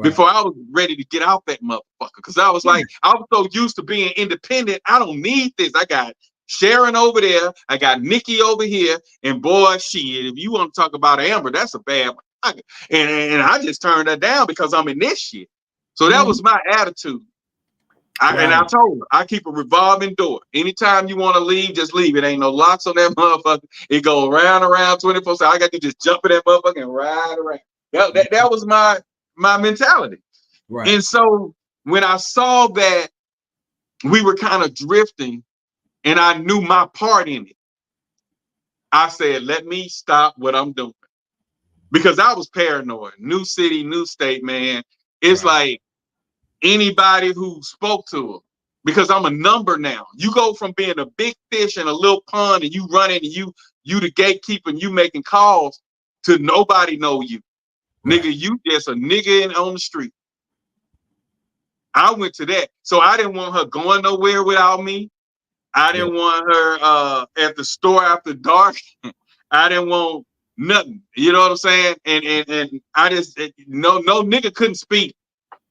before I was ready to get out that motherfucker. Because I was like, I was so used to being independent. I don't need this. I got Sharon over there. I got Nikki over here. And boy, shit, if you want to talk about Amber, that's a bad one. And I just turned that down because I'm in this shit. So that was my attitude. And I told her, I keep a revolving door. Anytime you want to leave, just leave. It ain't no locks on that motherfucker. It go around 24/7. I got to just jump in that motherfucker and ride around. That was my mentality. Right. And so when I saw that we were kind of drifting and I knew my part in it, I said, let me stop what I'm doing. Because I was paranoid. New city, new state, man. It's like, anybody who spoke to her, because I'm a number now. You go from being a big fish in a little pond and you running and you the gatekeeper and you making calls to nobody know you. Right. Nigga, you just a nigga on the street. I went to that. So I didn't want her going nowhere without me. I didn't want her at the store after dark. I didn't want nothing. You know what I'm saying? And I just no nigga couldn't speak.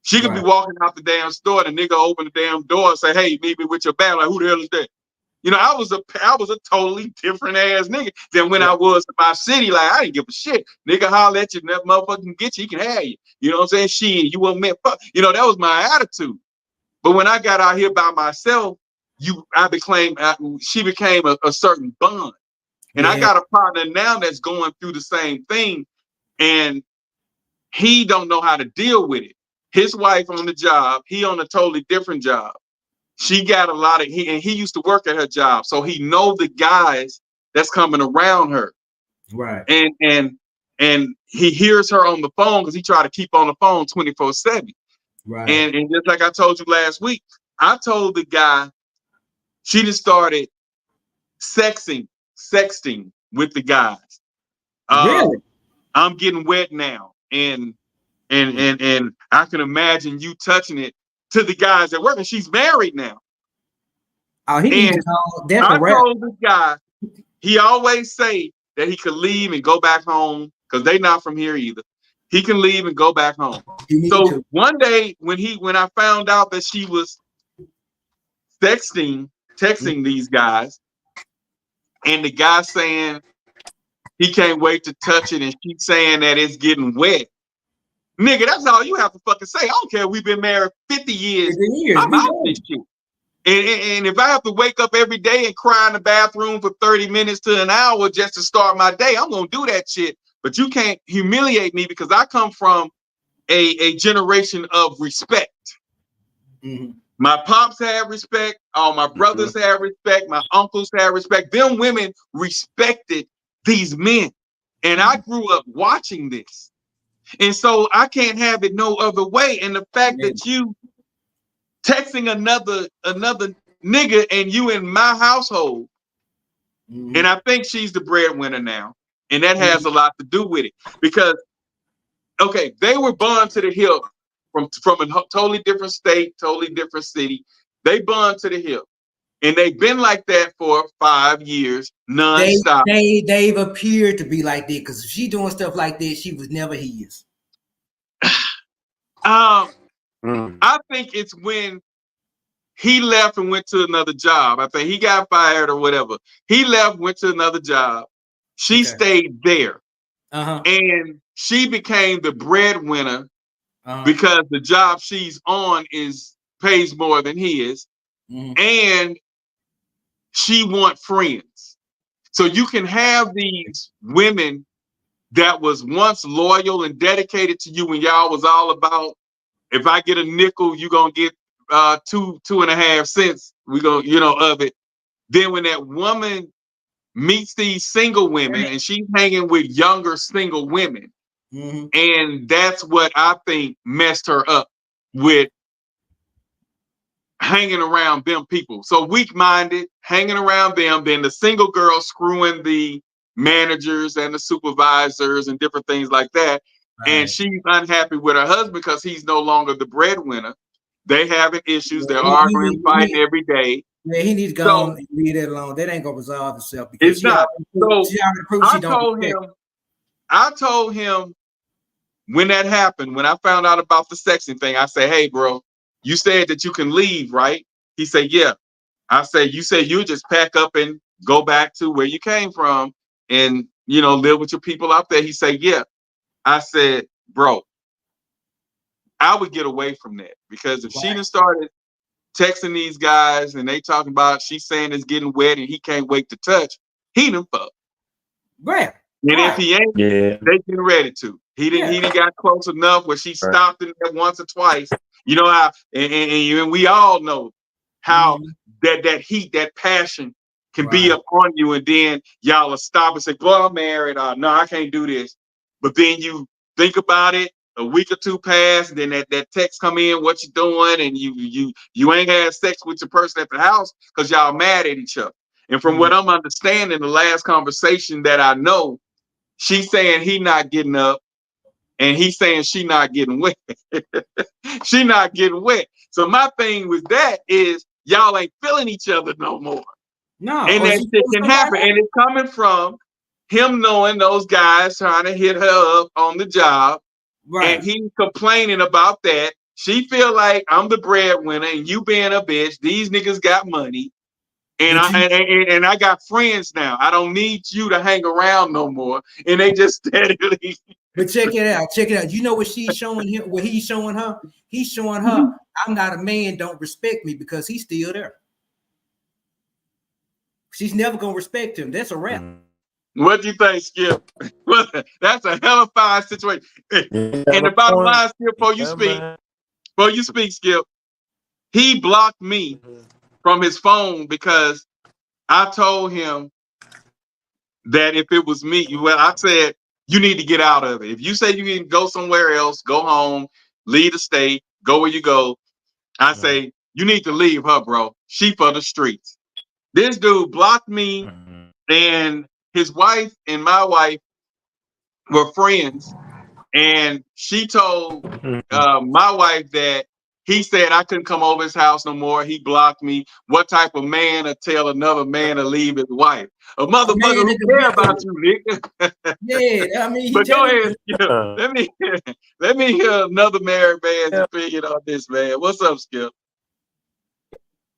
She could be walking out the damn store and the nigga open the damn door and say, hey, meet me with your bag. Like, who the hell is that? You know, I was a totally different ass nigga than when I was in my city. Like, I didn't give a shit. Nigga holler at you, that motherfucker can get you, he can have you. You know what I'm saying? Shit, you weren't meant fuck. You know, that was my attitude. But when I got out here by myself, she became a certain bond. And I got a partner now that's going through the same thing. And he don't know how to deal with it. His wife on the job, he on a totally different job. She got a lot of, he used to work at her job. So he know the guys that's coming around her. Right. And he hears her on the phone because he try to keep on the phone 24/7. Right. And just like I told you last week, I told the guy, she just started sexting with the guys. Really? I'm getting wet now. And I can imagine you touching it to the guys that work. And she's married now. Oh, he needs to call definitely. I told this guy, he always say that he could leave and go back home because they not from here either. He can leave and go back home. So one day when I found out that she was texting these guys, and the guy saying he can't wait to touch it, and she's saying that it's getting wet. Nigga, that's all you have to fucking say. I don't care. We've been married 50 years. I'm out this shit. And if I have to wake up every day and cry in the bathroom for 30 minutes to an hour just to start my day, I'm gonna do that shit. But you can't humiliate me because I come from a generation of respect. Mm-hmm. My pops had respect. All my brothers had respect. My uncles had respect. Them women respected these men. And I grew up watching this. And so I can't have it no other way. And the fact that you texting another nigga and you in my household, and I think she's the breadwinner now. And that has a lot to do with it. Because, okay, they were born to the hip from a totally different state, totally different city. They born to the hip. And they've been like that for 5 years, nonstop. They've appeared to be like that because if she doing stuff like this, she was never his. I think it's when he left and went to another job. I think he got fired or whatever. He left, went to another job. She stayed there. And she became the breadwinner because the job she's on pays more than his. And she want friends. So you can have these women that was once loyal and dedicated to you when y'all was all about, if I get a nickel, you gonna get 2.5 cents. We gonna, of it. Then when that woman meets these single women and she's hanging with younger single women, and that's what I think messed her up with hanging around them people. So weak-minded, hanging around them, then the single girl screwing the managers and the supervisors and different things like that. And she's unhappy with her husband because he's no longer the breadwinner. They having issues. They're arguing, fighting every day. Yeah, he needs to go on and leave that alone. That ain't gonna resolve itself because it's not. So I told him when that happened, when I found out about the sexing thing, I said, hey, bro, you said that you can leave, right? He said, yeah. I said, you said you just pack up and go back to where you came from and, live with your people out there. He said, yeah. I said, bro, I would get away from that because if she done started texting these guys and they talking about she's saying it's getting wet and he can't wait to touch, he done fuck. Right. And if he ain't, they getting ready to. He didn't got close enough where she stopped him once or twice. You know how, and we all know how that heat, that passion can be upon you, and then y'all will stop and say, "Well, I'm married," or "No, I can't do this." But then you think about it, a week or two pass, and then that text come in, "What you doing?" And you ain't had sex with your person at the house because y'all mad at each other. And from what I'm understanding, the last conversation that I know, she's saying he not getting up, and he's saying she not getting wet. She not getting wet. So my thing with that is y'all ain't feeling each other no more. No, and that shit can happen, and it's coming from him knowing those guys trying to hit her up on the job, and he's complaining about that. She feel like I'm the breadwinner, and you being a bitch. These niggas got money. And I got friends now. I don't need you to hang around no more. And they just steadily. But check it out. Check it out. You know what she's showing him? What he's showing her? He's showing her, I'm not a man. Don't respect me because he's still there. She's never gonna respect him. That's a wrap. What do you think, Skip? That's a hell of a fine situation. And the bottom line, Skip, before you speak, Skip, he blocked me from his phone because I told him that if it was me, I said, you need to get out of it. If you say you need to go somewhere else, go home, leave the state, go where you go, I say, you need to leave her, bro. She for the streets. This dude blocked me, and his wife and my wife were friends. And she told my wife that he said I couldn't come over his house no more. He blocked me. What type of man to tell another man to leave his wife? A motherfucker who care about you, nigga. Yeah, I mean, but go ahead, Skip. Let me hear another married man's opinion on this, man. What's up, Skip?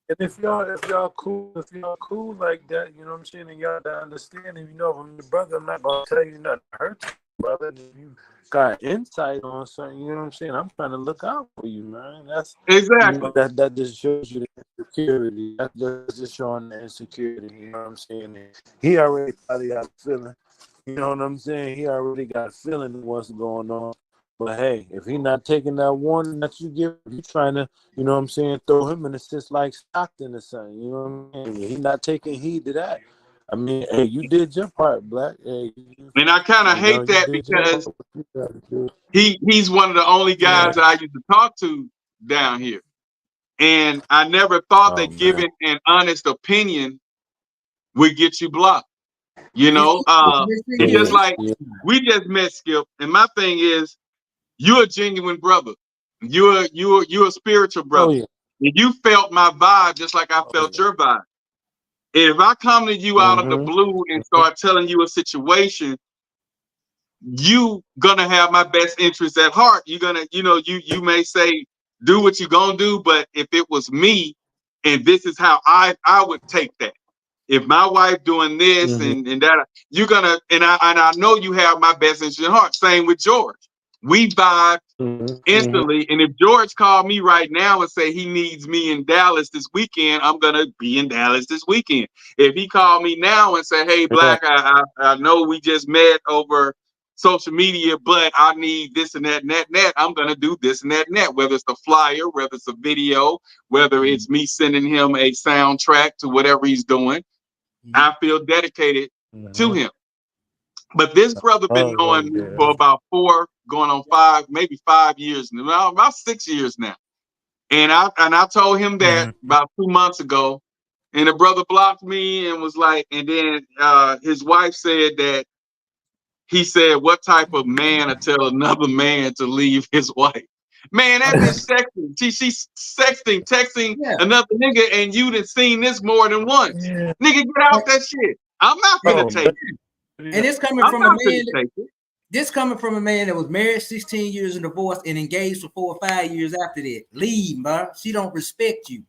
And if y'all cool like that, you know what I'm saying, and y'all understanding, from your brother, I'm not gonna tell you nothing to hurt you, brother. If you got insight on something, you know what I'm saying, I'm trying to look out for you, man. That's exactly that just shows you the insecurity. That's just showing the insecurity, you know what I'm saying? He already probably got a feeling, you know what I'm saying? He already got a feeling of what's going on. But hey, if he's not taking that warning that you give, you trying to, you know what I'm saying, throw him in assist like Stockton or something, you know what I mean? He's not taking heed to that. I mean, hey, you did your part, Black. Hey, and I kind of hate that because he's one of the only guys that I used to talk to down here. And I never thought that giving an honest opinion would get you blocked. It's just like we just met, Skip. And my thing is, you're a genuine brother. You're a spiritual brother. And you felt my vibe just like I felt your vibe. If I come to you out of the blue and start telling you a situation, you gonna have my best interest at heart. You're gonna, you may say, do what you're gonna do, but if it was me, and this is how I would take that. If my wife doing this and that, you're gonna, and I know you have my best interest in heart. Same with George. We vibe instantly. And if George called me right now and say he needs me in Dallas this weekend, I'm gonna be in Dallas this weekend. If he called me now and say, "Hey, Black, I know we just met over social media, but I need this and that and that and that," I'm gonna do this and that and that. Whether it's a flyer, whether it's a video, whether it's me sending him a soundtrack to whatever he's doing, I feel dedicated to him. But this brother been knowing me for about 4, going on 5, maybe 5 years now, about 6 years now. And I told him that about 2 months ago, and the brother blocked me and was like, and then his wife said that he said, "What type of man to tell another man to leave his wife?" Man, that bitch sexting. She's sexting, texting another nigga, and you done seen this more than once. Nigga, get out that shit. I'm not gonna take it. And it's coming from a man. This coming from a man that was married 16 years and divorced and engaged for 4 or 5 years after that. Leave, bro. She don't respect you.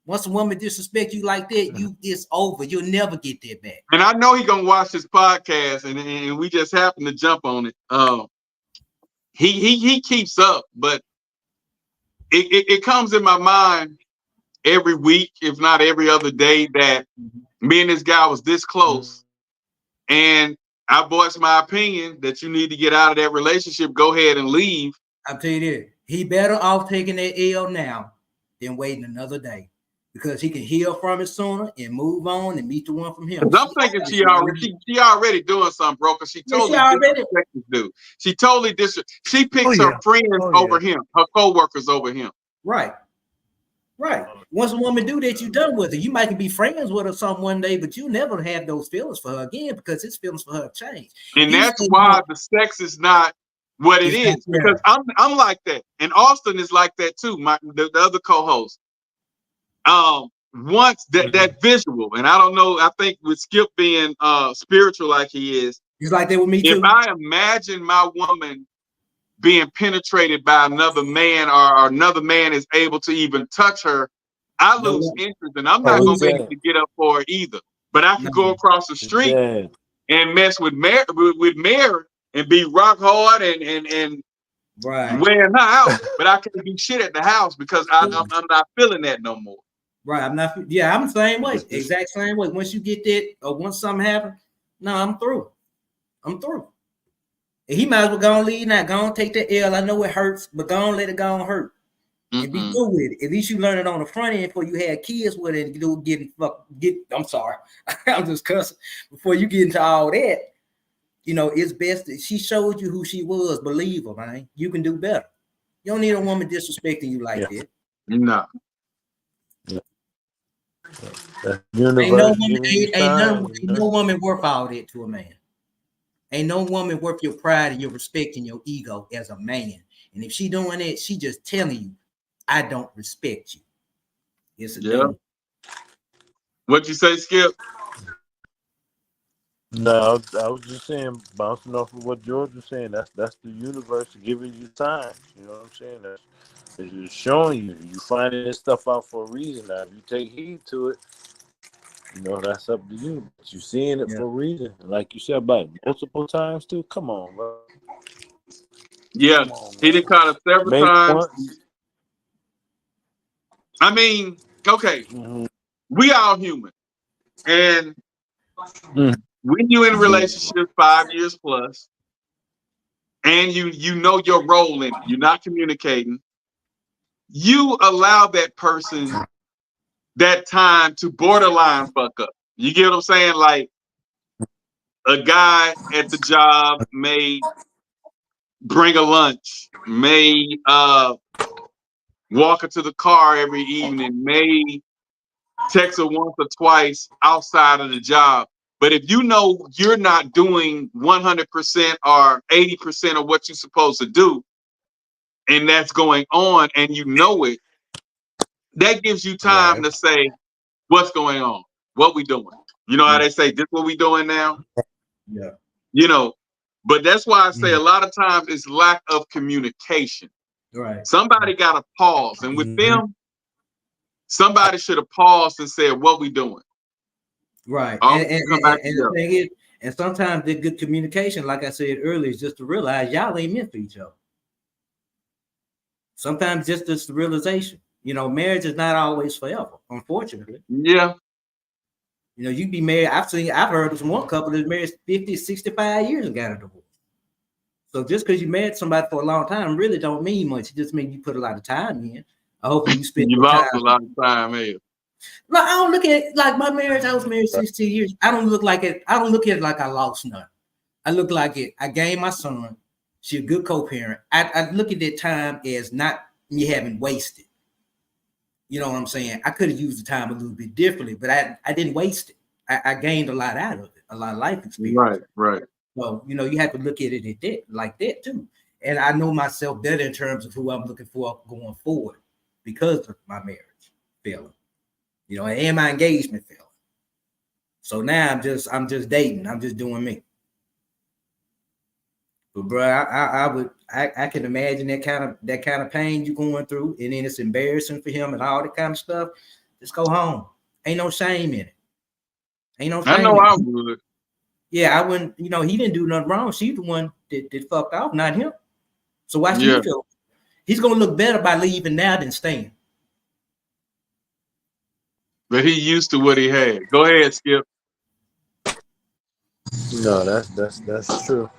Once a woman disrespect you like that, it's over. You'll never get that back. And I know he gonna watch this podcast, and we just happen to jump on it. He keeps up, but it comes in my mind every week, if not every other day, that me and this guy was this close, and I voiced my opinion that you need to get out of that relationship. Go ahead and leave. I'll tell you this: he better off taking that L now than waiting another day, because he can heal from it sooner and move on and meet the one from him. I'm thinking she already doing something, bro. Because she totally disrespects this dude. She totally She picks her friends over him, her co-workers over him. Right. Once a woman do that, you done with her. You might be friends with her some one day, but you never have those feelings for her again, because his feelings for her have changed. And that's why the sex is not what it is. Because I'm like that, and Austin is like that too. The other co-host. Once that visual, and I don't know. I think with Skip being spiritual like he is, he's like that with me too. If I imagine my woman being penetrated by another man, or another man is able to even touch her, I lose interest, and I'm not gonna be able to get up for her either. But I can go across the street and mess with Mary and be rock hard and wearing her out, but I can't do shit at the house because I'm not feeling that no more. Right, I'm not. Yeah, I'm the same way, exact same way. Once you get that, or once something happens, no, I'm through. And he might as well go and leave now. Go and take that L. I know it hurts, but go and let it go and hurt. And be good with it. At least you learn it on the front end before you had kids with it. And I'm sorry, I'm just cussing. Before you get into all that, it's best that she showed you who she was. Believe her, man. You can do better. You don't need a woman disrespecting you like that. No. Ain't no woman worth all that to a man. Ain't no woman worth your pride and your respect and your ego as a man. And if she doing that, she just telling you, I don't respect you. It's a thing. What you say, Skip? No, I was just saying, bouncing off of what George was saying. That's the universe giving you time. You know what I'm saying? It's just showing you finding this stuff out for a reason. Now, if you take heed to it, that's up to you. But you're seeing it for a reason. Like you said about multiple times too. Come on, bro. Yeah, he done caught us several times. I mean, okay, we all human, and when you in a relationship 5 years plus, and you know your role in it, you're not communicating, you allow that person that time to borderline fuck up. You get what I'm saying? Like, a guy at the job may bring a lunch, may walk her to the car every evening, may text her once or twice outside of the job. But if you know you're not doing 100% or 80% of what you're supposed to do, and that's going on, and you know it, that gives you time to say, what's going on? What we doing? You know how they say, this what we doing now? Yeah. But that's why I say a lot of times it's lack of communication. Right. Somebody got to pause. And with them, somebody should have paused and said, "What we doing?" Right. Oh, And come back the together. thing is, and sometimes the good communication, like I said earlier, is just to realize y'all ain't meant for each other. Sometimes just this realization. Marriage is not always forever, unfortunately. Yeah. You be married. I've heard of one couple that's married 50, 65 years and got a divorce. So just because you married somebody for a long time really don't mean much. It just means you put a lot of time in. Hopefully you spend You your lost time. a lot of time here. No, I don't look at it like my marriage. I was married 16 years. I don't look like it. I don't look at it like I lost none. I look like it. I gained my son. She's a good co-parent. I look at that time as not me having wasted. You know what I'm saying? I could have used the time a little bit differently, but I didn't waste it. I gained a lot out of it, a lot of life experience. Right. So, you have to look at it like that too. And I know myself better in terms of who I'm looking for going forward because of my marriage failing. And my engagement failing. So now I'm just dating. I'm just doing me. But bro, I can imagine that kind of pain you're going through, and then it's embarrassing for him and all that kind of stuff. Just go home. Ain't no shame in it. Ain't no shame. I know I would. Yeah, I wouldn't. He didn't do nothing wrong. She's the one that fucked off, not him. So why should he feel? He's gonna look better by leaving now than staying. But he used to what he had. Go ahead, Skip. No, that's true.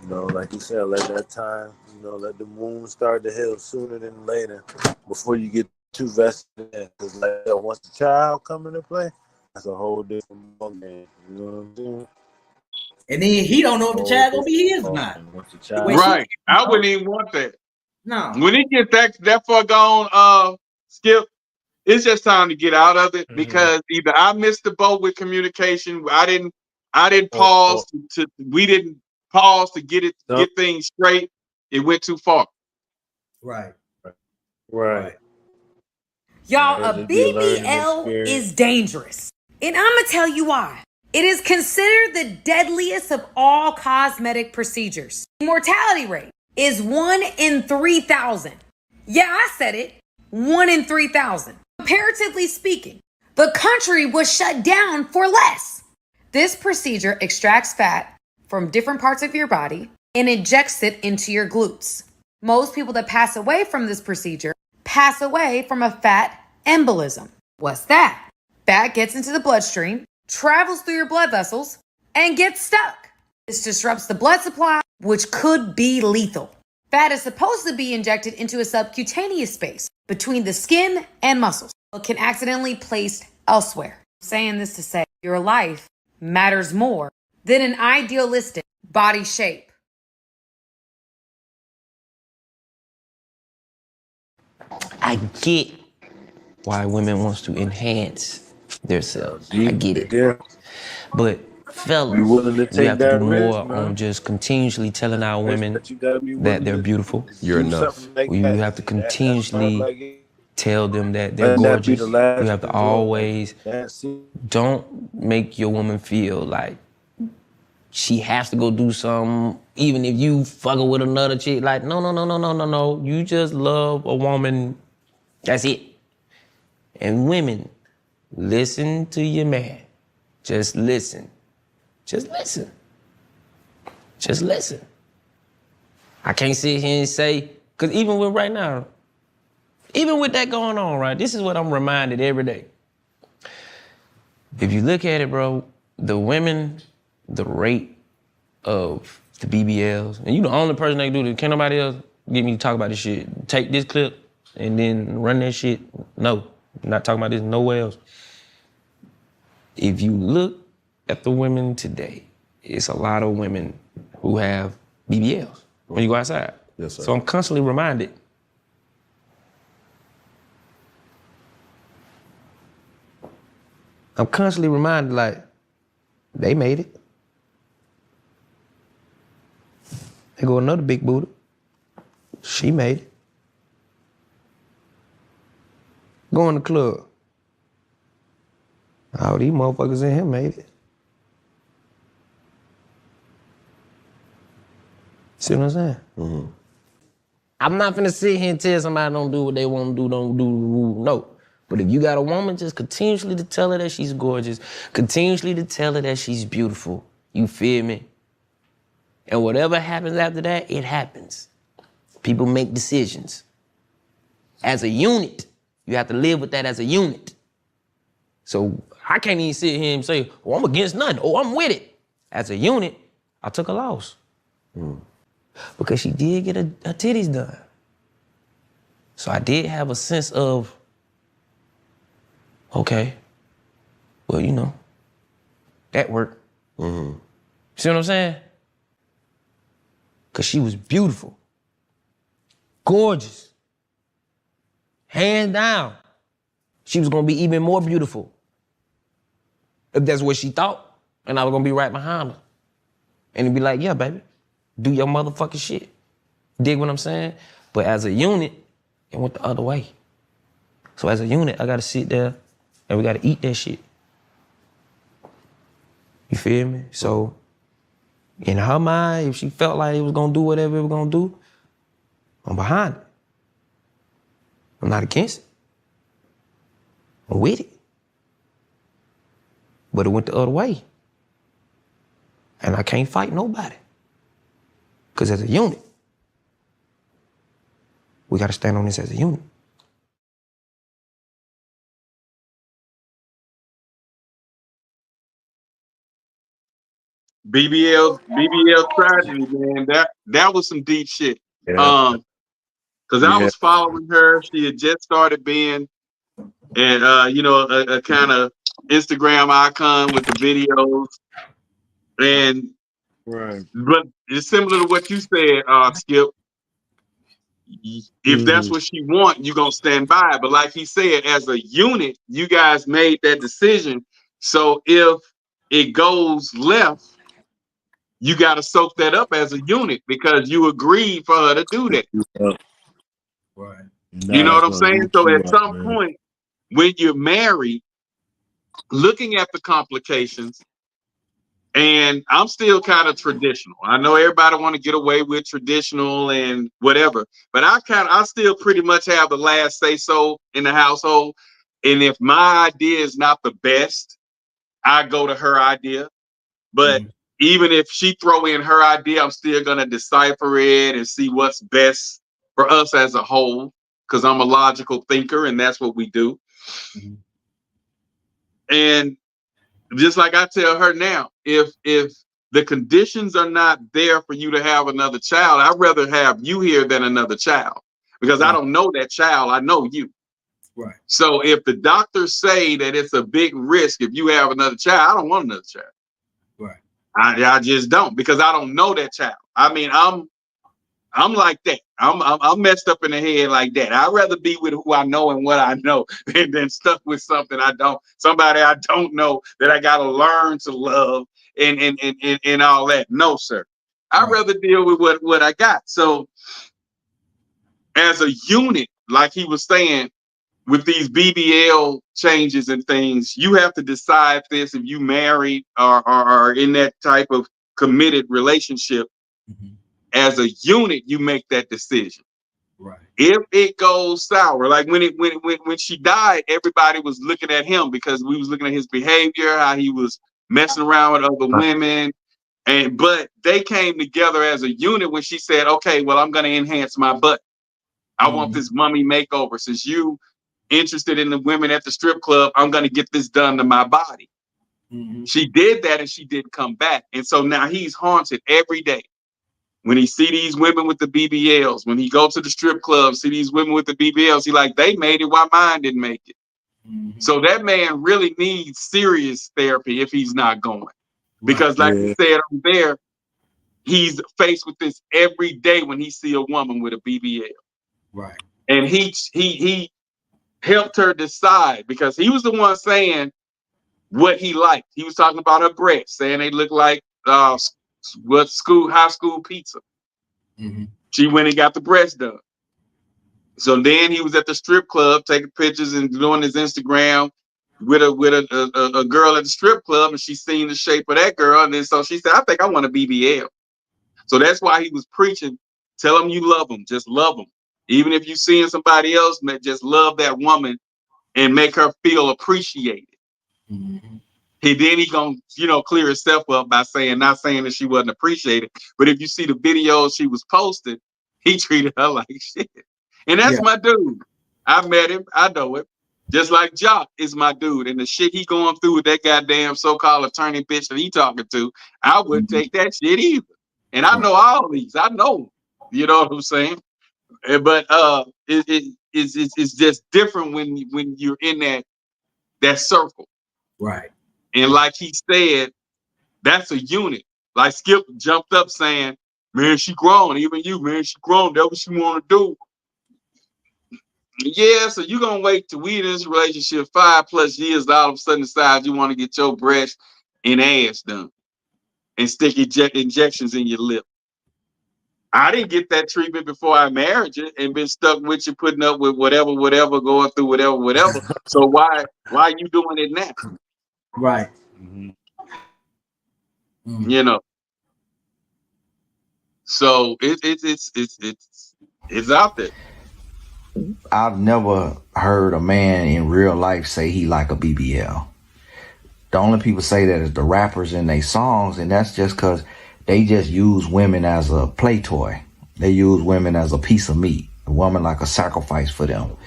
Like you said, let that time, let the wound start to heal sooner than later before you get too vested in it. Because once the child come into play, that's a whole different ballgame. You know what I'm saying? And then he don't know if the child gonna be his or not. Right. I wouldn't even want that. No. When he gets that far gone, Skip, it's just time to get out of it because either I missed the boat with communication. I didn't pause we didn't pause to get things straight. It went too far. Right. Y'all, a BBL is dangerous. And I'm going to tell you why. It is considered the deadliest of all cosmetic procedures. The mortality rate is 1 in 3,000. Yeah, I said it. 1 in 3,000. Comparatively speaking, the country was shut down for less. This procedure extracts fat from different parts of your body and injects it into your glutes. Most people that pass away from this procedure pass away from a fat embolism. What's that? Fat gets into the bloodstream, travels through your blood vessels, and gets stuck. This disrupts the blood supply, which could be lethal. Fat is supposed to be injected into a subcutaneous space between the skin and muscles, but can accidentally placed elsewhere. I'm saying this to say your life matters more than an idealistic body shape. I get why women wants to enhance themselves. I get it. But fellas, we have to do more on just continuously telling our women that they're beautiful. You're enough. You have to continuously tell them that they're gorgeous. You have to always don't make your woman feel like she has to go do something, even if you fucking with another chick. Like, no. You just love a woman. That's it. And women, listen to your man. Just listen. Just listen. Just listen. I can't sit here and say, because even with right now, even with that going on, right, this is what I'm reminded every day. If you look at it, bro, the women, the rate of the BBLs, and you the only person that can do this. Can't nobody else get me to talk about this shit. Take this clip and then run that shit. No, I'm not talking about this nowhere else. If you look at the women today, it's a lot of women who have BBLs when you go outside. Yes, sir. So I'm constantly reminded. Like, they made it. There go another big booty. She made it. Go in the club. All these motherfuckers in here made it. See what I'm saying? I'm not finna sit here and tell somebody don't do what they want to do, don't do. No. But if you got a woman, just continuously to tell her that she's gorgeous, continuously to tell her that she's beautiful. You feel me? And whatever happens after that, it happens. People make decisions. As a unit, you have to live with that as a unit. So I can't even sit here and say, oh, I'm against nothing. Oh, I'm with it. As a unit, I took a loss. Because she did get her titties done. So I did have a sense of, okay, well, you know, that worked. See what I'm saying? Because she was beautiful, gorgeous, hands down. She was gonna be even more beautiful if that's what she thought, and I was gonna be right behind her. And it'd be like, yeah, baby, do your motherfucking shit. Dig what I'm saying? But as a unit, it went the other way. So as a unit, I gotta sit there and we gotta eat that shit. You feel me? So in her mind, if she felt like it was gonna do whatever it was gonna do, I'm behind it. I'm not against it. I'm with it. But it went the other way. And I can't fight nobody. Because as a unit, we gotta stand on this as a unit. BBL tragedy, man. That was some deep shit. Yeah. Because I was following her. She had just started being, and you know, a kind of Instagram icon with the videos. And but it's similar to what you said, Skip. If that's what she want, you're gonna stand by. But like he said, as a unit, you guys made that decision. So if it goes left, you got to soak that up as a unit because you agreed for her to do that. Right. You know what I'm saying? So at some point, when you're married, looking at the complications, and I'm still kind of traditional. I know everybody want to get away with traditional and whatever, but I still pretty much have the last say so in the household. And if my idea is not the best, I go to her idea. But even if she throw in her idea, I'm still gonna decipher it and see what's best for us as a whole. Because I'm a logical thinker, and that's what we do. And just like I tell her now, if the conditions are not there for you to have another child, I'd rather have you here than another child. Because I don't know that child, I know you. Right. So if the doctors say that it's a big risk if you have another child, I don't want another child. Right. I just don't, because I don't know that child. I mean, I'm like that. I'm messed up in the head like that. I'd rather be with who I know and what I know than stuck with something I don't, somebody I don't know that I gotta learn to love and all that. No, sir. I'd rather deal with what I got. So as a unit, like he was saying, with these BBL changes and things, you have to decide this if you married or are in that type of committed relationship. As a unit, you make that decision. Right. If it goes sour, like when she died, everybody was looking at him because we was looking at his behavior, how he was messing around with other women. But they came together as a unit when she said, okay, well, I'm going to enhance my butt. I want this mummy makeover. Since you interested in the women at the strip club, I'm going to get this done to my body. She did that and she didn't come back. And so now he's haunted every day. When he see these women with the BBLs, when he go to the strip club, see these women with the BBLs, he like, they made it, why mine didn't make it? So that man really needs serious therapy if he's not going. Because like you said on there, he's faced with this every day when he see a woman with a BBL. Right. And he helped her decide, because he was the one saying what he liked. He was talking about her breasts, saying they look like high school pizza. She went and got the breast done. So then he was at the strip club taking pictures and doing his Instagram with a girl at the strip club, and she seen the shape of that girl, and then so she said, I think I want a BBL. So that's why he was preaching, tell them you love them, just love them. Even if you seeing somebody else, just love that woman and make her feel appreciated. Mm-hmm. He gonna, clear himself up by not saying that she wasn't appreciated, but if you see the videos she was posting, he treated her like shit. And that's my dude. I met him. I know him. Just like Jock is my dude. And the shit he going through with that goddamn so-called attorney bitch that he talking to, I wouldn't take that shit either. And I know all these. I know. You know what I'm saying? But it's just different when you're in that circle. Right. And like he said, that's a unit. Like Skip jumped up saying, man, she grown. Even you, man, she grown. That's what she want to do. Yeah, so you're going to wait till we in this relationship 5+ years to all of a sudden decide you want to get your breast and ass done and stick injections in your lip. I didn't get that treatment before I married you and been stuck with you, putting up with whatever, going through whatever. So why are you doing it now? Right. You know. So it's out there. I've never heard a man in real life say he like a BBL. The only people say that is the rappers in their songs, and that's just because they just use women as a play toy. They use women as a piece of meat, a woman like a sacrifice for them.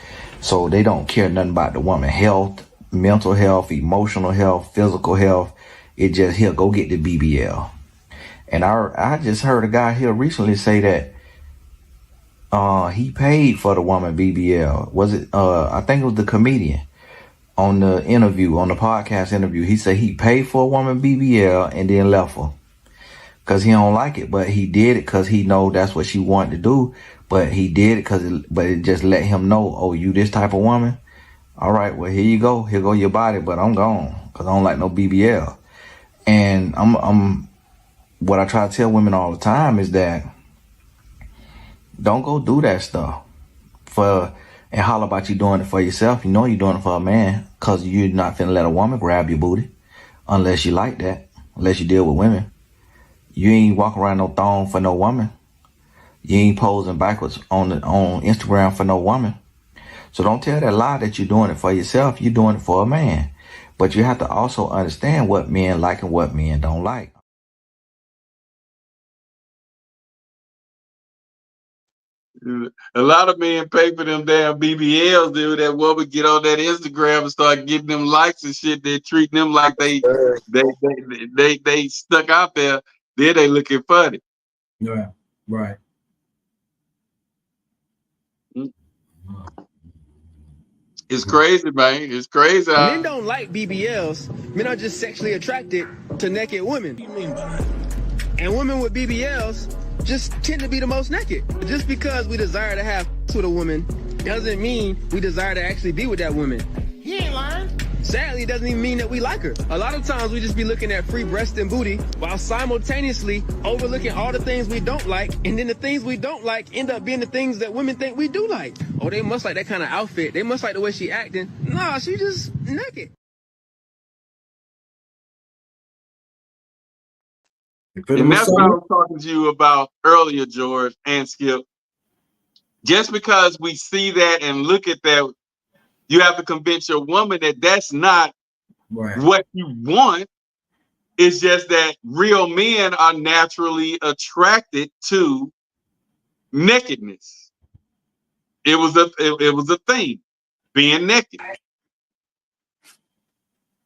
So they don't care nothing about the woman health, mental health, emotional health, physical health. It just, here, go get the BBL. And I just heard a guy here recently say that he paid for the woman BBL. Was it, I think it was the comedian on the interview, on the podcast interview. He said he paid for a woman BBL and then left her. Cause he don't like it, but he did it cause he know that's what she wanted to do. But he did it but it just let him know, oh, you this type of woman? All right, well, here you go. Here go your body, but I'm gone cause I don't like no BBL. And what I try to tell women all the time is that don't go do that stuff and holler about you doing it for yourself. You know you're doing it for a man because you're not finna let a woman grab your booty unless you like that, unless you deal with women. You ain't walking around no thong for no woman. You ain't posing backwards on Instagram for no woman. So don't tell that lie that you're doing it for yourself. You're doing it for a man. But you have to also understand what men like and what men don't like. A lot of men pay for them damn BBLs, dude. That woman get on that Instagram and start getting them likes and shit. They're treating them like they stuck out there. Then they looking funny. Yeah, right. It's crazy, man. It's crazy. Men don't like BBLs. Men are just sexually attracted to naked women. What do you mean by that? And women with BBLs just tend to be the most naked. Just because we desire to have with a woman doesn't mean we desire to actually be with that woman. He ain't lying. Sadly, it doesn't even mean that we like her. A lot of times we just be looking at free breast and booty while simultaneously overlooking all the things we don't like, and then the things we don't like end up being the things that women think we do like. Oh, they must like that kind of outfit. They must like the way she acting. Nah, she just naked. And that's what I was talking to you about earlier, George and Skip. Just because we see that and look at that, you have to convince your woman that that's not what you want. It's just that real men are naturally attracted to nakedness. It was a thing, being naked.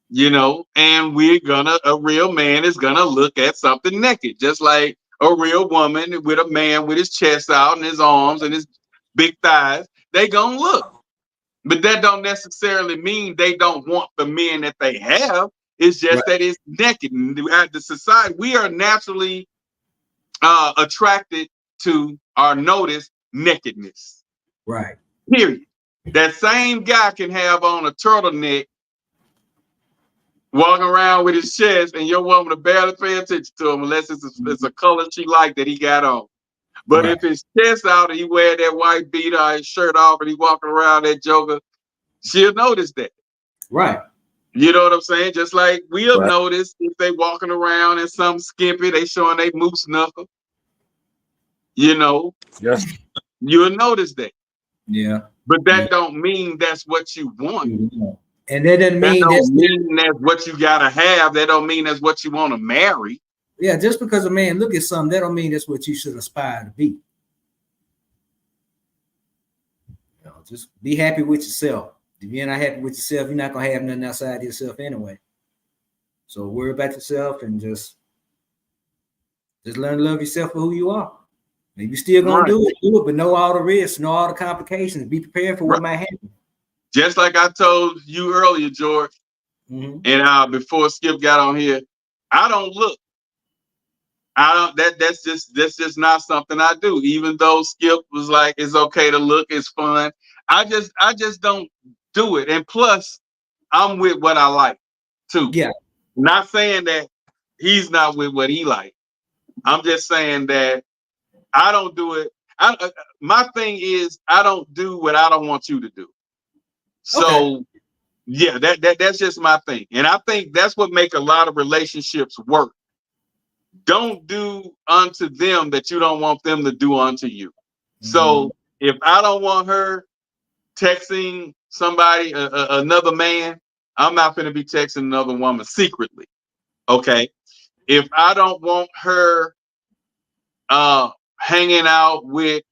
You know, and a real man is gonna look at something naked, just like a real woman with a man with his chest out and his arms and his big thighs. They gonna look. But that don't necessarily mean they don't want the men that they have. It's just that it's naked. At the society, we are naturally attracted to or notice nakedness. Right. Period. That same guy can have on a turtleneck, walking around with his chest, and your woman will barely pay attention to him unless it's a color she like that he got on. But if his chest out and he wear that white beater or his shirt off and he walking around that joker, she'll notice that. Right. You know what I'm saying? Just like we'll notice if they walking around in some skimpy, they showing they moose knuckle. You know, yes, you'll notice that. Yeah. But that don't mean that's what you want. And that doesn't That mean don't mean that's what you gotta have. That don't mean that's what you want to marry. Yeah, just because a man look at something, that don't mean that's what you should aspire to be. You know, just be happy with yourself. If you're not happy with yourself, you're not gonna have nothing outside of yourself anyway. So worry about yourself and just learn to love yourself for who you are. If you're still gonna do it, but know all the risks, know all the complications, be prepared for what might happen. Just like I told you earlier, George, and before Skip got on here, I don't look. I don't. That's just not something I do. Even though Skip was like, it's okay to look, it's fun. I just don't do it. And plus, I'm with what I like too. Yeah. Not saying that he's not with what he like. I'm just saying that I don't do it. My thing is I don't do what I don't want you to do. So yeah, that's just my thing. And I think that's what make a lot of relationships work. Don't do unto them that you don't want them to do unto you. So if I don't want her texting somebody, another man, I'm not going to be texting another woman secretly. Okay. If I don't want her hanging out with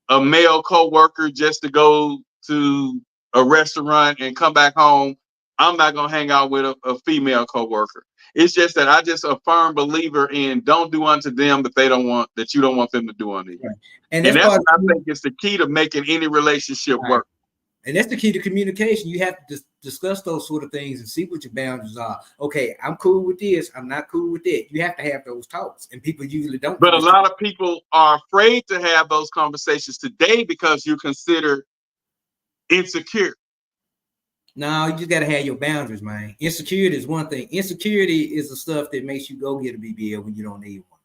a male coworker just to go to a restaurant and come back home, I'm not gonna hang out with a female coworker. It's just that I just a firm believer in don't do unto them that they don't want, that you don't want them to do unto you. Right. And that's what I think is the key to making any relationship work. And that's the key to communication. You have to discuss those sort of things and see what your boundaries are. Okay, I'm cool with this. I'm not cool with that. You have to have those talks, and people usually don't. But a lot of people are afraid to have those conversations today because you're considered insecure. No, you just got to have your boundaries, man. Insecurity is one thing. Insecurity is the stuff that makes you go get a BBL when you don't need one.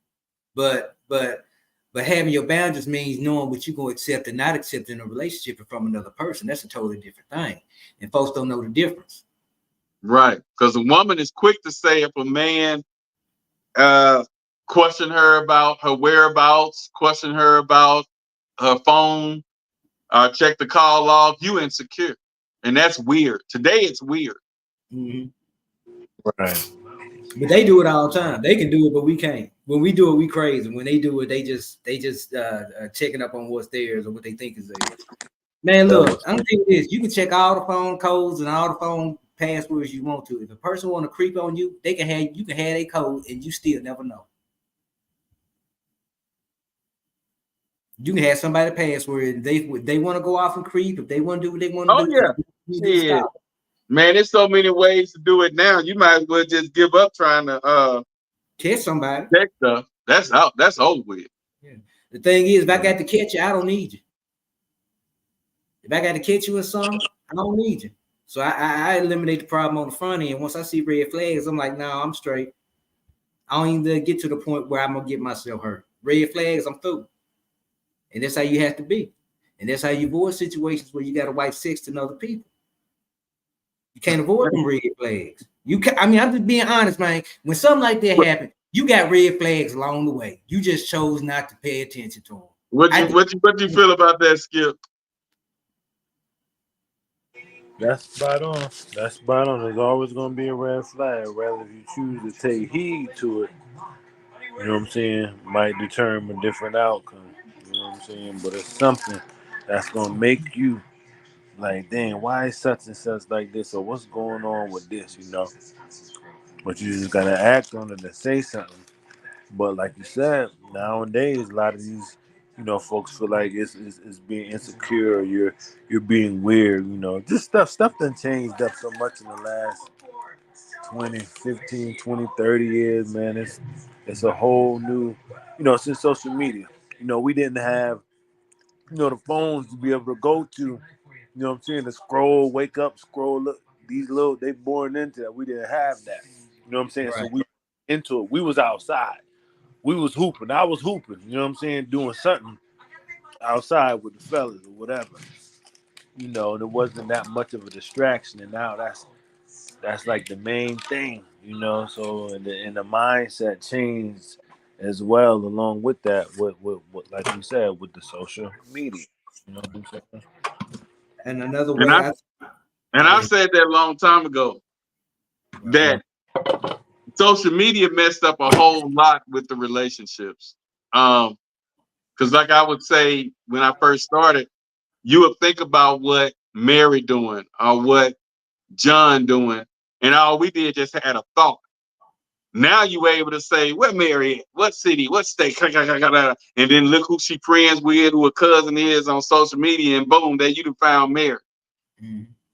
But having your boundaries means knowing what you're going to accept and not accept in a relationship from another person. That's a totally different thing. And folks don't know the difference. Right. Because a woman is quick to say if a man question her about her whereabouts, question her about her phone, check the call log, you insecure. And that's weird. Today it's weird. Right. But they do it all the time. They can do it, but we can't. When we do it, we crazy. When they do it, they just checking up on what's theirs or what they think is theirs. Man, look, I'm gonna tell you this: you can check all the phone codes and all the phone passwords you want to. If a person want to creep on you, you can have a code, and you still never know. You can have somebody password, and they want to go off and creep. If they want to do what they want to do, yeah. Man, there's so many ways to do it now. You might as well just give up trying to catch somebody. Check stuff. That's out. That's over with. Yeah. The thing is, if I got to catch you, I don't need you. If I got to catch you in something, I don't need you. So I eliminate the problem on the front end. Once I see red flags, I'm like, no, I'm straight. I don't even get to the point where I'm gonna get myself hurt. Red flags, I'm through. And that's how you have to be. And that's how you avoid situations where you got to wipe sex to other people. You can't avoid them red flags. I'm just being honest, man. When something like that happens, you got red flags along the way. You just chose not to pay attention to them. What do you feel about that, Skip? That's spot on. That's spot on. There's always going to be a red flag, whether you choose to take heed to it. You know what I'm saying? Might determine a different outcome. You know what I'm saying? But it's something that's going to make you like, dang, why is such and such like this? Or what's going on with this, you know? But you just got to act on it and say something. But like you said, nowadays, a lot of these, you know, folks feel like it's being insecure, or you're being weird, you know. Just stuff done changed up so much in the last 20, 15, 20, 30 years, man. It's a whole new, you know, since social media. You know, we didn't have, you know, the phones to be able to go to, you know what I'm saying, to scroll, wake up, scroll, look. These little, they born into that. We didn't have that. You know what I'm saying? Right. So we into it. We was outside. We was hooping. I was hooping. You know what I'm saying? Doing something outside with the fellas or whatever. You know, and it wasn't that much of a distraction. And now that's like the main thing. You know, so and the mindset changed as well along with that. With like you said, with the social media. You know what I'm saying? And another way, I said that a long time ago that social media messed up a whole lot with the relationships. Because like I would say when I first started, you would think about what Mary doing or what John doing, and all we did just had a thought. Now you were able to say, where Mary at? What city? What state? And then look who she friends with, who her cousin is on social media, and boom, there you found Mary.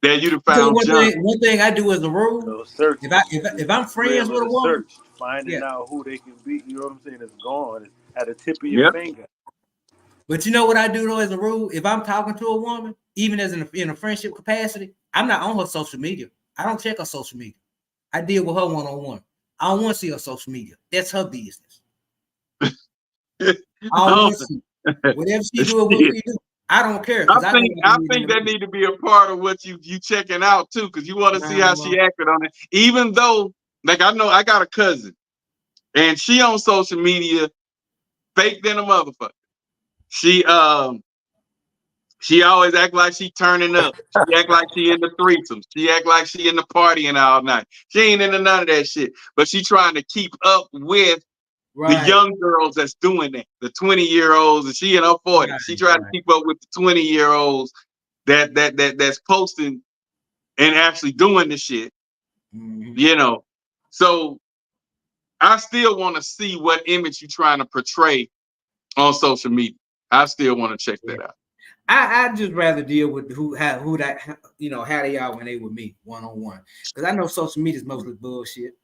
There you found John. One thing I do as a rule, if I'm friends with a woman, finding out who they can be, you know what I'm saying? It's gone. It's at the tip of your finger. But you know what I do though as a rule? If I'm talking to a woman, even as in a friendship capacity, I'm not on her social media. I don't check her social media. I deal with her one-on-one. I don't want to see her social media. That's her business. I don't want to see whatever she do, what we do. I don't care. I think that need to be a part of what you checking out too, because you want to see how she acted on it. Even though, like I know I got a cousin, and she on social media, fake than a motherfucker. She always act like she turning up. She act like she in the threesomes. She act like she in the partying all night. She ain't into none of that shit. But she trying to keep up with the young girls that's doing that. The 20-year-olds, and she in her 40s. She trying to keep up with the 20-year-olds that's posting and actually doing the shit. You know. So I still want to see what image you're trying to portray on social media. I still want to check that out. I just rather deal with how they are when they with me one-on-one, because I know social media is mostly bullshit.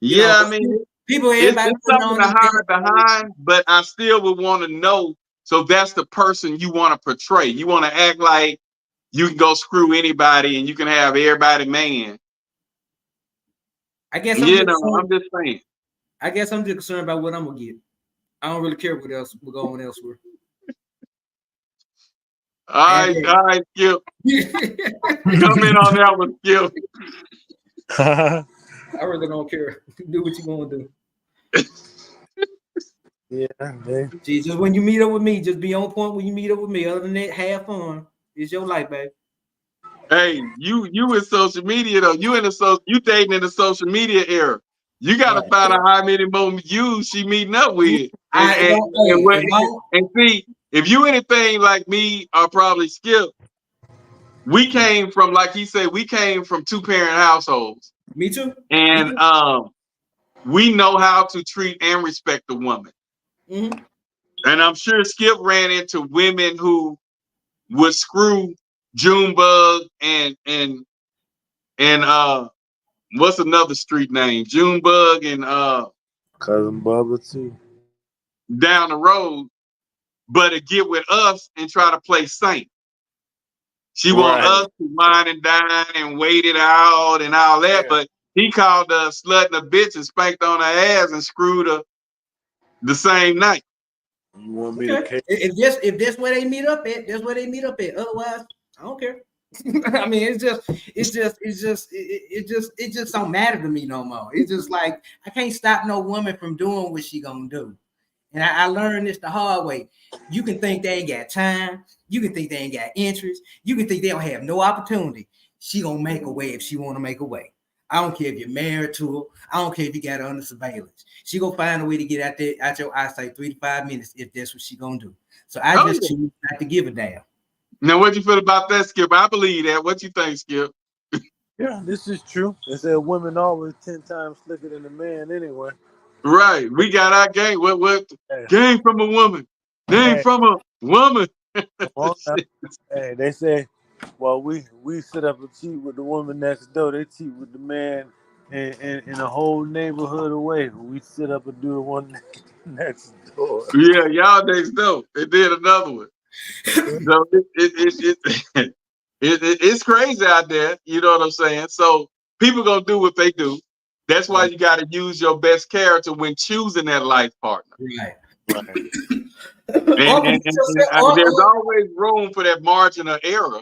I mean, everybody it's something to hide behind, but I still would want to know. So that's the person you want to portray. You want to act like you can go screw anybody and you can have everybody man. I guess I'm just saying. I guess I'm just concerned about what I'm gonna get. I don't really care what else we're going elsewhere. All right, Skip. Come in on that one, Skip. I really don't care. Do what you gonna do. Man. Just when you meet up with me, just be on point when you meet up with me. Other than that, have fun. It's your life, baby. Hey, you in social media though. You dating in the social media era. You gotta find out how many more views she meeting up with. And see, if you anything like me or probably Skip, we came from, like he said, we came from 2-parent households. Me too. And we know how to treat and respect a woman. Mm-hmm. And I'm sure Skip ran into women who would screw Junebug and what's another street name? Junebug and Cousin Bubba too. Down the road, but to get with us and try to play saint. She want us to wine and dine and wait it out and all that, but he called her slut and a bitch and spanked on her ass and screwed her the same night. You want me to? If that's where they meet up at, that's where they meet up at. Otherwise, I don't care. I mean, it just don't matter to me no more. It's just like I can't stop no woman from doing what she gonna do. And I learned this the hard way. You can think they ain't got time. You can think they ain't got interest. You can think they don't have no opportunity. She gonna make a way if she want to make a way. I don't care if you're married to her. I don't care if you got her under surveillance. She gonna find a way to get out there out your eyesight 3 to 5 minutes if that's what she gonna do. So I just choose not to give a damn. Now, what you feel about that, Skip? I believe that. What you think, Skip? Yeah, this is true. They said women always 10 times slicker than a man anyway. Right. We got our game. What game from a woman? Game from a woman. Hey, they say, well, we sit up and cheat with the woman next door. They cheat with the man in a whole neighborhood away. We sit up and do the one next door. Yeah, y'all next door. They did another one. So it's crazy out there. You know what I'm saying? So people gonna do what they do. That's why you got to use your best character when choosing that life partner. Right. And there's always room for that margin of error.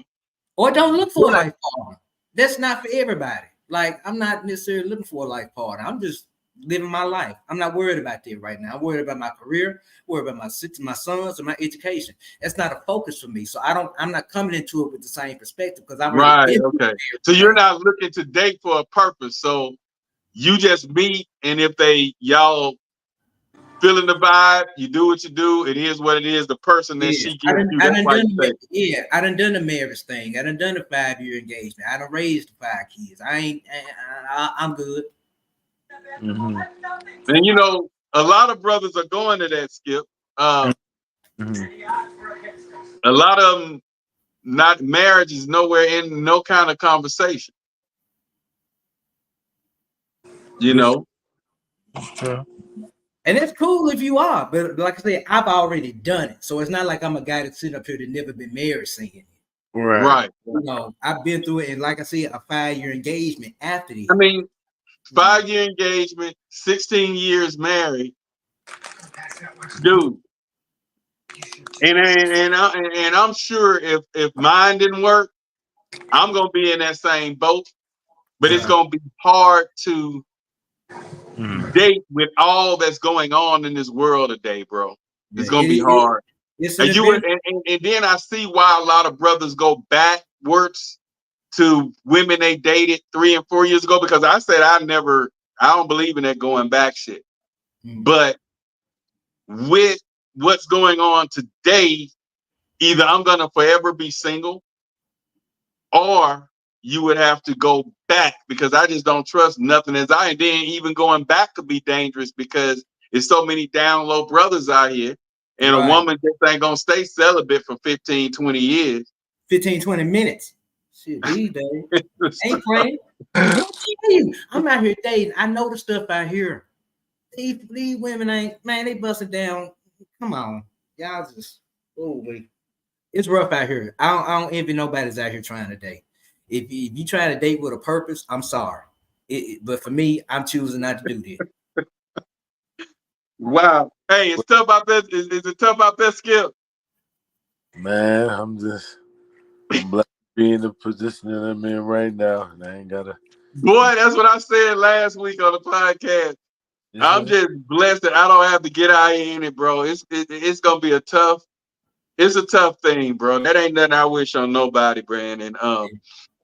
Or don't look for a life partner. That's not for everybody. Like, I'm not necessarily looking for a life partner. I'm just living my life. I'm not worried about that right now. I'm worried about my career, worried about my sons and my education. That's not a focus for me. So I'm not coming into it with the same perspective because I've already Right. been Okay. So you're not looking to date for a purpose. So you just meet, and if y'all feeling the vibe, you do what you do. It is what it is. The person that she gives you, that's why you say. Yeah, I done the marriage thing. I done the 5-year engagement. I done raised 5 kids. I'm good. Mm-hmm. And you know, a lot of brothers are going to that, Skip. A lot of them, not marriage is nowhere in no kind of conversation. You know. True. And it's cool if you are, but like I said, I've already done it. So it's not like I'm a guy that's sitting up here that never been married saying it. Right. You know, I've been through it, and like I said, a 5-year engagement after this. I mean, 5-year engagement, 16 years married, dude. And I'm sure if mine didn't work, I'm gonna be in that same boat. But it's gonna be hard to date with all that's going on in this world today, bro. It's gonna be hard. And then I see why a lot of brothers go backwards to women they dated 3 and 4 years ago, because I said I don't believe in that going back shit. But with what's going on today, either I'm gonna forever be single, or you would have to go back, because I just don't trust nothing as I. And then even going back could be dangerous because there's so many down low brothers out here, and a woman just ain't gonna stay celibate for 15, 20 years. 15, 20 minutes. Shit, these days. Ain't playing. I'm out here dating. I know the stuff out here. These women ain't, man, they busting down. Come on. Y'all just, it's rough out here. I don't envy nobody's out here trying to date. If you try to date with a purpose, I'm sorry. But for me, I'm choosing not to do that. Wow. Hey, it's tough out there. Is it tough out there, Skip? Man, I'm blessed to be in the position that I'm in right now, and I ain't gotta. Boy, that's what I said last week on the podcast. I'm just blessed that I don't have to get out here in it, bro. It's gonna be a tough thing, bro. That ain't nothing I wish on nobody, Brandon.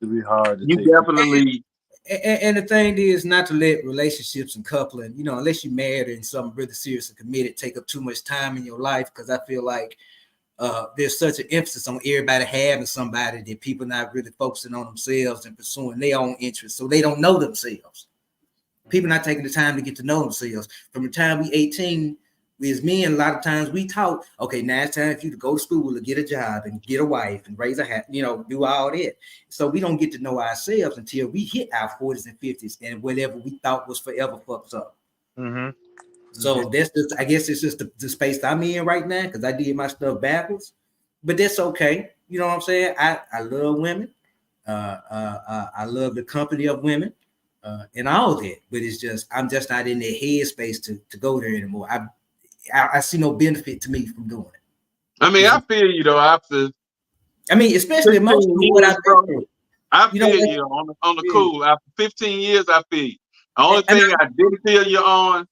It'd be hard to you take definitely. And the thing is not to let relationships and coupling, you know, unless you're married and something really serious and committed, take up too much time in your life. Because I feel like there's such an emphasis on everybody having somebody that people not really focusing on themselves and pursuing their own interests, so they don't know themselves. People not taking the time to get to know themselves. From the time we 18, we as men, a lot of times we taught, okay, now it's time for you to go to school and get a job and get a wife and raise a hat, you know, do all that. So we don't get to know ourselves until we hit our 40s and 50s, and whatever we thought was forever fucks up. Mm-hmm. So that's just, I guess it's just the space I'm in right now, because I did my stuff backwards. But that's okay. You know what I'm saying? I love women. I love the company of women. And all that, but it's just I'm just not in that headspace to go there anymore. I see no benefit to me from doing it. I mean, I feel you though. Especially emotionally, what I've been through. I feel you on the cool. After 15 years, I feel you. The only thing I didn't feel you on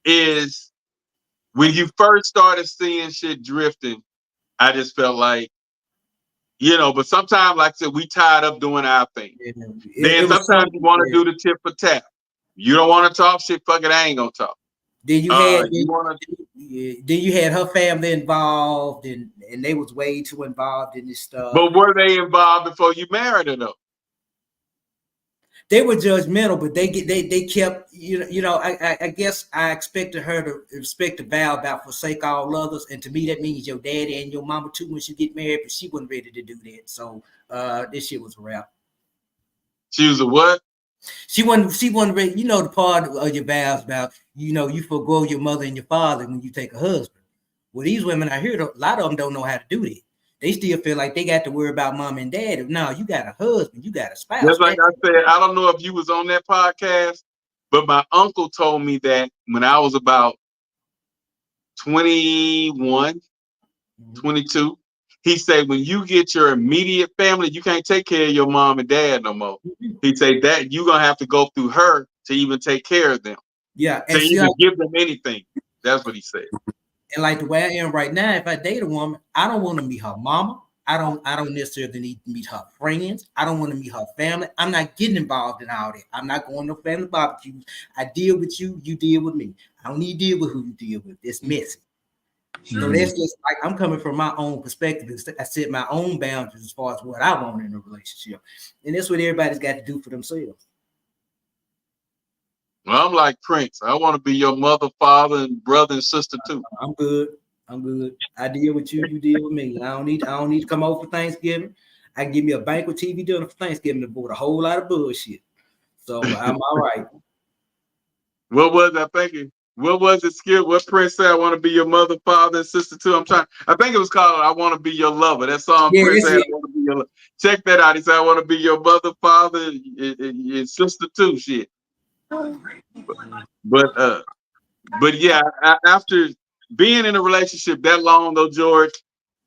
is when you first started seeing shit drifting. I just felt like, you know, but sometimes, like I said, we tied up doing our thing. Then sometimes you want to do the tip for tap. You don't want to talk shit, fuck it, I ain't gonna talk. Then you had her family involved, and they was way too involved in this stuff. But were they involved before you married her though? They were judgmental, but they kept, you know. I guess I expected her to respect the vow about forsake all others, and to me that means your daddy and your mama too once you get married. But she wasn't ready to do that, so this shit was a wrap. She was a what? She wasn't ready. You know the part of your vows about, you know, you forgo your mother and your father when you take a husband. Well, these women I hear, a lot of them don't know how to do that. They still feel like they got to worry about mom and dad. No, you got a husband, you got a spouse. Just like I said, I don't know if you was on that podcast, but my uncle told me that when I was about 21, 22, he said, when you get your immediate family, you can't take care of your mom and dad no more. He said that you're going to have to go through her to even take care of them. Yeah, So you can give them anything. That's what he said. And like the way I am right now, if I date a woman, I don't want to meet her mama. I don't necessarily need to meet her friends. I don't want to meet her family. I'm not getting involved in all that. I'm not going to family barbecues. I deal with you, you deal with me. I don't need to deal with who you deal with. It's messy. So that's just like I'm coming from my own perspective. I set my own boundaries as far as what I want in a relationship. And that's what everybody's got to do for themselves. Well, I'm like Prince. I want to be your mother, father, and brother and sister too. I'm good. I deal with you, you deal with me. I don't need to come over for Thanksgiving. I can give me a banquet TV dinner for Thanksgiving to avoid a whole lot of bullshit. So I'm all right. What was I thinking? What was it, Skip? What Prince said? I want to be your mother, father, and sister too. I think it was called "I Want to Be Your Lover." That song Prince said, "I want to be your lover." Check that out. He said, "I want to be your mother, father, and sister too." Shit. But yeah, after being in a relationship that long though, George,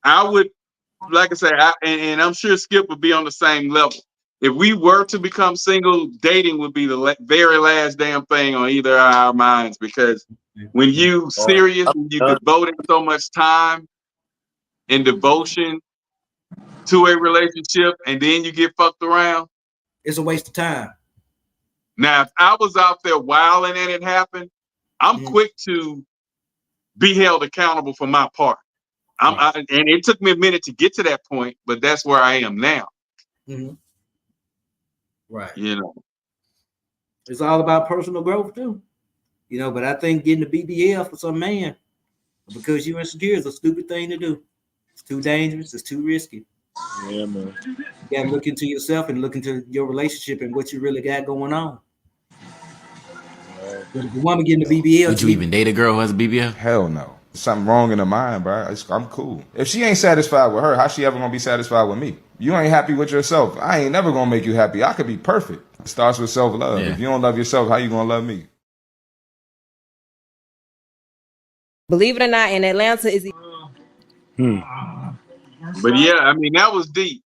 I would, like I say, and I'm sure Skip would be on the same level. If we were to become single, dating would be the very last damn thing on either of our minds, because when you serious, when you devoted so much time and devotion to a relationship and then you get fucked around, it's a waste of time. Now, if I was out there wilding and it happened, I'm quick to be held accountable for my part. And it took me a minute to get to that point, but that's where I am now. Mm-hmm. Right. You know, it's all about personal growth too. You know, but I think getting the BBL for some man because you're insecure is a stupid thing to do. It's too dangerous. It's too risky. Yeah, man. You gotta look into yourself and look into your relationship and what you really got going on. But if the woman getting the BBL, would you even date a girl who has a BBL? Hell no. Something wrong in her mind, bro. I'm cool. If she ain't satisfied with her, how she ever gonna be satisfied with me? You ain't happy with yourself. I ain't never gonna make you happy. I could be perfect. It starts with self-love. Yeah. If you don't love yourself, how you gonna love me? Believe it or not, in Atlanta is. But yeah, I mean that was deep,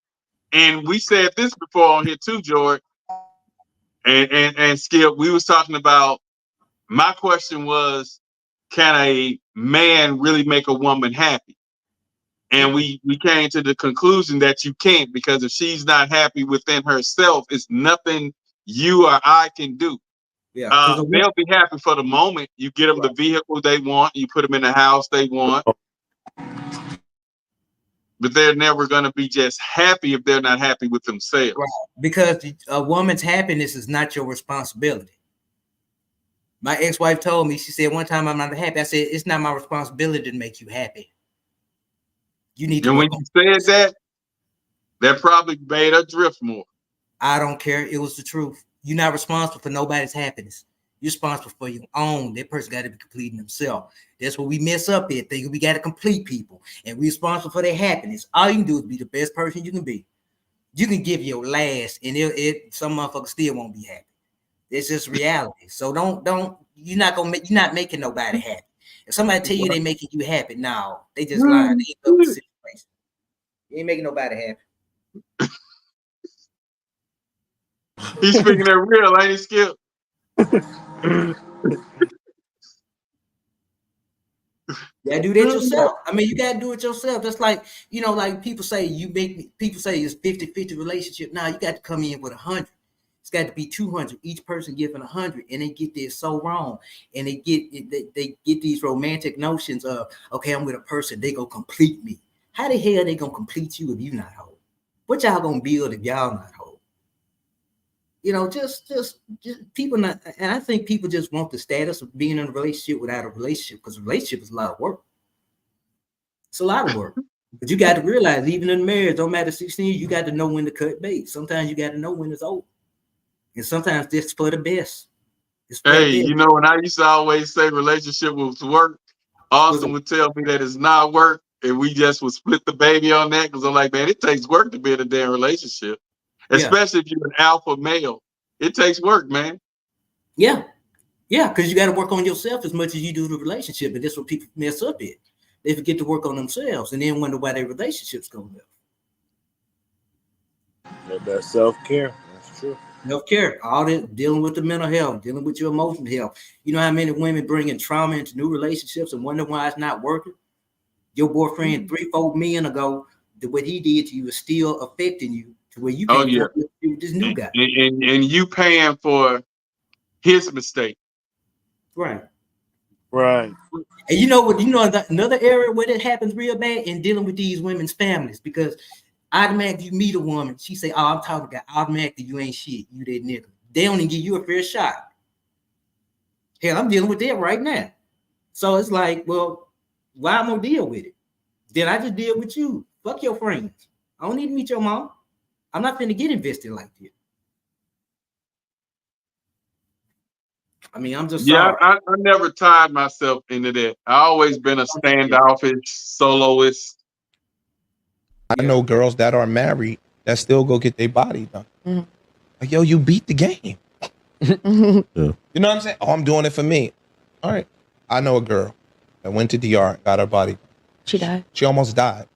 and we said this before on here too, George, and Skip. We was talking about. My question was, can a man really make a woman happy? And we came to the conclusion that you can't, because if she's not happy within herself, it's nothing you or I can do. Yeah, they'll be happy for the moment. You get them the vehicle they want, you put them in the house they want, but they're never going to be just happy if they're not happy with themselves. Right. Because a woman's happiness is not your responsibility. My ex-wife told me, she said one time, I'm not happy. I said, it's not my responsibility to make you happy. You need to. And when you said that probably made her drift more. I don't care. It was the truth. You're not responsible for nobody's happiness. You're responsible for your own. That person got to be completing themselves. That's what we mess up at, thinking we got to complete people. And we're responsible for their happiness. All you can do is be the best person you can be. You can give your last, and some motherfuckers still won't be happy. It's just reality. So you're not making nobody happy. If somebody tell you they making you happy, no, they just lying. They ain't up the situation. You ain't making nobody happy. He's speaking that real, ain't he, Skip? Yeah, do that yourself. I mean, you gotta do it yourself. That's like, like people say people say it's 50-50 relationship. Now you got to come in with 100. It's got to be 200. Each person giving 100, and they get this so wrong. And they get these romantic notions of, okay, I'm with a person, they gonna complete me. How the hell they gonna complete you if you not whole? What y'all gonna build if y'all not whole? Just people not, and I think people just want the status of being in a relationship without a relationship, because a relationship is a lot of work. It's a lot of work. But you got to realize, even in marriage, don't matter 16 years, you got to know when to cut bait. Sometimes you got to know when it's over. And sometimes this for the best. Hey, when I used to always say relationship was work, Austin would tell me that it's not work, and we just would split the baby on that, because I'm like, man, it takes work to be in a damn relationship. Especially if you're an alpha male. It takes work, man. Yeah. Yeah, because you got to work on yourself as much as you do the relationship. And that's what people mess up at. They forget to work on themselves and then wonder why their relationships go left. That self-care. That's true. Healthcare, all that dealing with the mental health, dealing with your emotional health. You know how many women bringing trauma into new relationships and wonder why it's not working? Your boyfriend 3-4 men ago, what he did to you is still affecting you to where you can't work with this new guy. And you paying for his mistake. Right. Right. And you know what? You know another area where that happens real bad in dealing with these women's families, because automatically you meet a woman, she say, "Oh, I'm talking about automatically you ain't shit, you that nigga." They don't even give you a fair shot. Hell, I'm dealing with that right now. So it's like, well, why I'm gonna deal with it? Then I just deal with you. Fuck your friends. I don't need to meet your mom. I'm not finna get invested like this. I mean, I'm just sorry. I never tied myself into that. I always been a standoffish soloist. I know girls that are married that still go get their body done. Like, yo, you beat the game. You know what I'm saying? Oh, I'm doing it for me. All right. I know a girl that went to DR, got her body. She died. She almost died.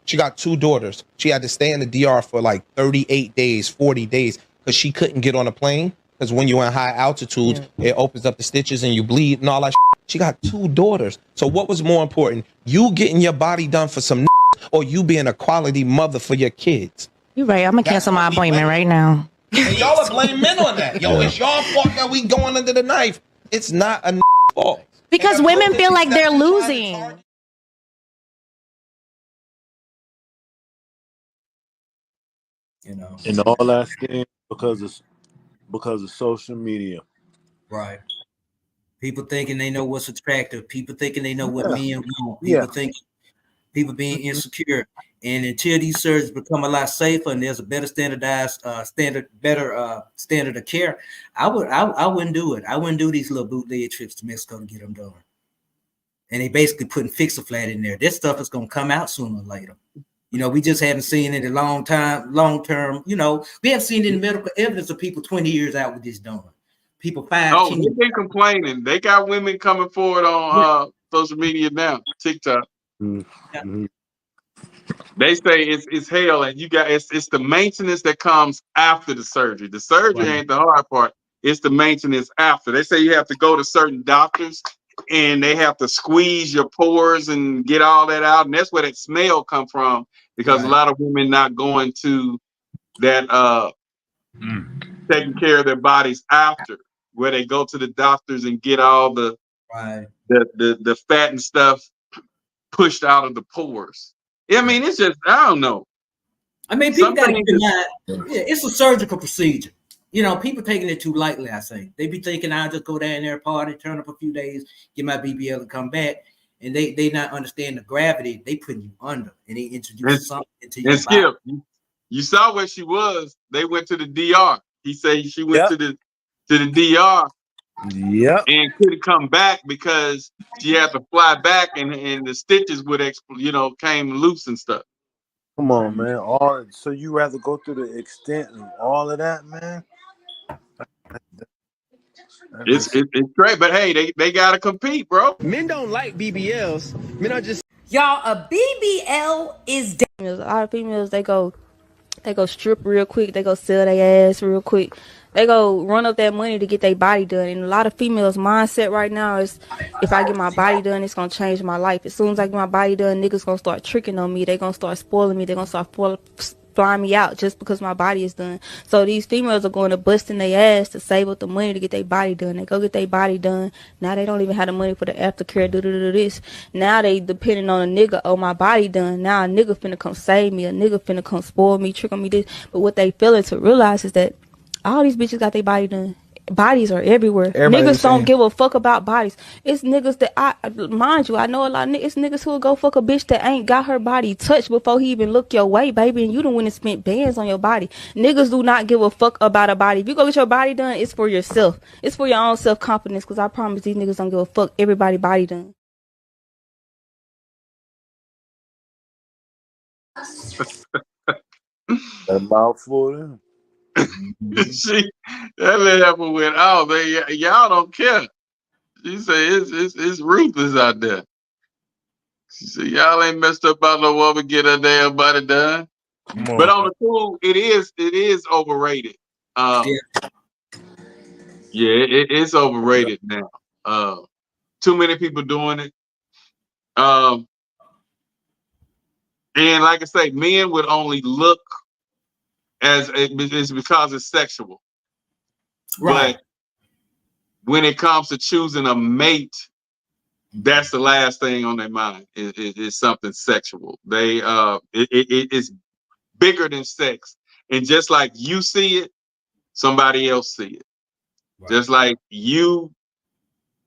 She got 2 daughters. She had to stay in the DR for like 38 days, 40 days, because she couldn't get on a plane. Because when you're in high altitudes, it opens up the stitches and you bleed and all that shit. She got 2 daughters. So what was more important? You getting your body done for some or you being a quality mother for your kids? You're right. I'm going to cancel my appointment right now. And y'all are blaming men on that. Yo, it's y'all fault that we going under the knife. It's not a fault. Because women feel like they're losing. You know, and all that thing because of social media. Right. People thinking they know what's attractive. People thinking they know what men want. People think people being insecure. And until these surgeries become a lot safer and there's a better standardized standard of care, I wouldn't do it. I wouldn't do these little bootleg trips to Mexico to get them done. And they basically putting Fix-A-Flat in there. This stuff is gonna come out sooner or later. You know, we just haven't seen it in long term. You know, we haven't seen any medical evidence of people 20 years out with this done. People 5. They've been complaining. They got women coming forward on social media now, TikTok. Mm-hmm. They say it's hell, and you got it's the maintenance that comes after the surgery. The surgery ain't the hard part. It's the maintenance after. They say you have to go to certain doctors, and they have to squeeze your pores and get all that out, and that's where that smell come from. Because a lot of women not going to that taking care of their bodies after, where they go to the doctors and get all the fat and stuff pushed out of the pores. I mean, it's just, I don't know. I mean, people got to keep in mind, it's a surgical procedure. You know, people taking it too lightly, I say. They be thinking, I'll just go down there, party, turn up a few days, get my BBL and come back. And they not understand the gravity. They putting you under, and they introduce something into your body. You saw where she was. They went to the DR. He said she went to the DR. Yep. And couldn't come back because she had to fly back, and the stitches would came loose and stuff. Come on, man. So you rather go through the extent of all of that, man? It's great, but hey, they gotta compete, bro. Men don't like BBLs. Men are just y'all. A BBL is a lot of females. They go strip real quick. They go sell their ass real quick. They go run up that money to get their body done. And a lot of females' mindset right now is, if I get my body done, it's gonna change my life. As soon as I get my body done, niggas gonna start tricking on me. They gonna start spoiling me. They gonna start flying me out just because my body is done. So these females are going to bust in their ass to save up the money to get their body done. They go get their body done. Now they don't even have the money for the aftercare. Do this. Now they depending on a nigga. Oh, my body done. Now a nigga finna come save me. A nigga finna come spoil me, trick on me this. But what they failing to realize is that all these bitches got their body done. Bodies are everywhere. Niggas don't give a fuck about bodies. It's niggas that mind you, I know a lot of niggas. It's niggas who'll go fuck a bitch that ain't got her body touched before he even look your way, baby. And you done went and spent bands on your body. Niggas do not give a fuck about a body. If you go get your body done, it's for yourself. It's for your own self-confidence. Cause I promise these niggas don't give a fuck. Everybody body done. A mouthful of them. That let happen with y'all don't care. She said it's ruthless out there. She said y'all ain't messed up about no woman get her damn body done. But on the cool, it is overrated. It's overrated now. Too many people doing it. And like I say, men would only look as it's because it's sexual. Right. But when it comes to choosing a mate, that's the last thing on their mind is something sexual. It's bigger than sex. And just like you see it, somebody else see it. Right. Just like you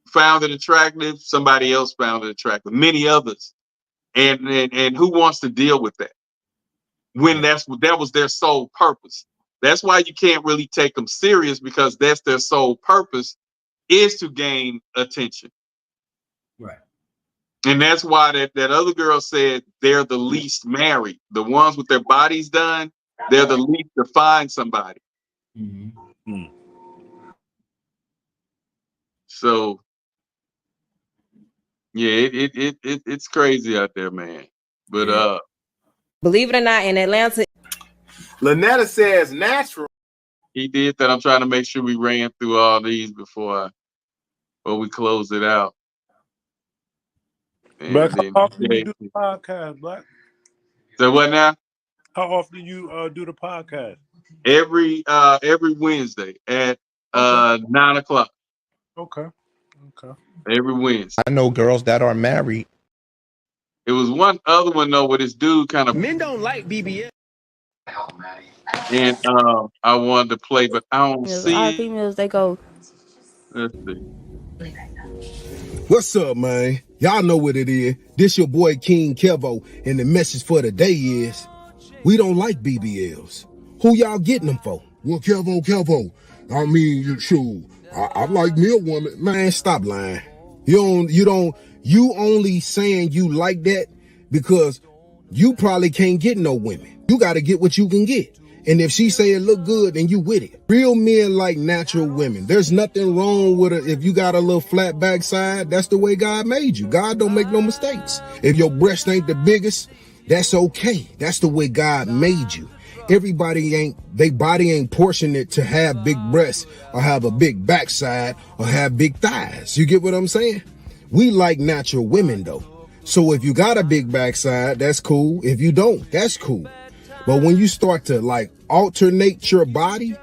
found it attractive, somebody else found it attractive, many others. And who wants to deal with that? When that was their sole purpose. That's why you can't really take them serious, because that's their sole purpose, is to gain attention. Right. And that's why that other girl said they're the least married. The ones with their bodies done, they're the least to find somebody. Mm-hmm. So yeah, it's crazy out there, man. But believe it or not, in Atlanta, Lynetta says natural. He did that. I'm trying to make sure we ran through all these before we close it out. Black, how often do you do the podcast, Black? So what now? How often do you do the podcast? Every Wednesday at 9:00. Okay. Every Wednesday. I know girls that are married. It was one other one though, where this dude kind of Men don't like BBL. and I wanted to play, but I don't see All it. females, they go. Let's see. What's up, man? Y'all know what it is. This your boy King Kevo, and the message for the day is, we don't like BBLs. Who y'all getting them for? Well, Kevo. I mean, shoot, I like me a woman. Man, stop lying. You only saying you like that because you probably can't get no women. You got to get what you can get. And if she say it look good, then you with it. Real men like natural women. There's nothing wrong with it. If you got a little flat backside, that's the way God made you. God don't make no mistakes. If your breast ain't the biggest, that's okay. That's the way God made you. Everybody they body ain't portionate to have big breasts or have a big backside or have big thighs. You get what I'm saying? We like natural women though. So if you got a big backside, that's cool. If you don't, that's cool. But when you start to like alternate your body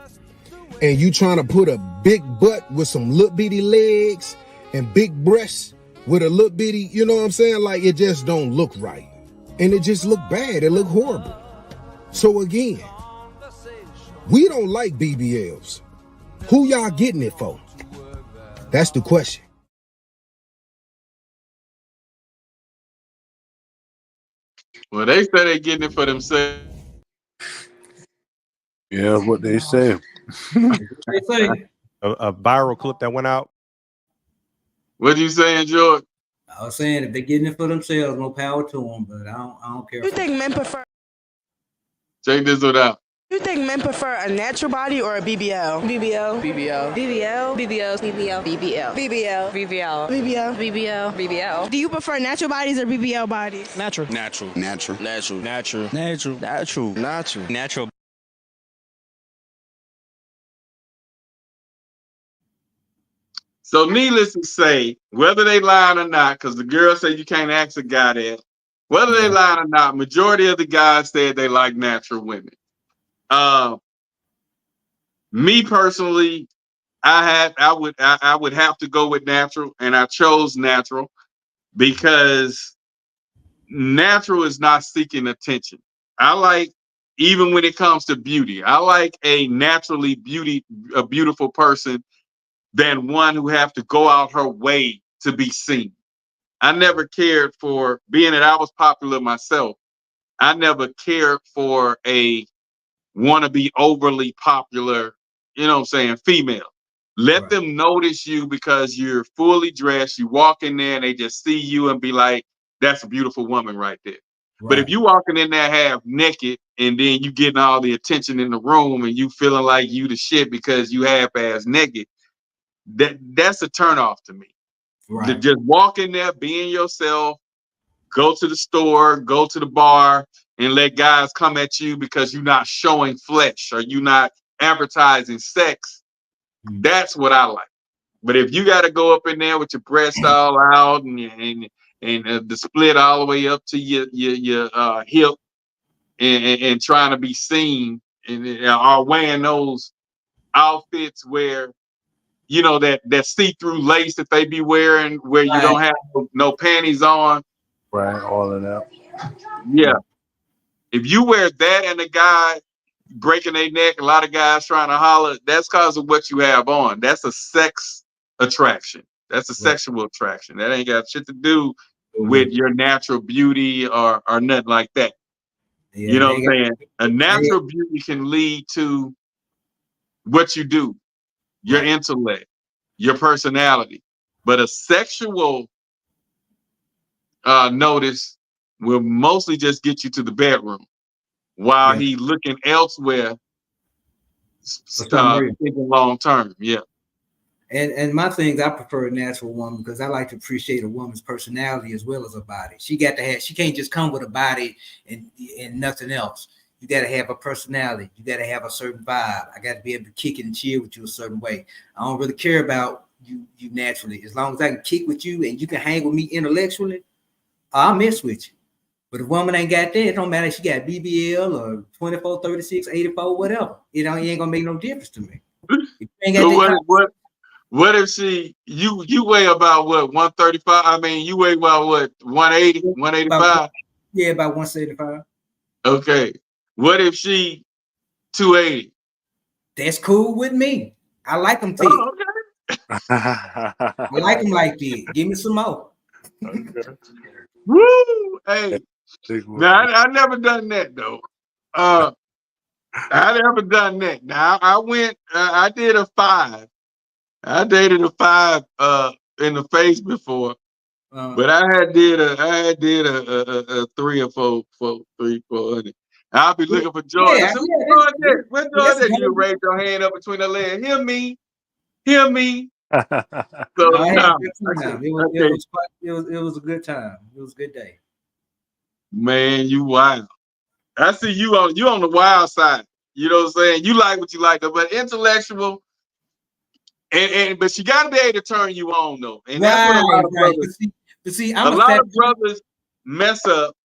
and you trying to put a big butt with some little bitty legs and big breasts with a little bitty, you know what I'm saying? Like it just don't look right. And it just look bad. It look horrible. So again, we don't like BBLs. Who y'all getting it for? That's the question. Well, they say they getting it for themselves. Yeah, what they say. They say a viral clip that went out. What you saying, George? I was saying if they're getting it for themselves, no power to them. But I don't care. You think men prefer? Check this one out. You think men prefer a natural body or a BBL? BBL. BBL. BBL. BBL. BBL. BBL. BBL. BBL. BBL. BBL. BBL. Do you prefer natural bodies or BBL bodies? Natural. So needless to say, whether they lying or not, because the girl said you can't ask a guy that, whether they lying or not, majority of the guys said they like natural women. Me personally, I would have to go with natural, and I chose natural because natural is not seeking attention. I like, even when it comes to beauty, I like a beautiful person than one who have to go out her way to be seen. I never cared for, being that I was popular myself, I never cared for a wannabe overly popular, you know what I'm saying, female. Let them notice you because you're fully dressed. You walk in there and they just see you and be like, that's a beautiful woman right there. Right. But if you walking in there half naked and then you getting all the attention in the room and you feeling like you the shit because you half-ass naked, that's a turnoff to me. Right. Just walk in there, being yourself, go to the store, go to the bar, and let guys come at you because you're not showing flesh or you're not advertising sex, that's what I like. But if you got to go up in there with your breast all out and the split all the way up to your hip and trying to be seen and are wearing those outfits where that see-through lace that they be wearing where you don't have no panties on. Right, all of that. Yeah. If you wear that and a guy breaking their neck, a lot of guys trying to holler, that's because of what you have on. That's a sex attraction. That's a sexual attraction. That ain't got shit to do with your natural beauty or nothing like that. Yeah, you know what I'm saying? A natural beauty can lead to what you do, your intellect, your personality. But a sexual notice will mostly just get you to the bedroom while he looking elsewhere, thinking long term. Yeah. And my things, I prefer a natural woman because I like to appreciate a woman's personality as well as her body. She can't just come with a body and nothing else. You got to have a personality. You got to have a certain vibe. I got to be able to kick and chill with you a certain way. I don't really care about you naturally. As long as I can kick with you and you can hang with me intellectually, I'll mess with you. But if a woman ain't got that, it don't matter if she got BBL or 24, 36, 84, whatever. It ain't gonna make no difference to me. What if you weigh about what, 135? I mean, you weigh about what, 180, 185? Yeah, about 175. Okay. What if she 280? That's cool with me. I like them thick. Oh, okay. I like them like that. Give me some more. Okay. Woo! Hey. Now, I never done that though. I never done that. Now I went. I did a 5. I dated a 5 in the face before, but I did a 3 or 4, 400. I'll be looking for Jordan. Yeah, So where's Jordan? You raise your hand up between the legs. Hear me. So it was a good time. It was a good day. Man, you wild. I see you on the wild side. You know what I'm saying? You like what you like, but intellectual, but she got to be able to turn you on though, and that's what a lot of brothers. But see, a lot of brothers mess up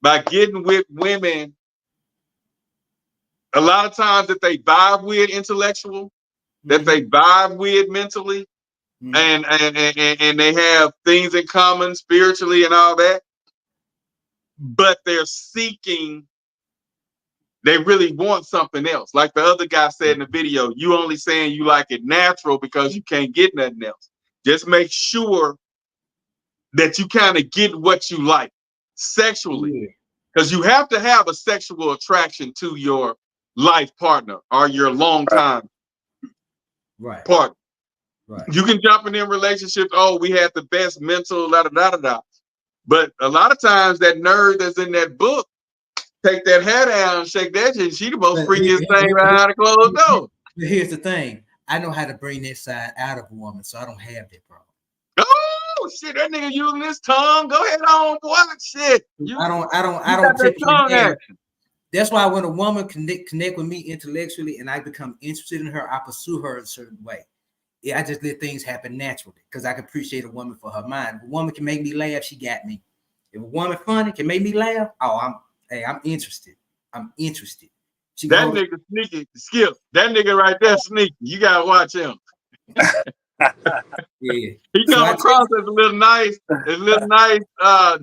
by getting with women. A lot of times that they vibe with intellectual, that they vibe with mentally, and they have things in common spiritually and all that, but they're seeking. They really want something else. Like the other guy said in the video, you only saying you like it natural because you can't get nothing else. Just make sure that you kind of get what you like sexually. Because you have to have a sexual attraction to your life partner or your long time partner. Right. You can jump in relationships. Oh, we had the best mental, da da da da da. But a lot of times that nerd that's in that book, take that hair down and shake that shit. She the most freakiest thing behind the closed door. Here's the thing. I know how to bring that side out of a woman, so I don't have that problem. Oh shit, that nigga using his tongue. Go ahead on, boy. Shit. I don't typically have. That's why when a woman connect with me intellectually and I become interested in her, I pursue her in a certain way. Yeah, I just let things happen naturally because I can appreciate a woman for her mind. If a woman can make me laugh, she got me. If a woman funny can make me laugh, I'm interested. I'm interested. That nigga sneaky, Skip. That nigga right there sneaky. You gotta watch him. Yeah. He come across as a little nice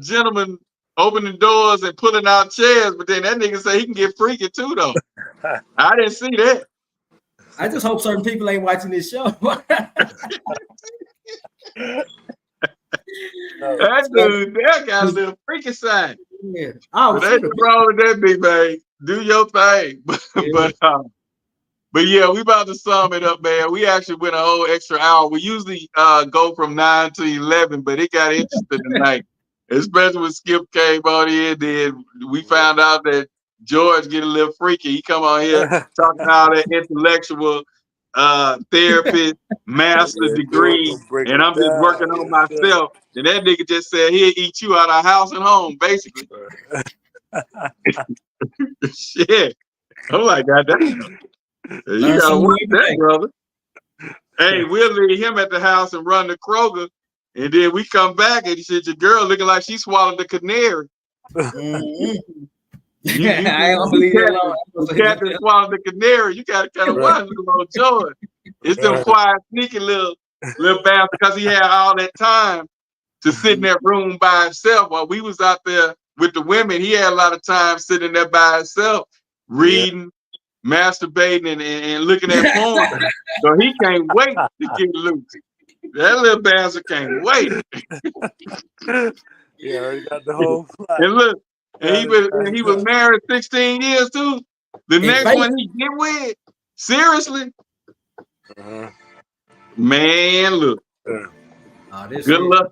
gentleman opening doors and pulling out chairs, but then that nigga say he can get freaky too though. I didn't see that. I just hope certain people ain't watching this show. That got a little freaky side. Yeah. But ain't nothing wrong with that, big man. Do your thing. But yeah, we about to sum it up, man. We actually went a whole extra hour. We usually go from 9 to 11, but it got interesting tonight. Especially when Skip came on here. Then we found out that George get a little freaky. He come on here talking all that intellectual therapist, master degree, and I'm just working on myself. And that nigga just said he'll eat you out of house and home, basically. Shit. I'm like, goddamn. You gotta watch that, brother. Hey, we'll leave him at the house and run to Kroger, and then we come back and he said your girl looking like she swallowed the canary. I don't believe it alone. The cat that swallowed the canary. You gotta kind of watch little George. It's them quiet, sneaky little bastard because he had all that time to sit in that room by himself while we was out there with the women. He had a lot of time sitting there by himself, reading, masturbating, and looking at porn. So he can't wait to get loose. That little bastard can't wait. Yeah, already got the whole flight. And look, and he was married 16 years too. The next one he get with, seriously, man, look, good luck.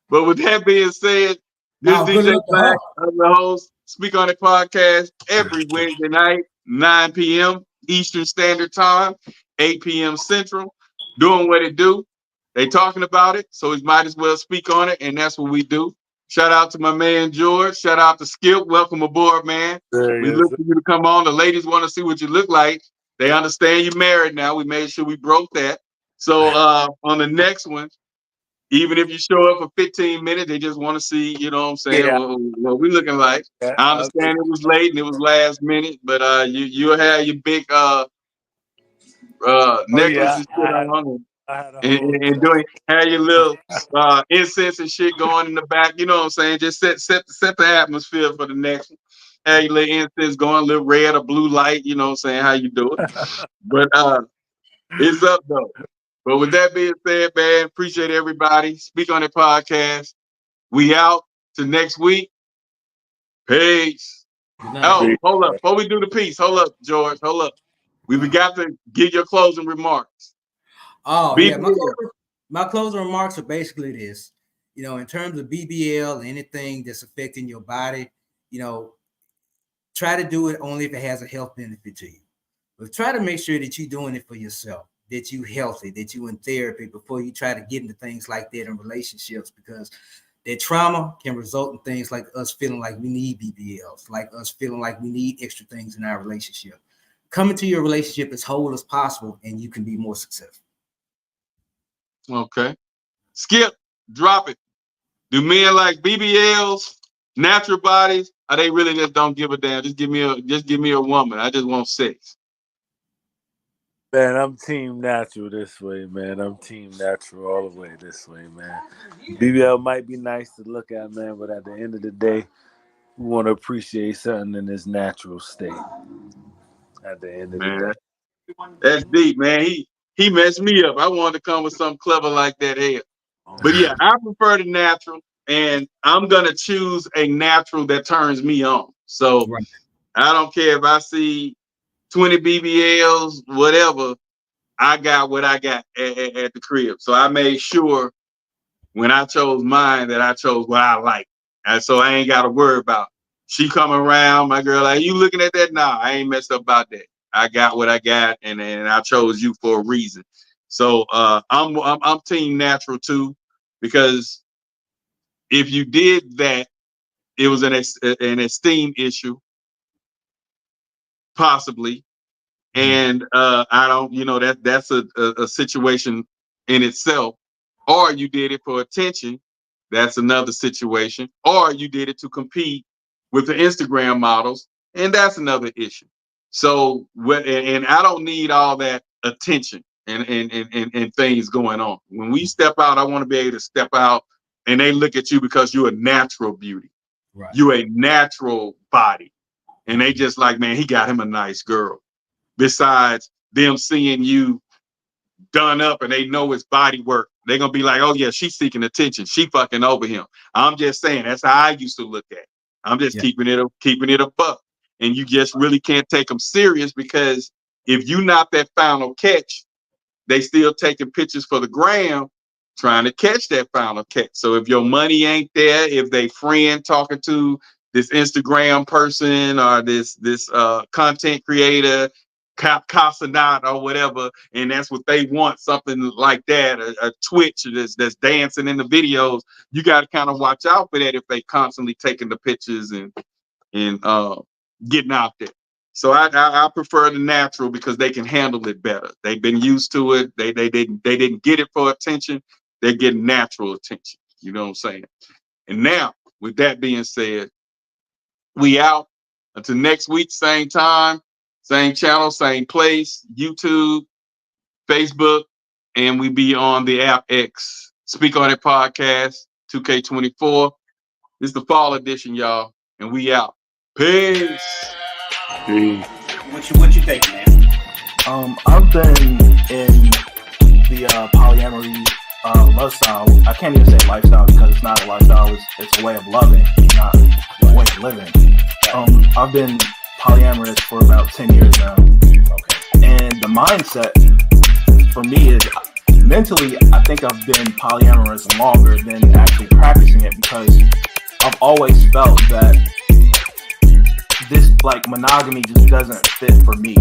But with that being said, this DJ Black, I'm the host. Speak on the podcast every Wednesday night, 9 p.m. Eastern Standard Time, 8 p.m. Central. Doing what it do. They talking about it, so we might as well speak on it, and that's what we do. Shout out to my man George. Shout out to Skip. Welcome aboard, man. We look for you to come on. The ladies want to see what you look like. They understand you're married now. We made sure we broke that. So on the next one, even if you show up for 15 minutes, they just want to see, you know what I'm saying, what we looking like. I understand it was late and it was last minute, but you'll have your big necklace and shit on and doing have your little incense and shit going in the back, you know what I'm saying? Just set the atmosphere for the next one. Have your little incense going, a little red or blue light, you know what I'm saying, how you do it. But it's up though. But with that being said, man, appreciate everybody. Speak on the podcast. We out to next week. Peace. Oh, hold up. Before we do the piece, hold up, George. Hold up. We got to give your closing remarks. Oh, yeah. My closing remarks are basically this. You know, in terms of BBL, anything that's affecting your body, you know, try to do it only if it has a health benefit to you. But try to make sure that you're doing it for yourself, that you're healthy, that you're in therapy before you try to get into things like that in relationships, because that trauma can result in things like us feeling like we need BBLs, like us feeling like we need extra things in our relationship. Come into your relationship as whole as possible, and you can be more successful. Okay. Skip, drop it. Do men like BBLs, natural bodies, or they really just don't give a damn? Just give me a woman. I just want sex. Man, I'm team natural this way, man. I'm team natural all the way this way, man. BBL might be nice to look at, man, but at the end of the day, we want to appreciate something in its natural state. At the end of the day. That's deep, man. He messed me up. I wanted to come with something clever like that here. But yeah, I prefer the natural, and I'm gonna choose a natural that turns me on. So I don't care if I see 20 BBLs, whatever. I got what I got at the crib. So I made sure when I chose mine that I chose what I like. And so I ain't got to worry about she coming around, my girl, like, you looking at that? Nah, I ain't messed up about that. I got what I got, and I chose you for a reason. So I'm team natural too, because if you did that, it was an esteem issue, possibly. And I don't, you know, that's a situation in itself. Or you did it for attention, that's another situation. Or you did it to compete with the Instagram models, and that's another issue. So and I don't need all that attention and things going on. When we step out, I want to be able to step out and they look at you because you're a natural beauty. Right. You're a natural body. And they just like, man, he got him a nice girl. Besides them seeing you done up and they know it's body work, they're gonna be like, oh yeah, she's seeking attention. She fucking over him. I'm just saying that's how I used to look at it. I'm just keeping it a buck. And you just really can't take them serious, because if you not that final catch, they still taking pictures for the gram, trying to catch that final catch. So if your money ain't there, if they friend talking to this Instagram person or this content creator, Casanat or whatever, and that's what they want, something like that, a Twitch that's dancing in the videos, you got to kind of watch out for that if they constantly taking the pictures and getting out there. So I prefer the natural because they can handle it better. They've been used to it. They didn't get it for attention. They're getting natural attention. You know what I'm saying? And now, with that being said, we out until next week, same time, same channel, same place, YouTube, Facebook, and we be on the app X. Speak On It podcast, 2K24. This is the fall edition, y'all, and we out. Peace. Peace. What you think, man? I've been in the polyamory lifestyle. I can't even say lifestyle because it's not a lifestyle. It's a way of loving, not a way of living. I've been polyamorous for about 10 years now. Okay. And the mindset for me is mentally, I think I've been polyamorous longer than actually practicing it because I've always felt that this like monogamy just doesn't fit for me.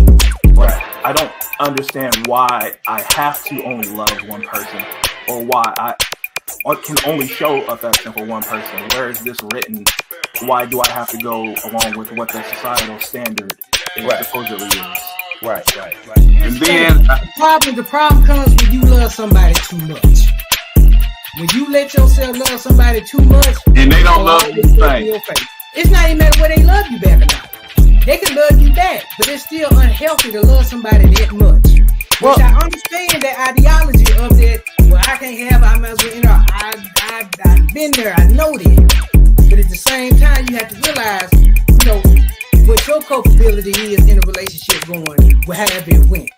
Right. I don't understand why I have to only love one person or why I can only show affection for one person. Where is this written? Why do I have to go along with what the societal standard supposedly is? Right. And then the problem comes when you love somebody too much. When you let yourself love somebody too much, and they don't love you the same. It's not even matter whether they love you back or not. They can love you back, but it's still unhealthy to love somebody that much. Which I understand that ideology of that. Well, I can't have. I might as well. I've been there. I know that. But at the same time, you have to realize, what your culpability is in a relationship going, however it went.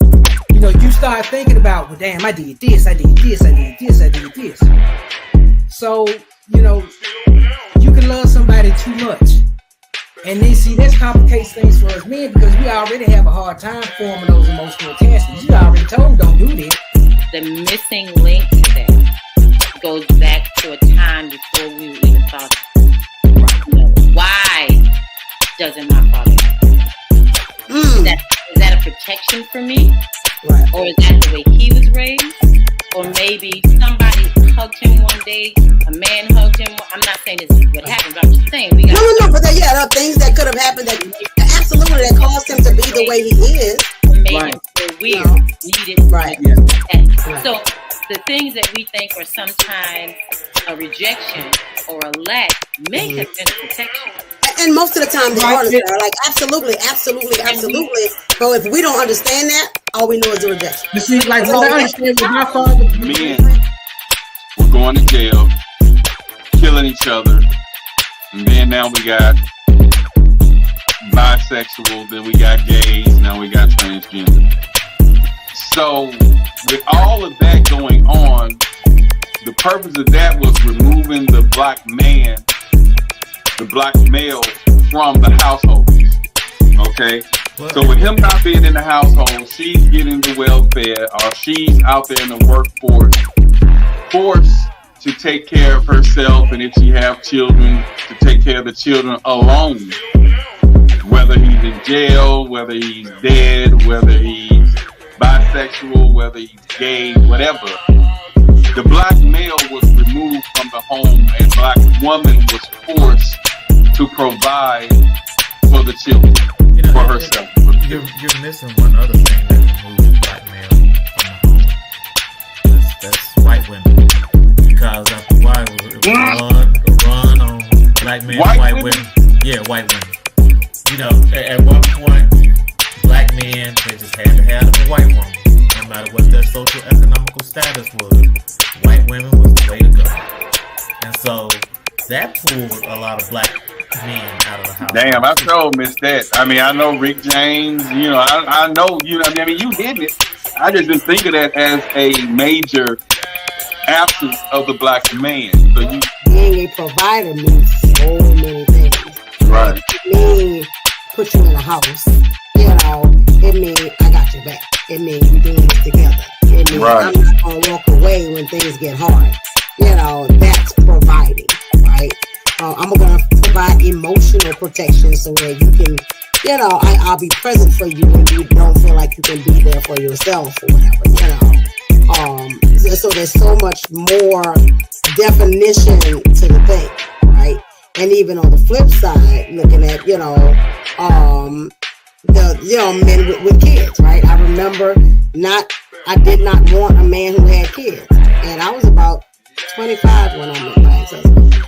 You start thinking about, well, damn, I did this. So, you can love somebody too much. And then, see, this complicates things for us men because we already have a hard time forming those emotional attachments. You already told don't do this. The missing link to that goes back to a time before we were even thought. Why doesn't my father is that a protection for me? Right. Or is that the way he was raised? Or maybe somebody hugged him one day, a man hugged him. I'm not saying this is what happened, but I'm just saying we got No, but there are things that could have happened that absolutely that caused him to be the way he is. Made him feel weird, needed. Right. So the things that we think are sometimes a rejection or a lack may have been a protection. And most of the time they are like absolutely. But if we don't understand that, all we know is the rejection. You see, like what I understand with my father. Men were going to jail, killing each other, and then now we got bisexual, then we got gays, now we got transgender. So with all of that going on, the purpose of that was removing the black man, the black male from the household. Okay? So with him not being in the household, she's getting the welfare, or she's out there in the workforce, forced to take care of herself, and if she have children, to take care of the children alone. Whether he's in jail, whether he's dead, whether he's bisexual, whether he's gay, whatever. The black male was removed from the home, and black woman was forced to provide for the children, for herself. You're missing one other thing that removes black male from the home. That's white women. Because after a while, it was run on black men, white women. Yeah, white women. At one point, black men, they just had to have a white woman. No matter what their social economical status was, white women was the way to go. And so that pulled a lot of black men out of the house. Damn, I sure missed that. I mean, I know Rick James, I know, you hit it. I just didn't think of that as a major absence of the black man. So being a provider means so many things. Right. It means put you in a house. It means I got your back. It means we're doing this together. It means I'm not gonna walk away when things get hard. That's providing, right? I'm gonna provide emotional protection so that you can, I'll be present for you when you don't feel like you can be there for yourself or whatever, so there's so much more definition to the thing, right? And even on the flip side, looking at, men with kids, right? I remember I did not want a man who had kids, and I was about 25 when I met my ex-husband.